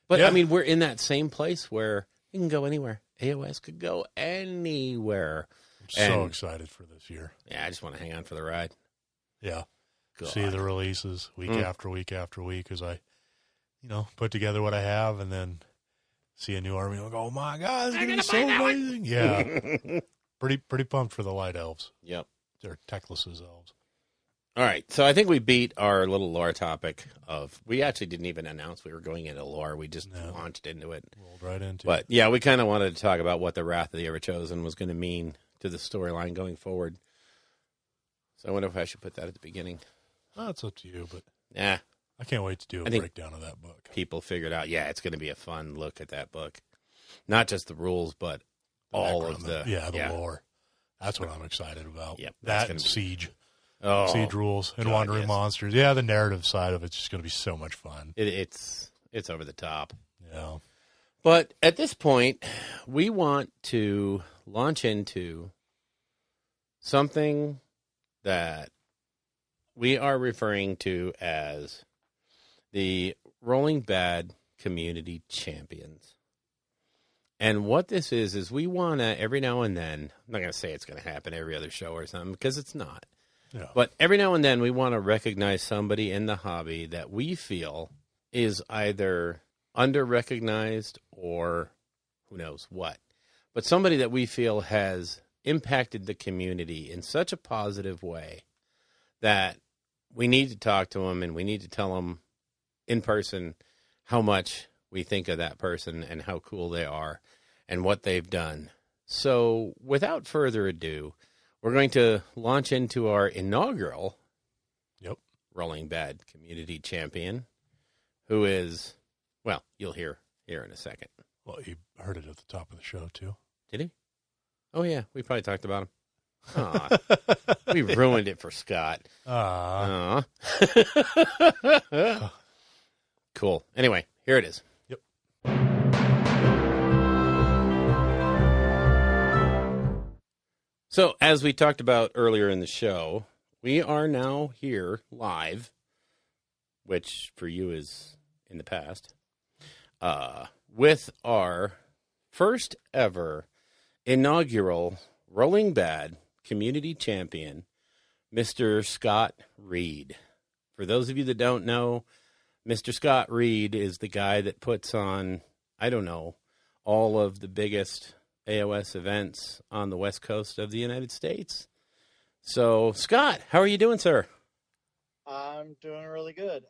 but I mean we're in that same place where you can go anywhere. AOS could go anywhere. I'm so excited for this year. Yeah, I just want to hang on for the ride. Yeah. God. See the releases week after week after week as I put together what I have and then see a new army and go, oh my God, it's going to be so amazing. Yeah. pretty pumped for the Light Elves. Yep. They're Teclis's elves. All right. So I think we beat our little lore topic we actually didn't even announce we were going into lore. We just launched into it. Rolled right into it. But yeah, we kind of wanted to talk about what the Wrath of the Everchosen was going to mean to the storyline going forward. So I wonder if I should put that at the beginning. Oh, it's up to you, but yeah. I can't wait to do a I think breakdown of that book. people figured out, it's going to be a fun look at that book. Not just the rules, but all of the lore. That's what I'm excited about. Yep, that and Siege. Oh, Siege rules and God, Wandering yes. Monsters. Yeah, the narrative side of it's just going to be so much fun. It's over the top. Yeah. But at this point, we want to launch into something that we are referring to as the Rolling Bad Community Champions. And what this is we want to, every now and then, I'm not going to say it's going to happen every other show or something, because it's not. Yeah. But every now and then we want to recognize somebody in the hobby that we feel is either under-recognized or who knows what. But somebody that we feel has impacted the community in such a positive way that we need to talk to them and we need to tell them in person how much we think of that person and how cool they are and what they've done. So without further ado, we're going to launch into our inaugural Rolling Bad Community Champion, who is, well, you'll hear here in a second. Well, you heard it at the top of the show, too. Did he? Oh, yeah. We probably talked about him. Aw, we ruined it for Scott. Cool. Anyway, here it is. Yep. So, as we talked about earlier in the show, we are now here live, which for you is in the past, with our first ever inaugural Rolling Bad Community Champion, Mr. Scott Reed. For those of you that don't know, Mr. Scott Reed is the guy that puts on, I don't know, all of the biggest AOS events on the west coast of the United States. So, Scott, how are you doing, sir? I'm doing really good.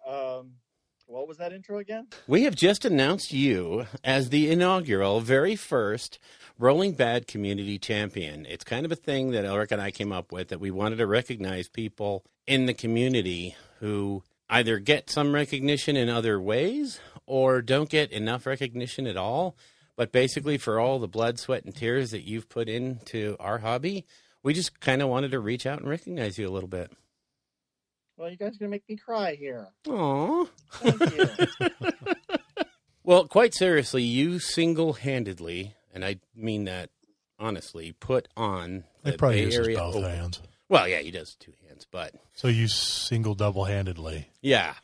What was that intro again? We have just announced you as the inaugural, very first Rolling Bad Community Champion. It's kind of a thing that Eric and I came up with, that we wanted to recognize people in the community who either get some recognition in other ways or don't get enough recognition at all. But basically, for all the blood, sweat, and tears that you've put into our hobby, we just kind of wanted to reach out and recognize you a little bit. Well, you guys are going to make me cry here. Aww. Thank you. Well, quite seriously, you single-handedly, and I mean that honestly, put on the He probably Bay uses Area both Open. hands. Well, yeah, he does two hands, but So you single double-handedly. yeah.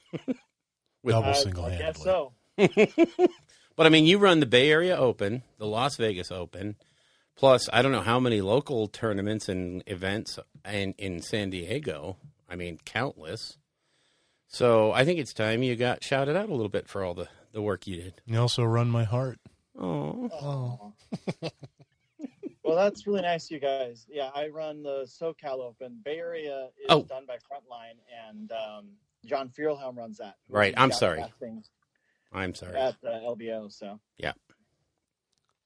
Double I single-handedly. guess so. But I mean, you run the Bay Area Open, the Las Vegas Open, plus I don't know how many local tournaments and events in San Diego. I mean, countless. So I think it's time you got shouted out a little bit for all the work you did. You also run my heart. Oh. Well, that's really nice, you guys. Yeah, I run the SoCal Open. Bay Area is done by Frontline, and John Fierlhelm runs that. Right, I'm sorry. At LVO, so. Yeah.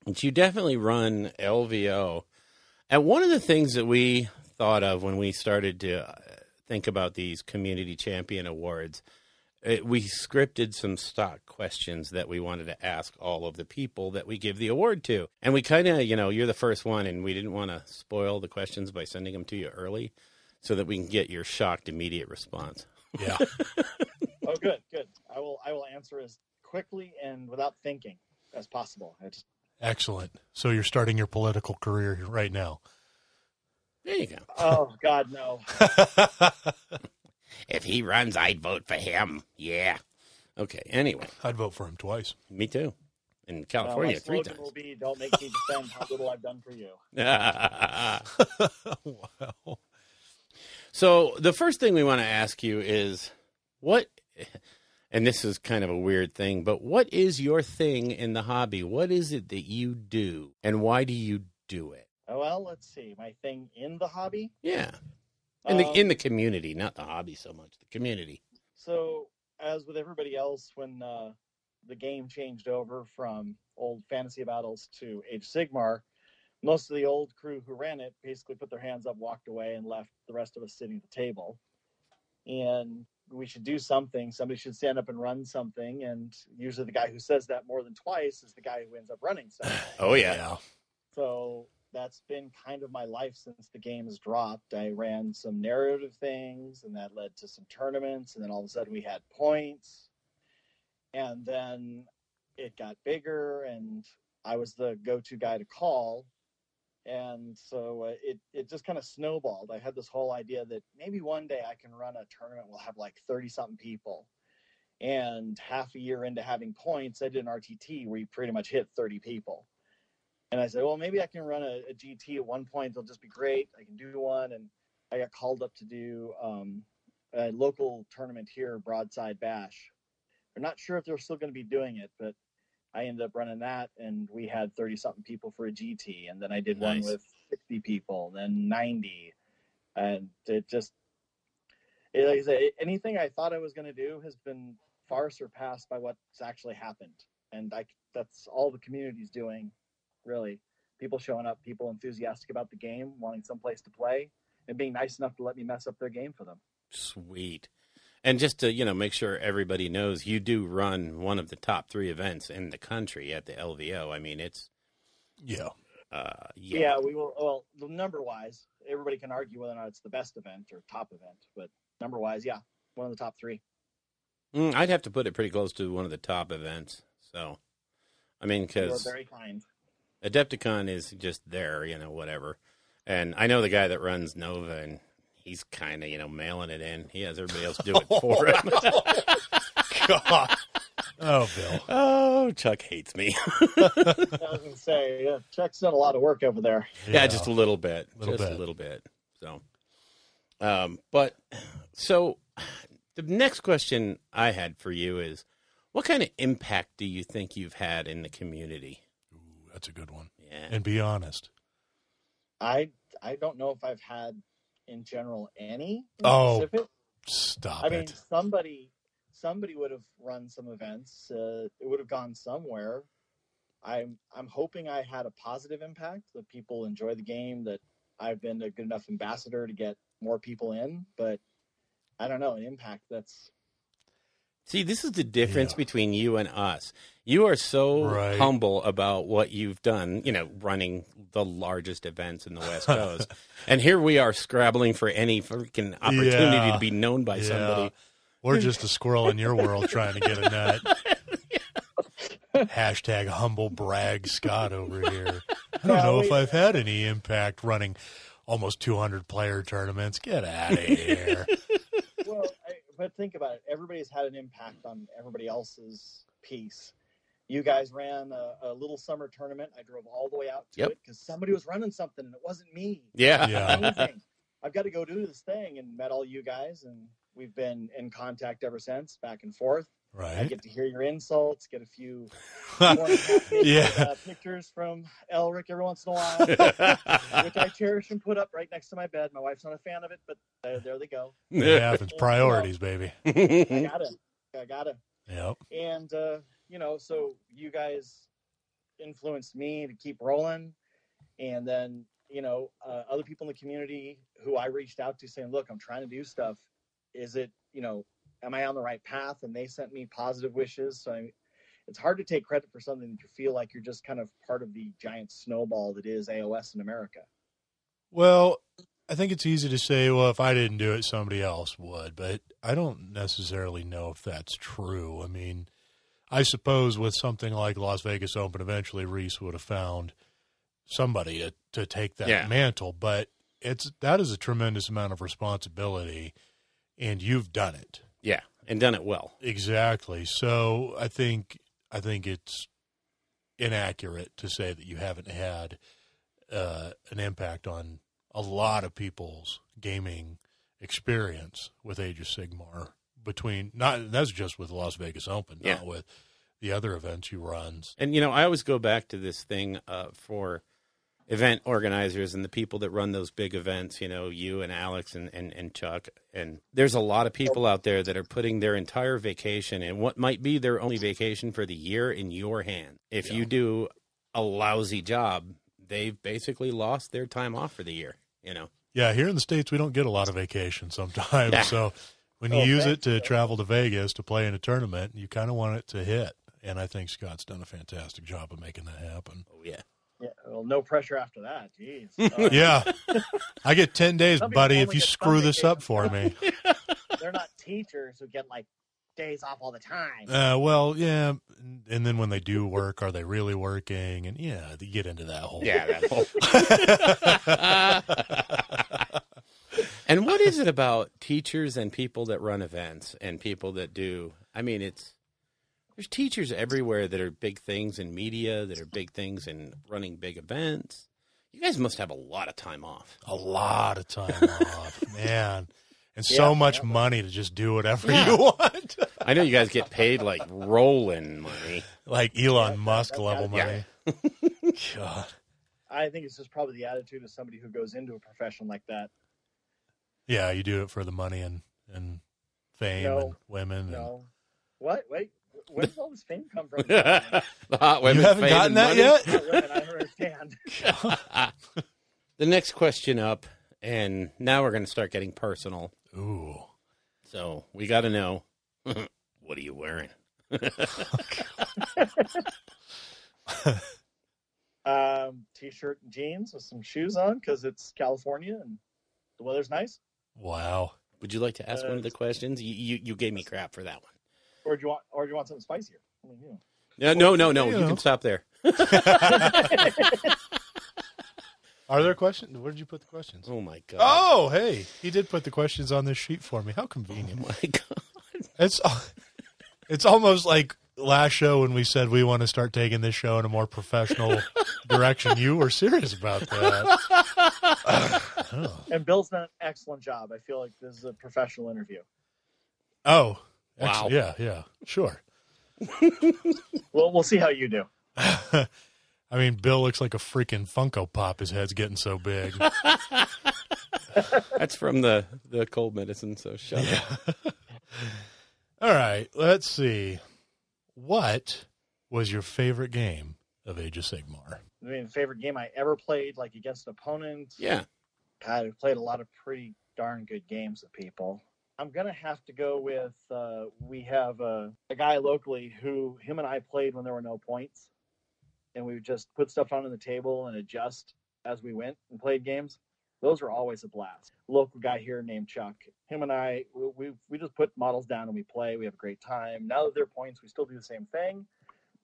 But you definitely run LVO. And one of the things that we thought of when we started to think about these community champion awards, we scripted some stock questions that we wanted to ask all of the people that we give the award to. And we kind of, you're the first one, and we didn't want to spoil the questions by sending them to you early so that we can get your shocked immediate response. Yeah. Oh, good. I will answer as quickly and without thinking as possible. Excellent. So you're starting your political career right now. There you go. Oh, God, no. If he runs, I'd vote for him. Yeah. Okay, anyway. I'd vote for him twice. Me too. In California, my 3 slogan times. will be, don't make me defend how little I've done for you. Wow. So the first thing we want to ask you is what, and this is kind of a weird thing, but what is your thing in the hobby? What is it that you do, and why do you do it? Well, let's see. My thing in the hobby? Yeah. In the community, not the hobby so much, the community. So, as with everybody else, when the game changed over from old Fantasy Battles to Age of Sigmar, most of the old crew who ran it basically put their hands up, walked away, and left the rest of us sitting at the table. And we should do something. Somebody should stand up and run something. And usually the guy who says that more than twice is the guy who ends up running something. Oh, yeah. So that's been kind of my life since the game has dropped. I ran some narrative things, and that led to some tournaments. And then all of a sudden we had points. And then it got bigger, and I was the go-to guy to call. And so it just kind of snowballed. I had this whole idea that maybe one day I can run a tournament. We'll have like 30-something people. And half a year into having points, I did an RTT where you pretty much hit 30 people. And I said, well, maybe I can run a GT at one point. It'll just be great. I can do one. And I got called up to do a local tournament here, Broadside Bash. I'm not sure if they're still going to be doing it, but I ended up running that, and we had 30-something people for a GT. And then I did one with 60 people, then 90. And like I say, anything I thought I was going to do has been far surpassed by what's actually happened. And that's all the community's doing, really. People showing up, people enthusiastic about the game, wanting someplace to play, and being nice enough to let me mess up their game for them. Sweet. And just to, make sure everybody knows, you do run one of the top 3 events in the country at the LVO. I mean, it's... Yeah. Yeah, we will. Well, number-wise, everybody can argue whether or not it's the best event or top event, but number-wise, yeah, one of the top 3. I'd have to put it pretty close to one of the top events. So, I mean, because... You're very kind. Adepticon is just there, whatever. And I know the guy that runs Nova, and he's kind of, mailing it in. He has everybody else do it for him. God. Oh, Bill. Oh, Chuck hates me. I was going to say, yeah, Chuck's done a lot of work over there. Yeah, just a little bit. A little bit. So, so the next question I had for you is, what kind of impact do you think you've had in the community? Ooh, that's a good one. Yeah. And be honest. I don't know if I've had, in general, any specific. Stop it. I mean, somebody would have run some events. It would have gone somewhere. I'm hoping I had a positive impact, that people enjoy the game, that I've been a good enough ambassador to get more people in. But I don't know, an impact that's... See, this is the difference between you and us. You are so humble about what you've done, running the largest events in the West Coast. And here we are scrabbling for any freaking opportunity to be known by somebody. We're just a squirrel in your world trying to get a nut. Hashtag humble brag Scott over here. I don't know if I've had any impact running almost 200 player tournaments. Get out of here. Well, but think about it. Everybody's had an impact on everybody else's piece. You guys ran a little summer tournament. I drove all the way out to it because somebody was running something and it wasn't me. Yeah. I've got to go do this thing, and met all you guys, and we've been in contact ever since, back and forth. Right. I get to hear your insults, get a few pictures from Elric every once in a while, which I cherish and put up right next to my bed. My wife's not a fan of it, but there they go. It happens. Priorities, baby. I gotta. Yep. And, so you guys influenced me to keep rolling. And then, other people in the community who I reached out to saying, look, I'm trying to do stuff. Is it, am I on the right path? And they sent me positive wishes. So it's hard to take credit for something that you feel like you're just kind of part of the giant snowball that is AOS in America. Well, I think it's easy to say, well, if I didn't do it, somebody else would. But I don't necessarily know if that's true. I mean, I suppose with something like Las Vegas Open, eventually Reese would have found somebody to take that mantle. But that is a tremendous amount of responsibility, and you've done it. Yeah, and done it well. Exactly. So I think it's inaccurate to say that you haven't had an impact on a lot of people's gaming experience with Age of Sigmar. That's just with Las Vegas Open, not with the other events you run. And I always go back to this thing for event organizers and the people that run those big events, you and Alex and Chuck. And there's a lot of people out there that are putting their entire vacation and what might be their only vacation for the year in your hand. If you do a lousy job, they've basically lost their time off for the year, Yeah, here in the States, we don't get a lot of vacation sometimes. So When you use thank it to you. travel to Vegas to play in a tournament, you kind of want it to hit. And I think Scott's done a fantastic job of making that happen. Oh, yeah. Yeah, well, no pressure after that. Jeez. Yeah. I get 10 days, Some people buddy, if only you get screw some this up vacation. for me. They're not teachers who get like days off all the time. Well, yeah. And then when they do work, are they really working? And yeah, you get into that whole. Yeah, that whole. And what is it about teachers and people that run events and people that do? I mean, there's teachers everywhere that are big things in media, that are big things in running big events. You guys must have a lot of time off. A lot of time off, man. And so much money to just do whatever you want. I know you guys get paid like rolling money. Like Elon Musk level money. God. I think it's just probably the attitude of somebody who goes into a profession like that. Yeah, you do it for the money and fame and women. No. What? Wait. Where does all this fame come from? The hot women. You haven't fame gotten and that money? yet? Not women, I don't understand. The next question up, and now we're going to start getting personal. Ooh. So we got to know, what are you wearing? T-shirt and jeans with some shoes on because it's California and the weather's nice. Wow. Would you like to ask one of the questions? You gave me crap for that one. Or do you want something spicier? I mean, you know. No. You You know. can stop there. Are there questions? Where did you put the questions? Oh my god. Oh, hey, he did put the questions on this sheet for me. How convenient. Oh my god. It's almost like last show when we said we want to start taking this show in a more professional direction. You were serious about that. And Bill's done an excellent job. I feel like this is a professional interview. Oh, Wow. excellent. Yeah, sure. Well, we'll see how you do. I mean, Bill looks like a freaking Funko Pop. His head's getting so big. That's from the cold medicine, so shut up. All right, let's see. What was your favorite game of Age of Sigmar? I mean, favorite game I ever played, like against an opponent. Yeah. God, I've played a lot of pretty darn good games with people. I'm going to have to go with, we have a guy locally who, him and I played when there were no points. And we would just put stuff on the table and adjust as we went and played games. Those were always a blast. Local guy here named Chuck. Him and I, we just put models down and we play. We have a great time. Now that there are points, we still do the same thing.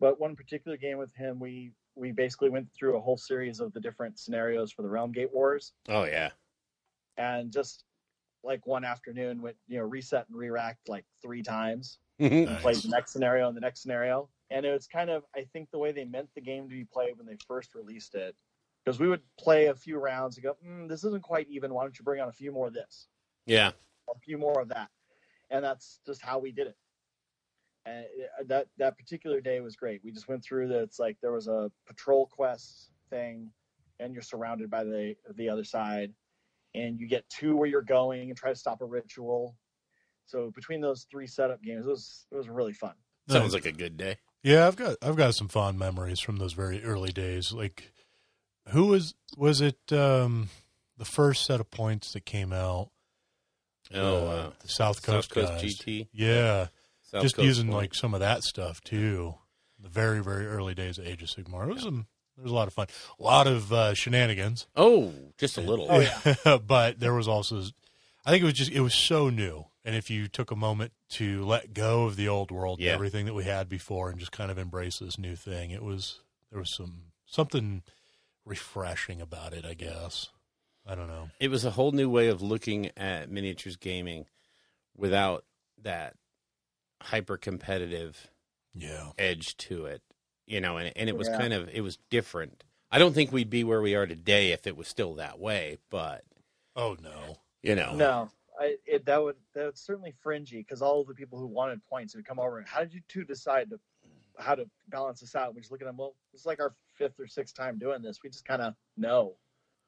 But one particular game with him, we basically went through a whole series of the different scenarios for the Realm Gate Wars. Oh yeah. And just like one afternoon, went reset and re-racked like 3 times. Nice. Played the next scenario and the next scenario. And it was kind of, I think, the way they meant the game to be played when they first released it. Because we would play a few rounds and go, this isn't quite even. Why don't you bring on a few more of this? Yeah. Or a few more of that. And that's just how we did it. And that particular day was great. We just went through it's like there was a patrol quest thing, and you're surrounded by the other side. And you get 2 where you're going and try to stop a ritual. So between those 3 setup games, it was really fun. Sounds like a good day. Yeah, I've got some fond memories from those very early days. Like, who was it? The first set of points that came out. Oh, the South Coast guys. GT. Yeah, South just Coast using point. like some of that stuff too. The very very early days of Age of Sigmar. It was a lot of fun. A lot of shenanigans. Oh, just a little. Oh, yeah. But there was also, I think it was so new. And if you took a moment to let go of the old world, and everything that we had before, and just kind of embrace this new thing, there was something refreshing about it, I guess. I don't know. It was a whole new way of looking at miniatures gaming without that hyper competitive edge to it, and it was it was different. I don't think we'd be where we are today if it was still that way, but oh no, No. That's certainly fringy because all of the people who wanted points would come over and how did you 2 decide how to balance this out? We just look at them. Well, it's like our 5th or 6th time doing this. We just kind of know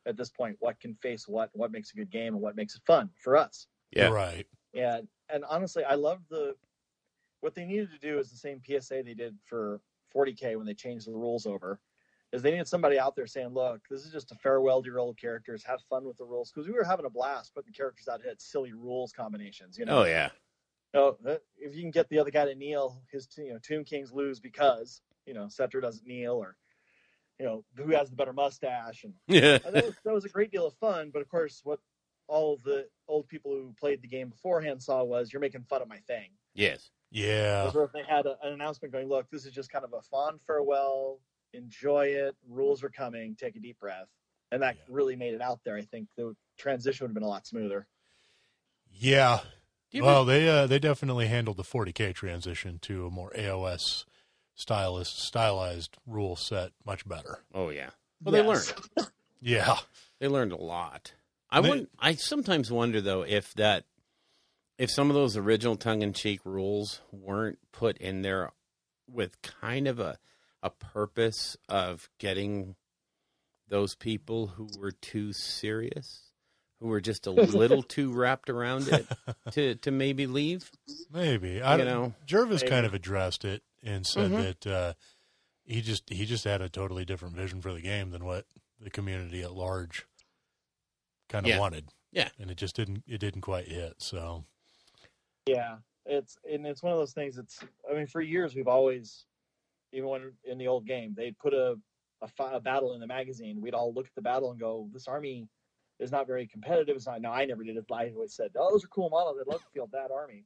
at this point what can face what makes a good game and what makes it fun for us. yeah, right. And honestly, I love what they needed to do is the same PSA they did for 40K when they changed the rules over. is they needed somebody out there saying, look, this is just a farewell to your old characters. Have fun with the rules. Because we were having a blast putting characters out here at silly rules combinations. Oh, yeah. If you can get the other guy to kneel, his Tomb Kings lose because, Setzer doesn't kneel, or, who has the better mustache. And Yeah. that was a great deal of fun. But, of course, what all of the old people who played the game beforehand saw was, you're making fun of my thing. Yes. Yeah. Or if they had an announcement going, look, this is just kind of a fond farewell. Enjoy it. Rules are coming. Take a deep breath. And that really made it out there. I think the transition would have been a lot smoother. Yeah. Well, they definitely handled the 40K transition to a more AOS stylized rule set much better. Oh, yeah. Well, they learned. Yeah. They learned a lot. I sometimes wonder, though, if some of those original tongue-in-cheek rules weren't put in there with kind of a purpose of getting those people who were too serious, who were just a little too wrapped around it to maybe leave. Maybe. Jervis kind of addressed it and said that he just had a totally different vision for the game than what the community at large kind of wanted. Yeah. And it just didn't quite hit. So yeah, it's one of those things. For years we've always, even when in the old game, they'd put a battle in the magazine. We'd all look at the battle and go, this army is not very competitive. It's not. No, I never did it. I always said, oh, those are cool models. I'd love to field that army.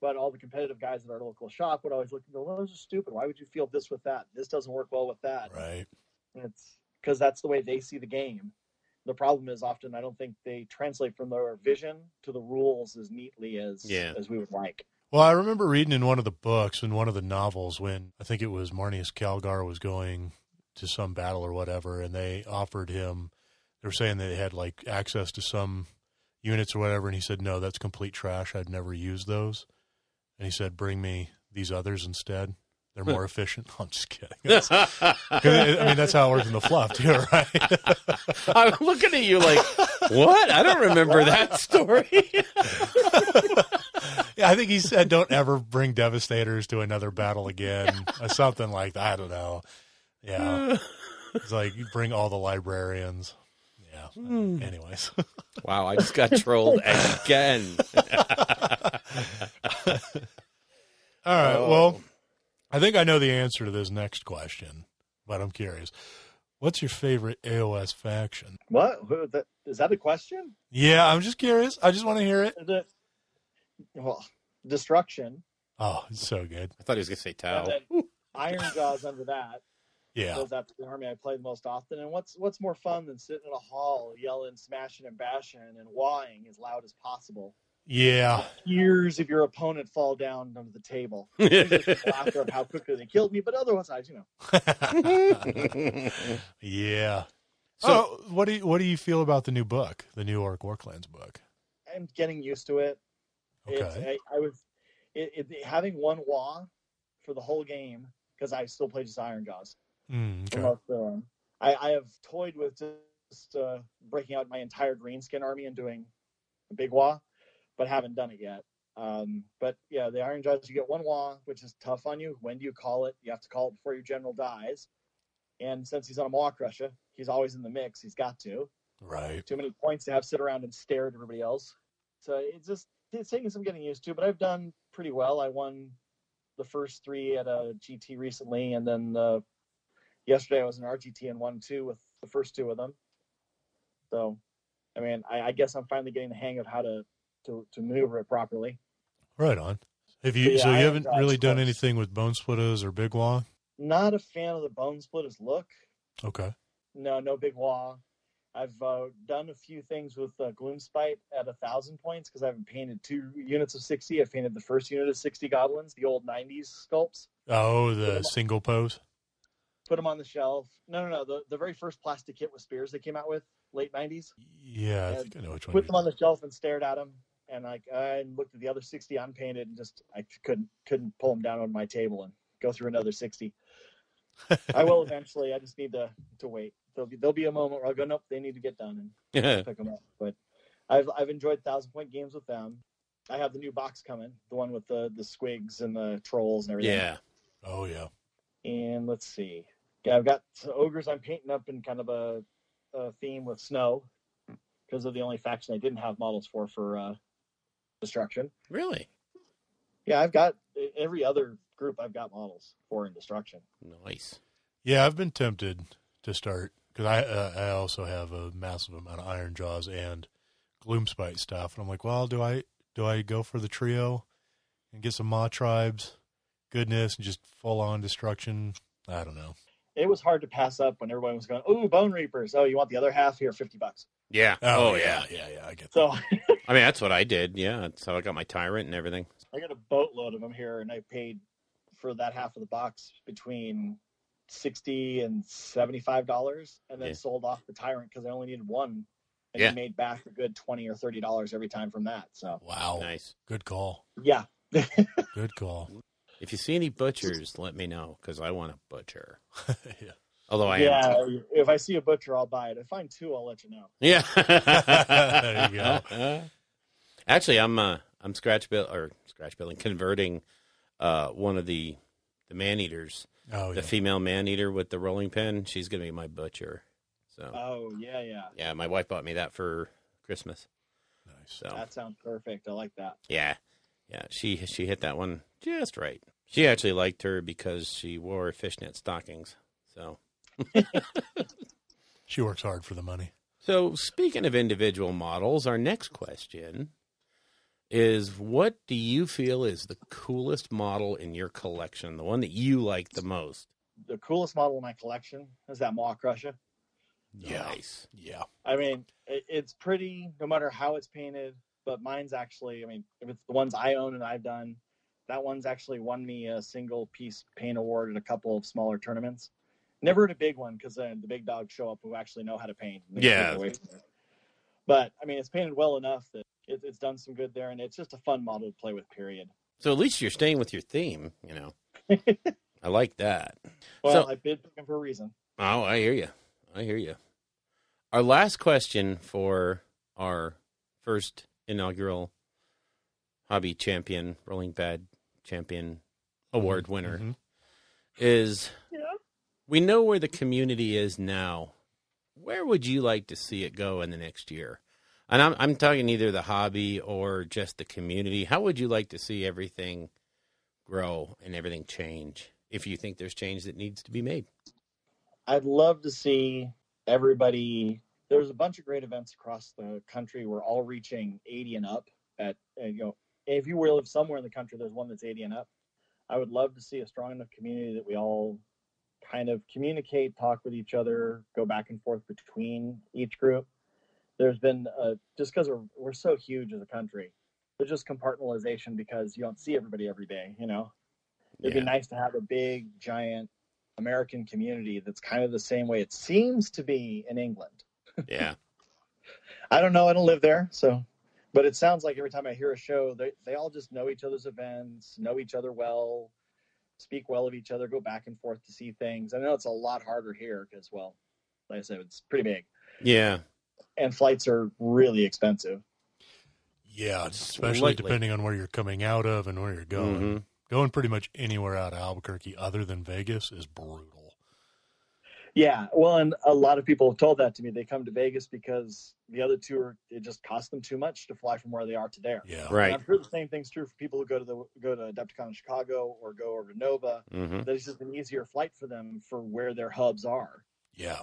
But all the competitive guys at our local shop would always look and go, well, those are stupid. Why would you field this with that? This doesn't work well with that. Right. It's because that's the way they see the game. The problem is often I don't think they translate from their vision to the rules as neatly as we would like. Well, I remember reading in one of the books, in one of the novels, when I think it was Marnius Calgar was going to some battle or whatever, and they offered him, they were saying they had like access to some units or whatever, and he said, no, that's complete trash. I'd never use those. And he said, bring me these others instead. They're more efficient. I'm just kidding. That's how it works in the fluff, too, right? I'm looking at you like, what? I don't remember that story. Yeah, I think he said, don't ever bring Devastators to another battle again. Or something like that. I don't know. Yeah. It's like, you bring all the librarians. Yeah. Anyways. Wow, I just got trolled again. All right, well, I think I know the answer to this next question, but I'm curious. What's your favorite AOS faction? What? Is that a question? Yeah, I'm just curious. I just want to hear it. Destruction. Oh, it's so good. I thought he was going to say Tau. Iron Jaws under that. Yeah. Because that's the army I play the most often. And what's more fun than sitting in a hall yelling, smashing, and bashing, and wahing as loud as possible? Yeah. Years of your opponent fall down under the table. Laughter of how quickly they killed me, but otherwise, Yeah. So, what do you feel about the new book, the new Orc Warclans book? I'm getting used to it. Okay. Having one wah for the whole game, because I still play just Iron Jaws. Okay. I have toyed with just breaking out my entire greenskin army and doing a big wah, but haven't done it yet. But yeah, the Iron Jaws, you get one wah, which is tough on you. When do you call it? You have to call it before your general dies. And since he's on a Maw Crusher, he's always in the mix. He's got to. Right. Too many points to have sit around and stare at everybody else. So it's taking some getting used to, but I've done pretty well. I won the first 3 at a GT recently, and then yesterday I was in RGT and won 2 with the first 2 of them. So, I guess I'm finally getting the hang of how to maneuver it properly. Right on. Have you? So you haven't really done anything with Bone Splitters or Big Wah? Not a fan of the Bone Splitters look. Okay. No Big Wah. I've done a few things with Gloomspite at 1,000 points because I haven't painted 2 units of 60. I've painted the first unit of 60 goblins, the old 90s sculpts. Oh, the single pose? Put them on the shelf. No. The very first plastic kit with spears they came out with, late 90s. Yeah, I think I know which one. Put them on the shelf and stared at them. And I looked at the other 60 unpainted and just I couldn't pull them down on my table and go through another 60. I will eventually. I just need to wait. There'll be a moment where I'll go, nope, they need to get done and pick them up. But I've enjoyed 1,000-point games with them. I have the new box coming, the one with the squigs and the trolls and everything. Yeah. Oh yeah. And let's see. Yeah, I've got some ogres I'm painting up in kind of a theme with snow because of the only faction I didn't have models for destruction. Really? Yeah, I've got every other group I've got models for in destruction. Nice. Yeah, I've been tempted to start because I also have a massive amount of Iron Jaws and Gloomspite stuff, and I'm like, well, do I go for the trio and get some Maw Tribes goodness and just full on destruction? I don't know. It was hard to pass up when everyone was going, "Ooh, Bone Reapers! Oh, you want the other half? Here, $50." Yeah. Yeah. I get that. So I mean, that's what I did. Yeah. That's how I got my Tyrant and everything. I got a boatload of them here, and I paid for that half of the box between $60 and $75, and then sold off the Tyrant because I only needed one, and he made back a good $20 or $30 every time from that. So wow, nice, good call. Yeah, good call. If you see any butchers, let me know because I want a butcher. Yeah. Although I am. If I see a butcher, I'll buy it. If I find two, I'll let you know. Yeah. There you go. Actually, I'm scratch building, converting one of the man eaters, the female man eater with the rolling pin. She's gonna be my butcher. So. Oh yeah. Yeah, my wife bought me that for Christmas. Nice. So that sounds perfect. I like that. Yeah. She hit that one just right. She actually liked her because she wore fishnet stockings. So. She works hard for the money. So, speaking of individual models, our next question is, what do you feel is the coolest model in your collection, the one that you like the most? The coolest model in my collection is that Maw Crusher. Nice. Yeah. I mean, it's pretty no matter how it's painted, but mine's actually, I mean, if it's the ones I own and I've done, that one's actually won me a single piece paint award at a couple of smaller tournaments. Never at a big one because the big dogs show up who actually know how to paint. Yeah. But, I mean, it's painted well enough that it's done some good there, and it's just a fun model to play with, period. So at least you're staying with your theme, you know. I like that. Well, I bid him for a reason. Oh, I hear you. Our last question for our first inaugural Hobby Champion, Rolling Bad Champion Award winner is... We know where the community is now. Where would you like to see it go in the next year? And I'm talking either the hobby or just the community. How would you like to see everything grow and everything change if you think there's change that needs to be made? I'd love to see everybody. There's a bunch of great events across the country. We're all reaching 80 and up. If you live somewhere in the country, there's one that's 80 and up. I would love to see a strong enough community that we all kind of communicate, talk with each other, go back and forth between each group. There's been, just because we're so huge as a country, there's just compartmentalization because you don't see everybody every day, you know? It'd be nice to have a big, giant American community that's kind of the same way it seems to be in England. Yeah. I don't know. I don't live there, but it sounds like every time I hear a show, they all just know each other's events, know each other well, speak well of each other, go back and forth to see things. I know it's a lot harder here because, well, like I said, it's pretty big. Yeah. And flights are really expensive. Yeah, especially depending on where you're coming out of and where you're going. Mm-hmm. Going pretty much anywhere out of Albuquerque other than Vegas is brutal. Yeah, well, and a lot of people have told that to me. They come to Vegas because the other two it just costs them too much to fly from where they are to there. Yeah, right. And I've heard the same thing's true for people who go to Adepticon in Chicago or go over to Nova. Mm-hmm. That it's just an easier flight for them for where their hubs are. Yeah.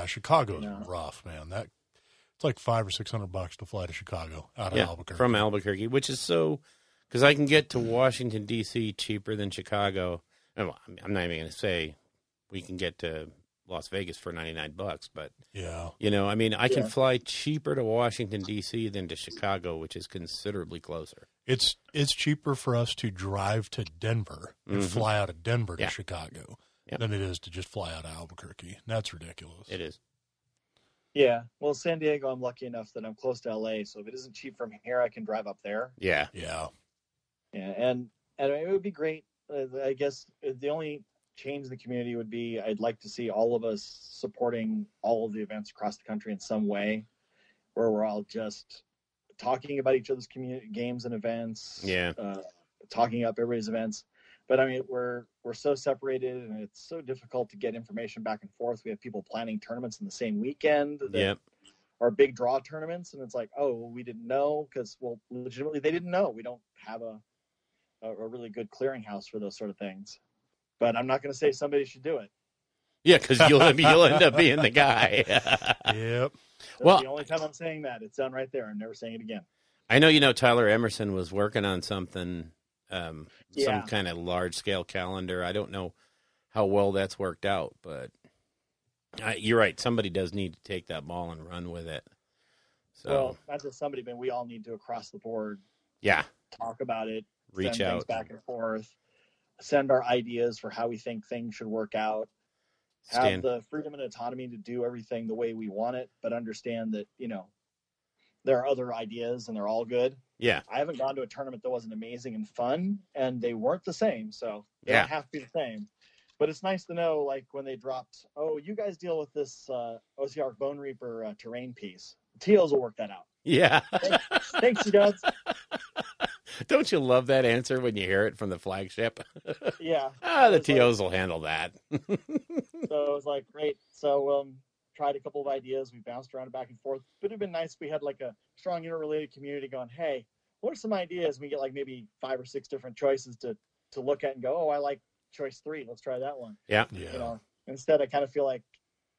Chicago's rough, man. It's like $500 or $600 to fly to Chicago out of Albuquerque. From Albuquerque, which is so because I can get to Washington D.C. cheaper than Chicago. Well, I'm not even going to say we can get to Las Vegas for $99, but I can fly cheaper to Washington D.C. than to Chicago, which is considerably closer. It's cheaper for us to drive to Denver and fly out of Denver to Chicago than it is to just fly out of Albuquerque. That's ridiculous. It is. Yeah. Well, San Diego, I'm lucky enough that I'm close to L.A., so if it isn't cheap from here, I can drive up there. Yeah. And it would be great. I guess the only change in the community would be I'd like to see all of us supporting all of the events across the country in some way, where we're all just talking about each other's games and events. Yeah. Talking up everybody's events. But I mean, we're so separated, and it's so difficult to get information back and forth. We have people planning tournaments in the same weekend that Yep. are big draw tournaments, and it's like, oh, well, we didn't know because, well, legitimately they didn't know. We don't have a really good clearinghouse for those sort of things. But I'm not going to say somebody should do it. Yeah, because you'll end up being the guy. Yep. That's Well- the only time I'm saying that. It's done right there. I'm never saying it again. I know, Tyler Emerson was working on something, some Yeah. kind of large-scale calendar. I don't know how well that's worked out, but you're right. Somebody does need to take that ball and run with it. So, Well, not just somebody, but we all need to, across the board, yeah, talk about it, reach send things out, back and forth, send our ideas for how we think things should work out, have stand. the freedom and autonomy to do everything the way we want it, but understand that, there are other ideas and they're all good. Yeah, I haven't gone to a tournament that wasn't amazing and fun, and they weren't the same, so they Yeah. don't have to be the same. But it's nice to know, like, when they dropped, oh, you guys deal with this OCR Bone Reaper terrain piece. TOs will work that out. yeah. Thanks, you guys. Don't you love that answer when you hear it from the flagship? Yeah. The It's like- TOs will handle that. So it was like, great. So tried a couple of ideas. We bounced around back and forth. But it'd been nice if we had like a strong interrelated community going, hey, what are some ideas? We get like maybe 5 or 6 different choices to look at and go, oh, I like choice 3. Let's try that one. Yeah. Yeah. Instead, I kind of feel like,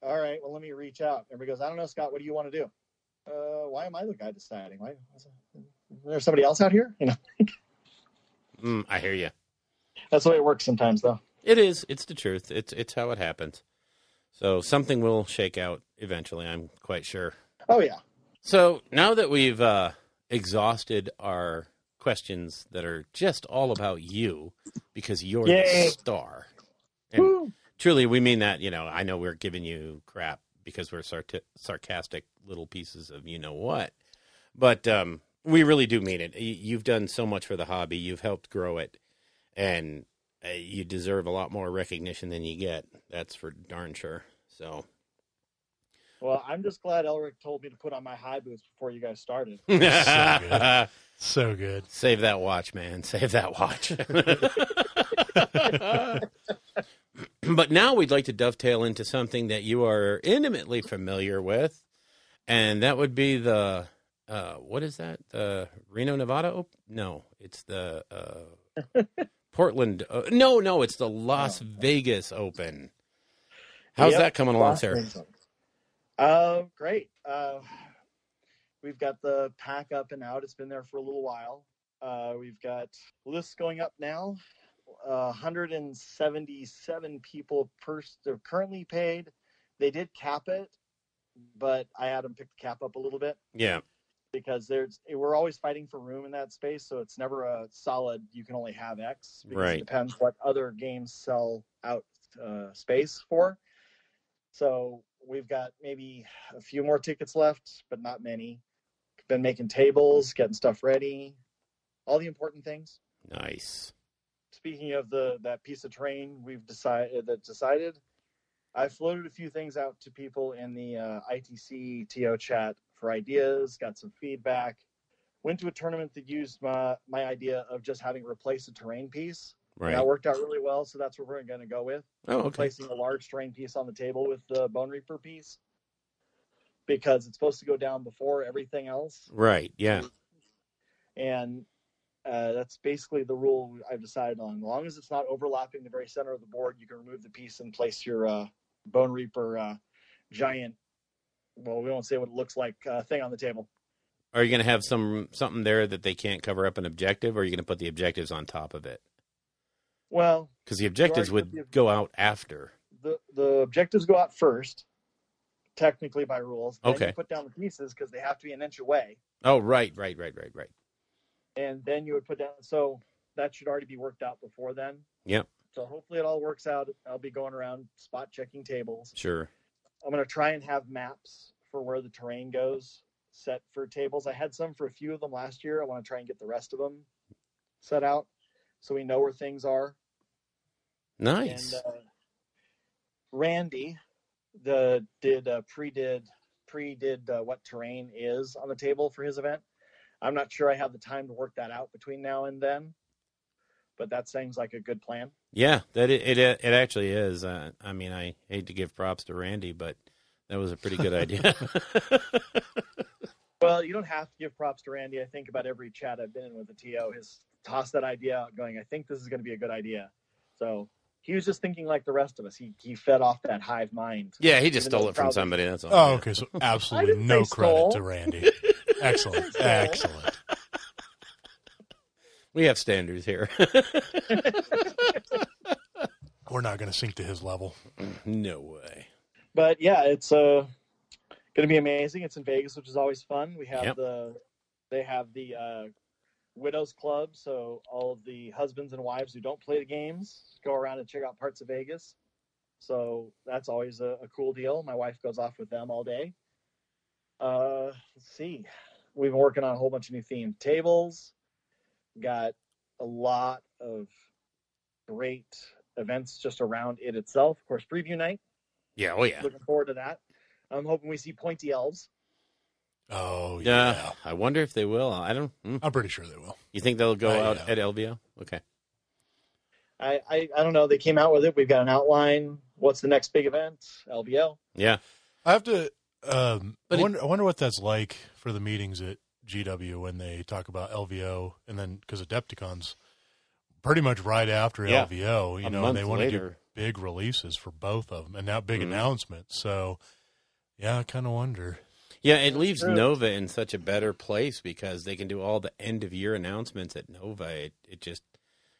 all right, well, let me reach out. Everybody goes, I don't know, Scott, what do you want to do? Why am I the guy deciding? Why is there somebody else out here? I hear you. That's the way it works sometimes, though. It is. It's the truth. It's how it happens. So something will shake out eventually, I'm quite sure. Oh, yeah. So now that we've exhausted our questions that are just all about you, because you're Yay. the star. And Woo. truly, we mean that, I know we're giving you crap because we're sarcastic little pieces of you-know-what. But we really do mean it. You've done so much for the hobby. You've helped grow it. And you deserve a lot more recognition than you get. That's for darn sure. So, Well, I'm just glad Elric told me to put on my high boots before you guys started. good. So good. Save that watch, man. Save that watch. But now we'd like to dovetail into something that you are intimately familiar with, and that would be the what is that? The Reno, Nevada Open? No, it's the Portland. No, it's the Las Vegas Open. How's Yep, that coming along, sir? Great. We've got the pack up and out. It's been there for a little while. We've got lists going up now. 177 people they're currently paid. They did cap it, but I had them pick the cap up a little bit Yeah, because we're always fighting for room in that space, so it's never a solid you can only have X, because Right. it depends what other games sell out space for. So we've got maybe a few more tickets left, but not many. Been making tables, getting stuff ready, all the important things. nice. Speaking of that piece of terrain we've decided, I floated a few things out to people in the ITC TO chat for ideas, got some feedback. Went to a tournament that used my idea of just having replaced a terrain piece. Right. And that worked out really well, so that's what we're going to go with. Oh, okay. Placing a large terrain piece on the table with the Bone Reaper piece, because it's supposed to go down before everything else. Right. Yeah. And that's basically the rule I've decided on. As long as it's not overlapping the very center of the board, you can remove the piece and place your Bone Reaper giant, well, we won't say what it looks like, thing on the table. Are you going to have something there that they can't cover up an objective, or are you going to put the objectives on top of it? Well, Because the objectives already would put go out after. the objectives go out first, technically by rules. Then Okay. you put down the pieces because they have to be an inch away. Oh, right. And then you would put down, so that should already be worked out before then. Yep. So hopefully it all works out. I'll be going around spot checking tables. Sure. I'm going to try and have maps for where the terrain goes set for tables. I had some for a few of them last year. I want to try and get the rest of them set out so we know where things are. Nice. And Randy predid what terrain is on the table for his event. I'm not sure I have the time to work that out between now and then, but that seems like a good plan. Yeah, that it actually is. I mean, I hate to give props to Randy, but that was a pretty good idea. Well, you don't have to give props to Randy. I think about every chat I've been in with the TO has tossed that idea out, going, I think this is going to be a good idea. So he was just thinking like the rest of us. He fed off that hive mind. Yeah, he just Even though stole it from probably- somebody. That's all. Oh, okay. So absolutely didn't no say credit stole. to Randy. Excellent. Excellent. We have standards here. We're not going to sink to his level. No way. But yeah, it's going to be amazing. It's in Vegas, which is always fun. We have Yep. they have the Widows Club, so all of the husbands and wives who don't play the games go around and check out parts of Vegas. So that's always a cool deal. My wife goes off with them all day. Let's see. We've been working on a whole bunch of new themed tables. Got a lot of great events just around it itself. Of course, preview night. Yeah. Oh yeah. Looking forward to that. I'm hoping we see pointy elves. Oh, Yeah. yeah. I wonder if they will. I don't. I'm pretty sure they will. You think they'll go out Yeah. at LVO? Okay. I don't know. They came out with it. We've got an outline. What's the next big event? LVO. Yeah. I have to. I But wonder what that's like for the meetings at GW when they talk about LVO, and then because Adepticon's pretty much right after Yeah. LVO, A and they month want to do later. big releases for both of them, and now big Mhm. announcements. So, yeah, I kind of wonder. Yeah, it leaves True. Nova in such a better place because they can do all the end of year announcements at Nova.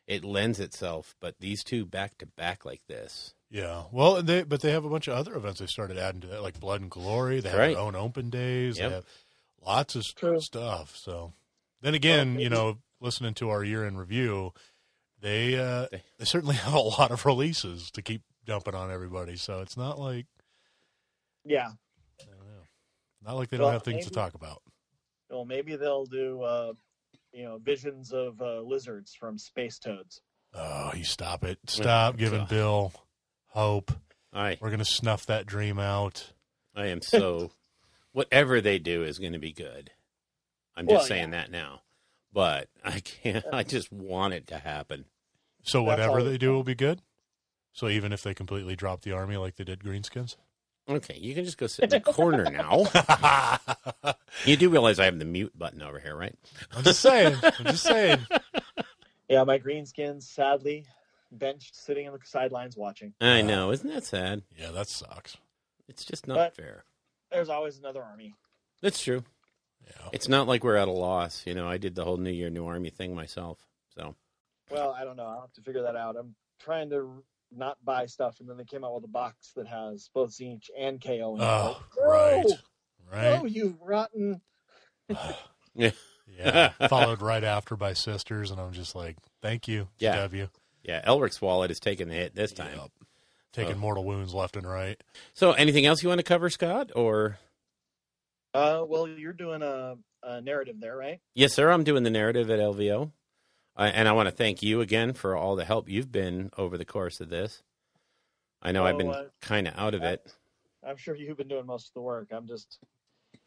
It lends itself, but these two back to back like this. Yeah, well, they have a bunch of other events they started adding to that, like Blood and Glory. They have Right. their own open days. Yep. They have lots of True. stuff. So, then again, Well, listening to our year in review, they certainly have a lot of releases to keep dumping on everybody. So it's not like Yeah. I don't know, not like they don't Well, have things to maybe- talk about. Well, maybe they'll do, visions of lizards from Space Toads. Oh, you stop it! Stop giving God. Bill hope. I We're gonna snuff that dream out. am so. Whatever they do is going to be good. I'm just Well, saying that now, but I can't. I just want it to happen. So That's whatever all- they do will be good. So even if they completely drop the army like they did Greenskins. Okay, you can just go sit in the corner now. You do realize I have the mute button over here, right? I'm just saying. Yeah, my greenskins, sadly, benched, sitting on the sidelines watching. I know, isn't that sad? Yeah, that sucks. It's just not But- fair. There's always another army. That's true. Yeah. It's not like we're at a loss. I did the whole New Year, New Army thing myself. So Well, I don't know. I'll have to figure that out. I'm trying to not buy stuff, and then they came out with a box that has both Zinch and KO in it. Oh, Like, right. no, Right. no, you rotten. yeah, Yeah. Followed right after by Sisters, and I'm just like, thank you, Yeah. GW. yeah. Elric's wallet is taking the hit this time. Yep. Taking mortal wounds left and right. So, anything else you want to cover, Scott? Or Well, you're doing a narrative there, right? yes, sir. I'm doing the narrative at LVO, and I want to thank you again for all the help you've been over the course of this. I know I've been kind of out of it. I'm sure you've been doing most of the work. I'm just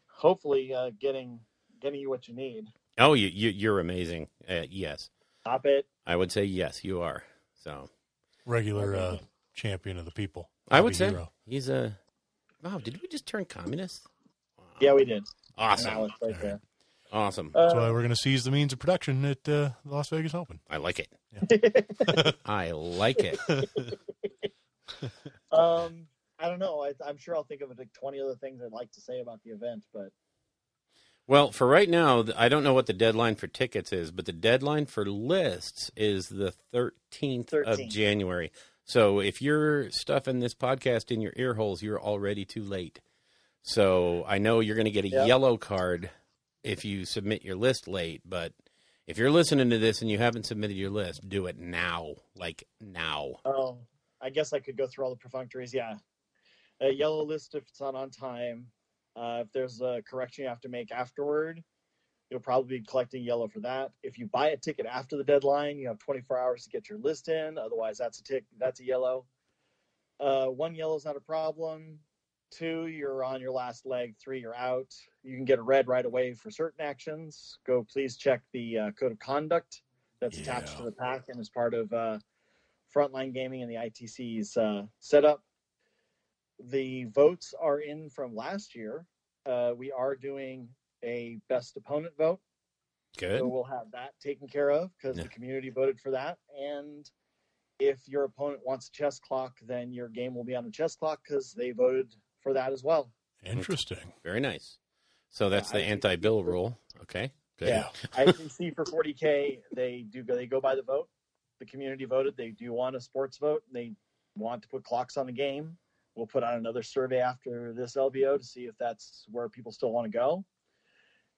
hopefully getting you what you need. Oh, you're amazing. Yes, Stop it. I would say yes, you are. So Regular champion of the people. I would Happy say hero. he's a. Wow, did we just turn communist? Wow. Yeah, we did. Awesome, Now it's right there. awesome. That's why we're going to seize the means of production at the Las Vegas Open. I like it. I like it. I don't know. I'm sure I'll think of like 20 other things I'd like to say about the event, but Well, for right now, I don't know what the deadline for tickets is, but the deadline for lists is the 13th of 13th. January. So if you're stuffing this podcast in your ear holes, you're already too late. So I know you're going to get a Yep. yellow card if you submit your list late, but if you're listening to this and you haven't submitted your list, do it now. Like now. I guess I could go through all the perfunctories. Yeah. A yellow list if it's not on time. If there's a correction you have to make afterward, you'll probably be collecting yellow for that. If you buy a ticket after the deadline, you have 24 hours to get your list in. Otherwise, that's a yellow. 1 yellow is not a problem. 2, you're on your last leg. 3, you're out. You can get a red right away for certain actions. Go please check the code of conduct that's attached to the pack and is part of Frontline Gaming and the ITC's setup. The votes are in from last year. We are doing a best opponent vote. Good. So we'll have that taken care of because the community voted for that. And if your opponent wants a chess clock, then your game will be on the chess clock because they voted for that as well. Interesting. Very nice. So that's the anti-bill rule. Okay. Good. Yeah. ITC for 40K, they go by the vote. The community voted. They do want a sports vote. They want to put clocks on the game. We'll put out another survey after this LVO to see if that's where people still want to go.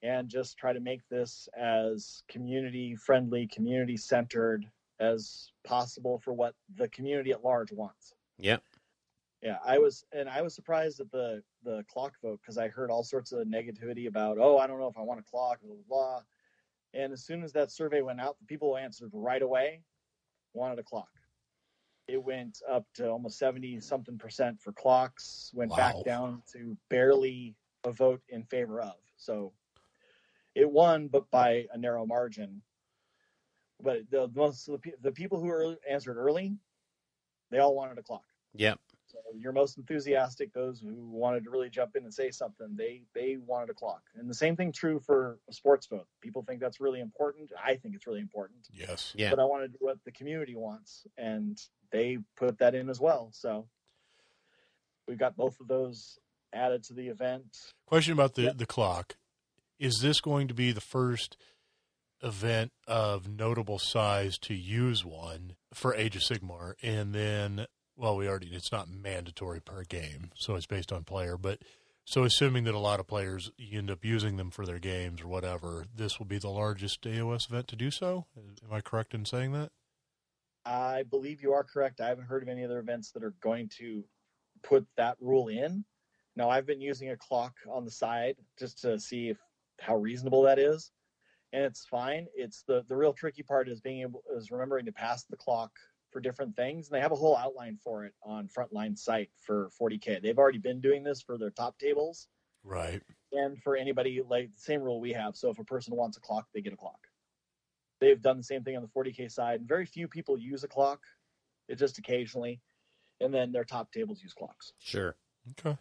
And just try to make this as community-friendly, community-centered as possible for what the community at large wants. Yep. Yeah, I was surprised at the clock vote because I heard all sorts of negativity about, I don't know if I want a clock, blah, blah, blah. And as soon as that survey went out, the people who answered right away wanted a clock. It went up to almost 70-something% for clocks, went back down to barely a vote in favor of. So it won, but by a narrow margin. But the people who answered early, they all wanted a clock. Yep. So your most enthusiastic, those who wanted to really jump in and say something, they wanted a clock. And the same thing true for a sports vote. People think that's really important. I think it's really important. Yes. Yeah. But I want to do what the community wants, and they put that in as well. So we've got both of those added to the event. Question about the clock. Is this going to be the first event of notable size to use one for Age of Sigmar? And then, it's not mandatory per game, so it's based on player. But so assuming that a lot of players end up using them for their games or whatever, this will be the largest AOS event to do so? Am I correct in saying that? I believe you are correct. I haven't heard of any other events that are going to put that rule in. Now, I've been using a clock on the side just to see how reasonable that is, and it's fine. It's the real tricky part is remembering to pass the clock for different things, and they have a whole outline for it on Frontline site for 40K. They've already been doing this for their top tables, right? And for anybody, like the same rule we have. So if a person wants a clock, they get a clock. They've done the same thing on the 40K side. Very few people use a clock. It's just occasionally, and then their top tables use clocks. Sure. Okay.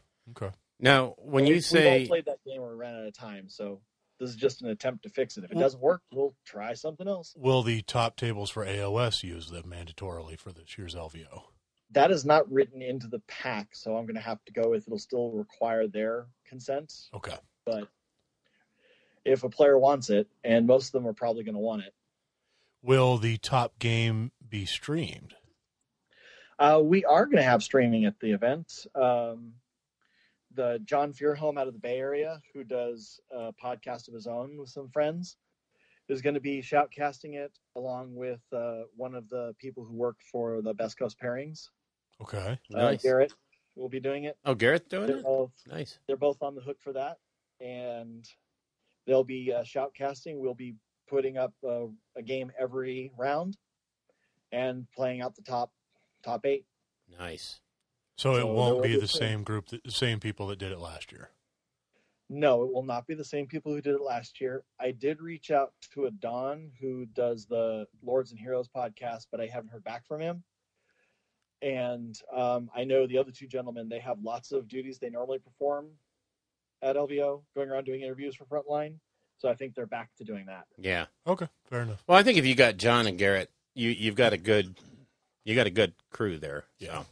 Now, when you say we all played that game, we ran out of time, so this is just an attempt to fix it. If it doesn't work, we'll try something else. Will the top tables for AOS use them mandatorily for this year's LVO? That is not written into the pack, so I'm going to have to go with it'll still require their consent. Okay. But if a player wants it, and most of them are probably going to want it. Will the top game be streamed? We are going to have streaming at the event. The John Fearholm out of the Bay Area, who does a podcast of his own with some friends, is going to be shoutcasting it along with one of the people who work for the Best Coast Pairings. Okay. Nice. Garrett will be doing it. Oh, Garrett's doing it? Nice. They're both on the hook for that, and they'll be shoutcasting. We'll be putting up a game every round and playing out the top 8. Nice. So it won't be the same group, the same people that did it last year? No, it will not be the same people who did it last year. I did reach out to a Don who does the Lords and Heroes podcast, but I haven't heard back from him. And I know the other two gentlemen, they have lots of duties they normally perform at LVO, going around doing interviews for Frontline. So I think they're back to doing that. Yeah. Okay, fair enough. Well, I think if you got John and Garrett, you've got a good crew there. Yeah. So.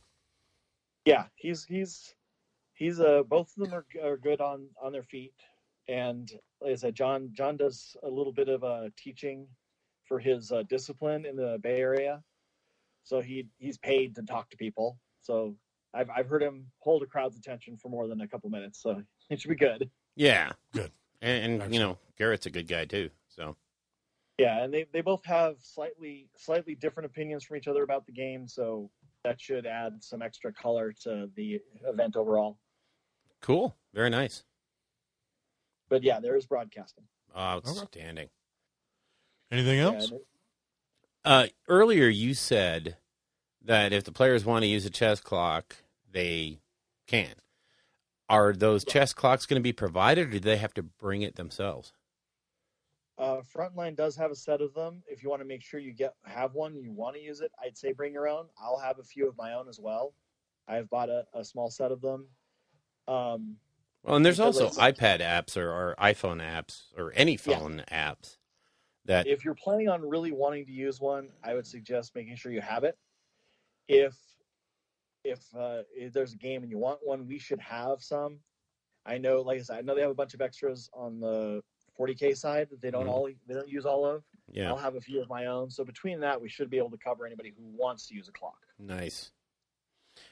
Yeah, he's both of them are good on their feet, and like I said, John does a little bit of teaching for his discipline in the Bay Area, so he's paid to talk to people. So I've heard him hold a crowd's attention for more than a couple minutes, so it should be good. Yeah, good. And Garrett's a good guy too. So yeah, and they both have slightly different opinions from each other about the game, so that should add some extra color to the event overall. Cool. Very nice. But yeah, there is broadcasting. Outstanding. Okay. Anything else? Earlier you said that if the players want to use a chess clock, they can. Are those chess clocks going to be provided, or do they have to bring it themselves? Frontline does have a set of them. If you want to make sure you have one, you want to use it, I'd say bring your own. I'll have a few of my own as well. I've bought a small set of them. Well, and there's also iPad apps or iPhone apps or any phone apps that. If you're planning on really wanting to use one, I would suggest making sure you have it. If there's a game and you want one, we should have some. I know, like I said, I know they have a bunch of extras on the 40K side that they don't use all of. Yeah. I'll have a few of my own. So between that, we should be able to cover anybody who wants to use a clock. Nice.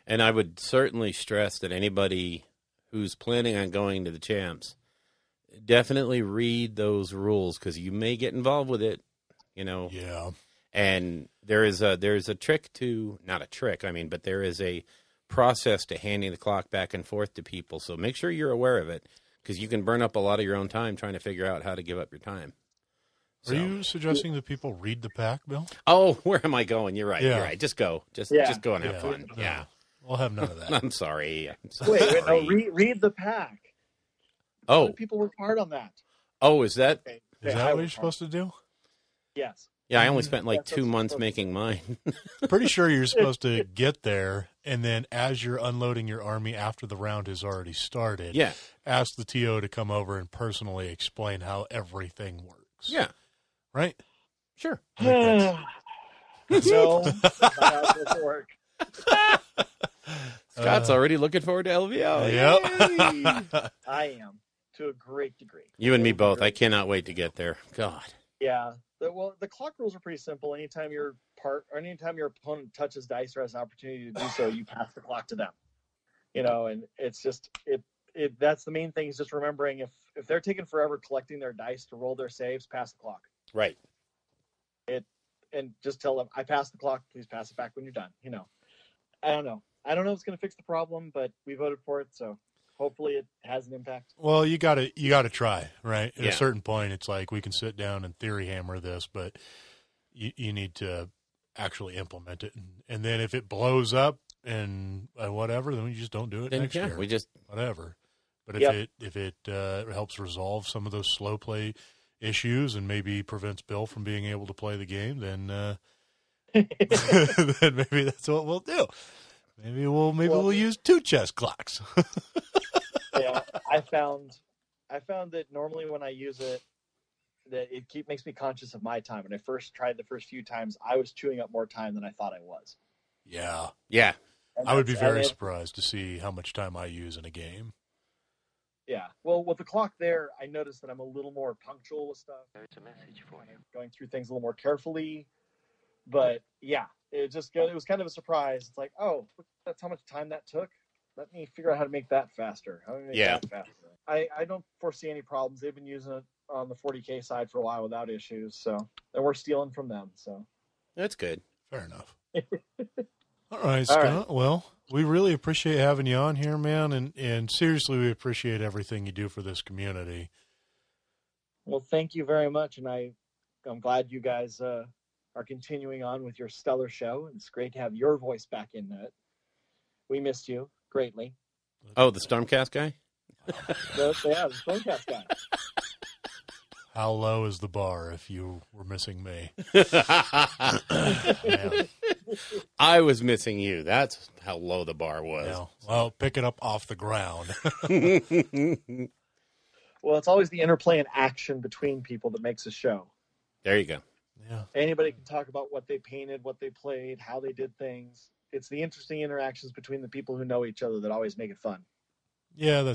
And I would certainly stress that anybody who's planning on going to the champs, definitely read those rules because you may get involved with it, Yeah. And there's a trick to, not a trick, but there is a process to handing the clock back and forth to people. So make sure you're aware of it because you can burn up a lot of your own time trying to figure out how to give up your time. Are you suggesting that people read the pack, Bill? Oh, where am I going? You're right. Yeah. You're right. Just go. Just go and have fun. No, yeah. We'll have none of that. I'm sorry. Wait, no, read the pack. Oh. People work hard on that. Oh, is that? Okay. Is that what you're supposed to do? Yes. Yeah, I only spent like 2 months making mine. Pretty sure you're supposed to get there, and then as you're unloading your army after the round has already started, ask the TO to come over and personally explain how everything works. Yeah. Right? Sure. No, that's not how this will work. Scott's already looking forward to LVO. Yep. I am, to a great degree. You and me both. I cannot wait to get there. God. Yeah. The clock rules are pretty simple. Anytime your opponent touches dice or has an opportunity to do so, you pass the clock to them. And it's just that's the main thing is just remembering if they're taking forever collecting their dice to roll their saves, pass the clock. Right. And just tell them, I passed the clock, please pass it back when you're done. I don't know if it's going to fix the problem, but we voted for it, so hopefully it has an impact. Well, you gotta try, right? At a certain point, it's like we can sit down and theory hammer this, but you need to actually implement it. And then if it blows up and whatever, then we just don't do it next year. We just whatever. But if it helps resolve some of those slow play issues and maybe prevents Bill from being able to play the game, then then maybe that's what we'll do. Maybe we'll use 2 chess clocks. Yeah, I found that normally when I use it, that it makes me conscious of my time. When I first tried the first few times, I was chewing up more time than I thought I was. Yeah. Yeah. I would be very surprised to see how much time I use in a game. Yeah. Well, with the clock there, I noticed that I'm a little more punctual with stuff. There's a message for you. Going through things a little more carefully. But yeah, it was kind of a surprise. It's like, oh, that's how much time that took. Let me figure out how to make that faster. That faster. I don't foresee any problems. They've been using it on the 40K side for a while without issues. So, and we're stealing from them. So that's good. Fair enough. All right, Scott. All right. Well, we really appreciate having you on here, man. And seriously, we appreciate everything you do for this community. Well, thank you very much. And I'm glad you guys are continuing on with your stellar show. It's great to have your voice back in it. We missed you greatly. Oh, the Stormcast guy? the Stormcast guy. How low is the bar if you were missing me? I was missing you. That's how low the bar was. Yeah. Well, pick it up off the ground. Well, it's always the interplay and action between people that makes a show. There you go. Yeah. Anybody can talk about what they painted, what they played, how they did things. It's the interesting interactions between the people who know each other that always make it fun. Yeah,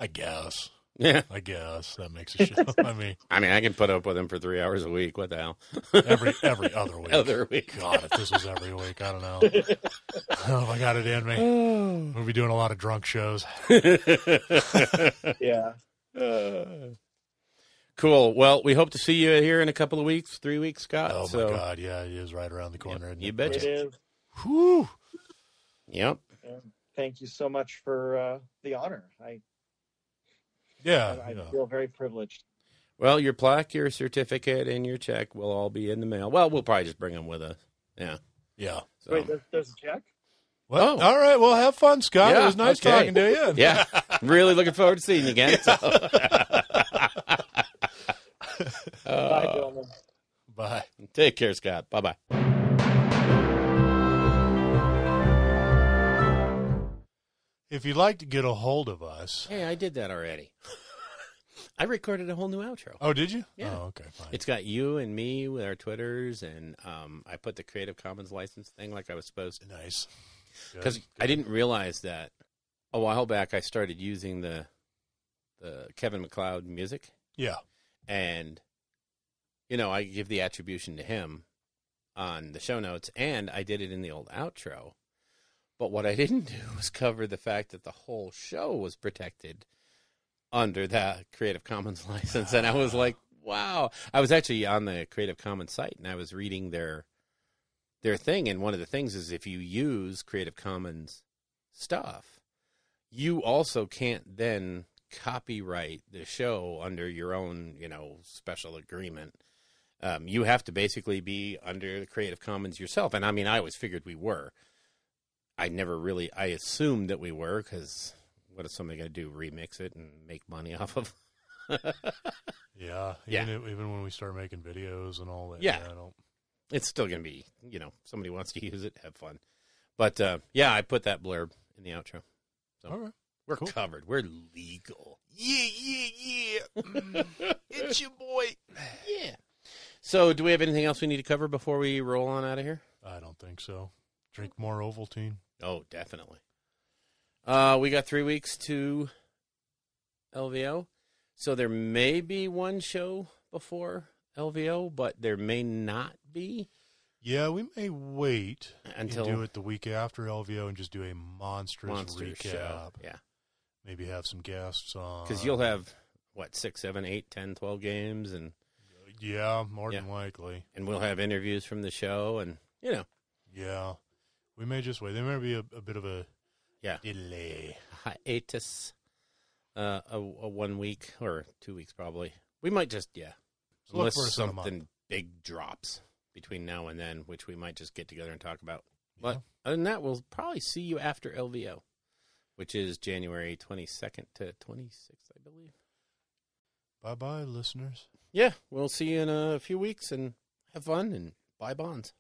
I guess. Yeah. I guess that makes a show. I can put up with him for 3 hours a week. What the hell? every other week. Other week. God, if this was every week, I don't know. I don't know if I got it in me. We'll be doing a lot of drunk shows. Yeah. Cool. Well, we hope to see you here in a couple of weeks, 3 weeks, Scott. Oh, my God. Yeah, it is right around the corner. Yep, you betcha. It is. Whew. Yep. Thank you so much for the honor. I Yeah. feel very privileged. Well, your plaque, your certificate, and your check will all be in the mail. Well, we'll probably just bring them with us. Yeah. Yeah. So. Wait, there's a check? Well, all right. Well, have fun, Scott. Yeah, it was nice talking to you. Yeah. Really looking forward to seeing you again. So. Take care, Scott. Bye-bye. If you'd like to get a hold of us. Hey, I did that already. I recorded a whole new outro. Oh, did you? Yeah. Oh, okay, fine. It's got you and me with our Twitters, and I put the Creative Commons license thing like I was supposed to. Nice. Because I didn't realize that a while back I started using the Kevin MacLeod music. Yeah. And, you know, I give the attribution to him on the show notes, and I did it in the old outro. But what I didn't do was cover the fact that the whole show was protected under that Creative Commons license. And I was like, wow. I was actually on the Creative Commons site, and I was reading their thing. And one of the things is if you use Creative Commons stuff, you also can't then copyright the show under your own, you know, special agreement. You have to basically be under the Creative Commons yourself. And I mean, I always figured we were. I assumed that we were, because what is somebody going to do? Remix it and make money off of? Yeah. Even when we start making videos and all that. Yeah. It's still going to be, you know, somebody wants to use it, have fun. But, yeah, I put that blurb in the outro. So All right. we're Cool. covered. We're legal. Yeah. It's your boy. Yeah. So do we have anything else we need to cover before we roll on out of here? I don't think so. Drink more Ovaltine. Oh, definitely. We got 3 weeks to LVO. So there may be one show before LVO, but there may not be. Yeah, we may wait Until- and do it the week after LVO and just do a monster recap. show. Yeah. Maybe have some guests on. Because you'll have, 6, 7, 8, 10, 12 games, and Yeah, more than likely. we'll have interviews from the show, and, you know. Yeah. We may just wait. There may be a bit of a Yeah. delay. Hiatus. A 1 week or 2 weeks probably. We might just, Look unless for us in a month. something big drops between now and then, which we might just get together and talk about. Yeah. But other than that, we'll probably see you after LVO, which is January 22nd to 26th, I believe. Bye-bye, listeners. Yeah, we'll see you in a few weeks, and have fun and buy bonds.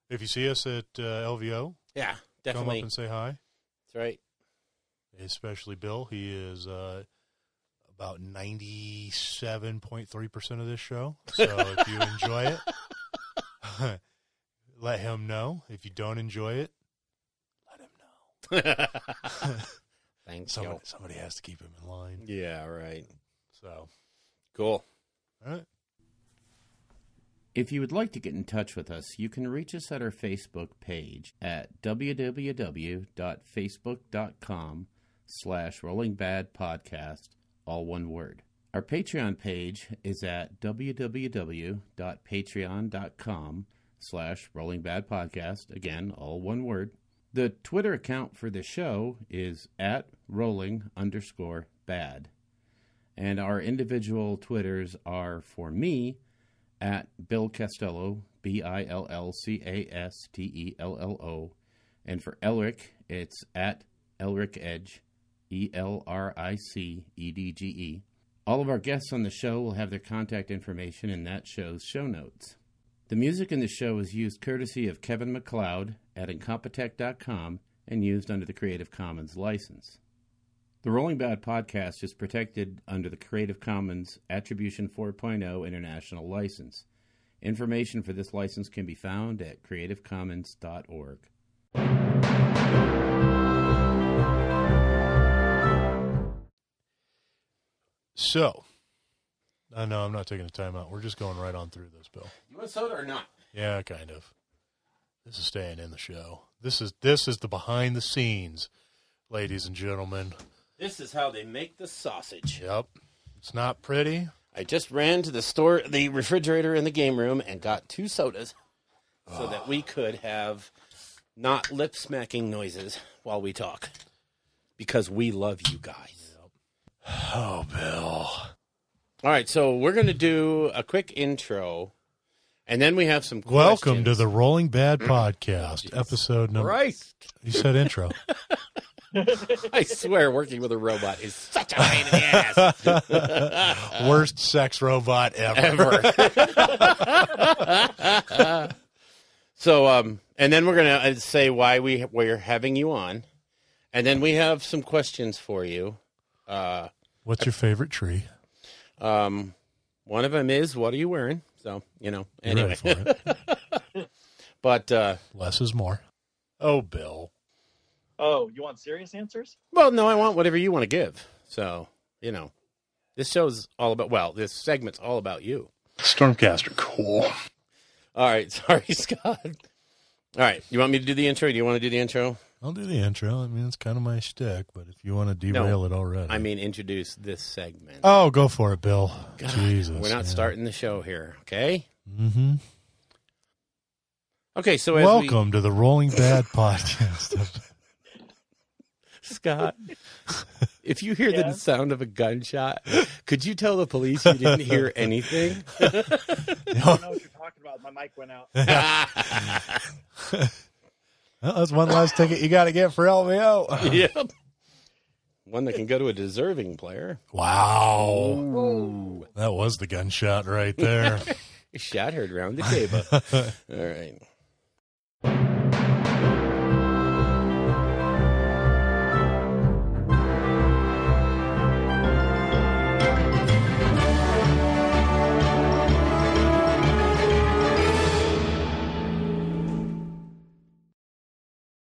If you see us at LVO, Yeah, come up definitely. and say hi. That's right. Especially Bill. He is about 97.3% of this show. So if you enjoy it, let him know. If you don't enjoy it, let him know. Thanks, yo. Somebody has to keep him in line. Yeah, right. So, Cool. all right. If you would like to get in touch with us, you can reach us at our Facebook page at www.facebook.com/rollingbadpodcast, all one word. Our Patreon page is at www.patreon.com/rollingbadpodcast, again, all one word. The Twitter account for the show is at rolling_bad. And our individual Twitters are, for me, at Bill Castello, BILLCASTELLO. And for Elric, it's at Elric Edge, ELRICEDGE. All of our guests on the show will have their contact information in that show's show notes. The music in the show is used courtesy of Kevin MacLeod at Incompetech.com and used under the Creative Commons license. The Rolling Bad podcast is protected under the Creative Commons Attribution 4.0 International License. Information for this license can be found at creativecommons.org. So, I know I'm not taking a time out. We're just going right on through this, Bill. You want soda or not? Yeah, kind of. This is staying in the show. This is the behind the scenes, ladies and gentlemen. This is how they make the sausage. Yep. It's not pretty. I just ran to the refrigerator in the game room, and got 2 sodas so that we could have not lip-smacking noises while we talk. Because we love you guys. Oh, Bill. All right, so we're going to do a quick intro, and then we have some questions. Welcome to the Rolling Bad Podcast, episode number... Christ. You said intro. I swear, working with a robot is such a pain in the ass. Worst sex robot ever. So, and then we're gonna say why we're having you on, and then we have some questions for you. What's your favorite tree? One of them is, what are you wearing? So, You're anyway. ready for it. But, Less is more. Oh, Bill. Oh, you want serious answers? well, no, I want whatever you want to give. So, this show's all about, this segment's all about you. Stormcaster, cool. All right. Sorry, Scott. All right. You want me to do the intro? Do you want to do the intro? I'll do the intro. I mean, it's kind of my shtick, but if you want to derail it already. I mean, introduce this segment. Oh, go for it, Bill. God, Jesus. we're not starting the show here, okay? Mm-hmm. Okay, so Welcome to the Rolling Bad podcast. Scott, if you hear the sound of a gunshot, could you tell the police you didn't hear anything? I don't know what you're talking about. My mic went out. Well, that's one last ticket you got to get for LVO. Yep. One that can go to a deserving player. Wow. Ooh. That was the gunshot right there. Shot heard round the table. All right.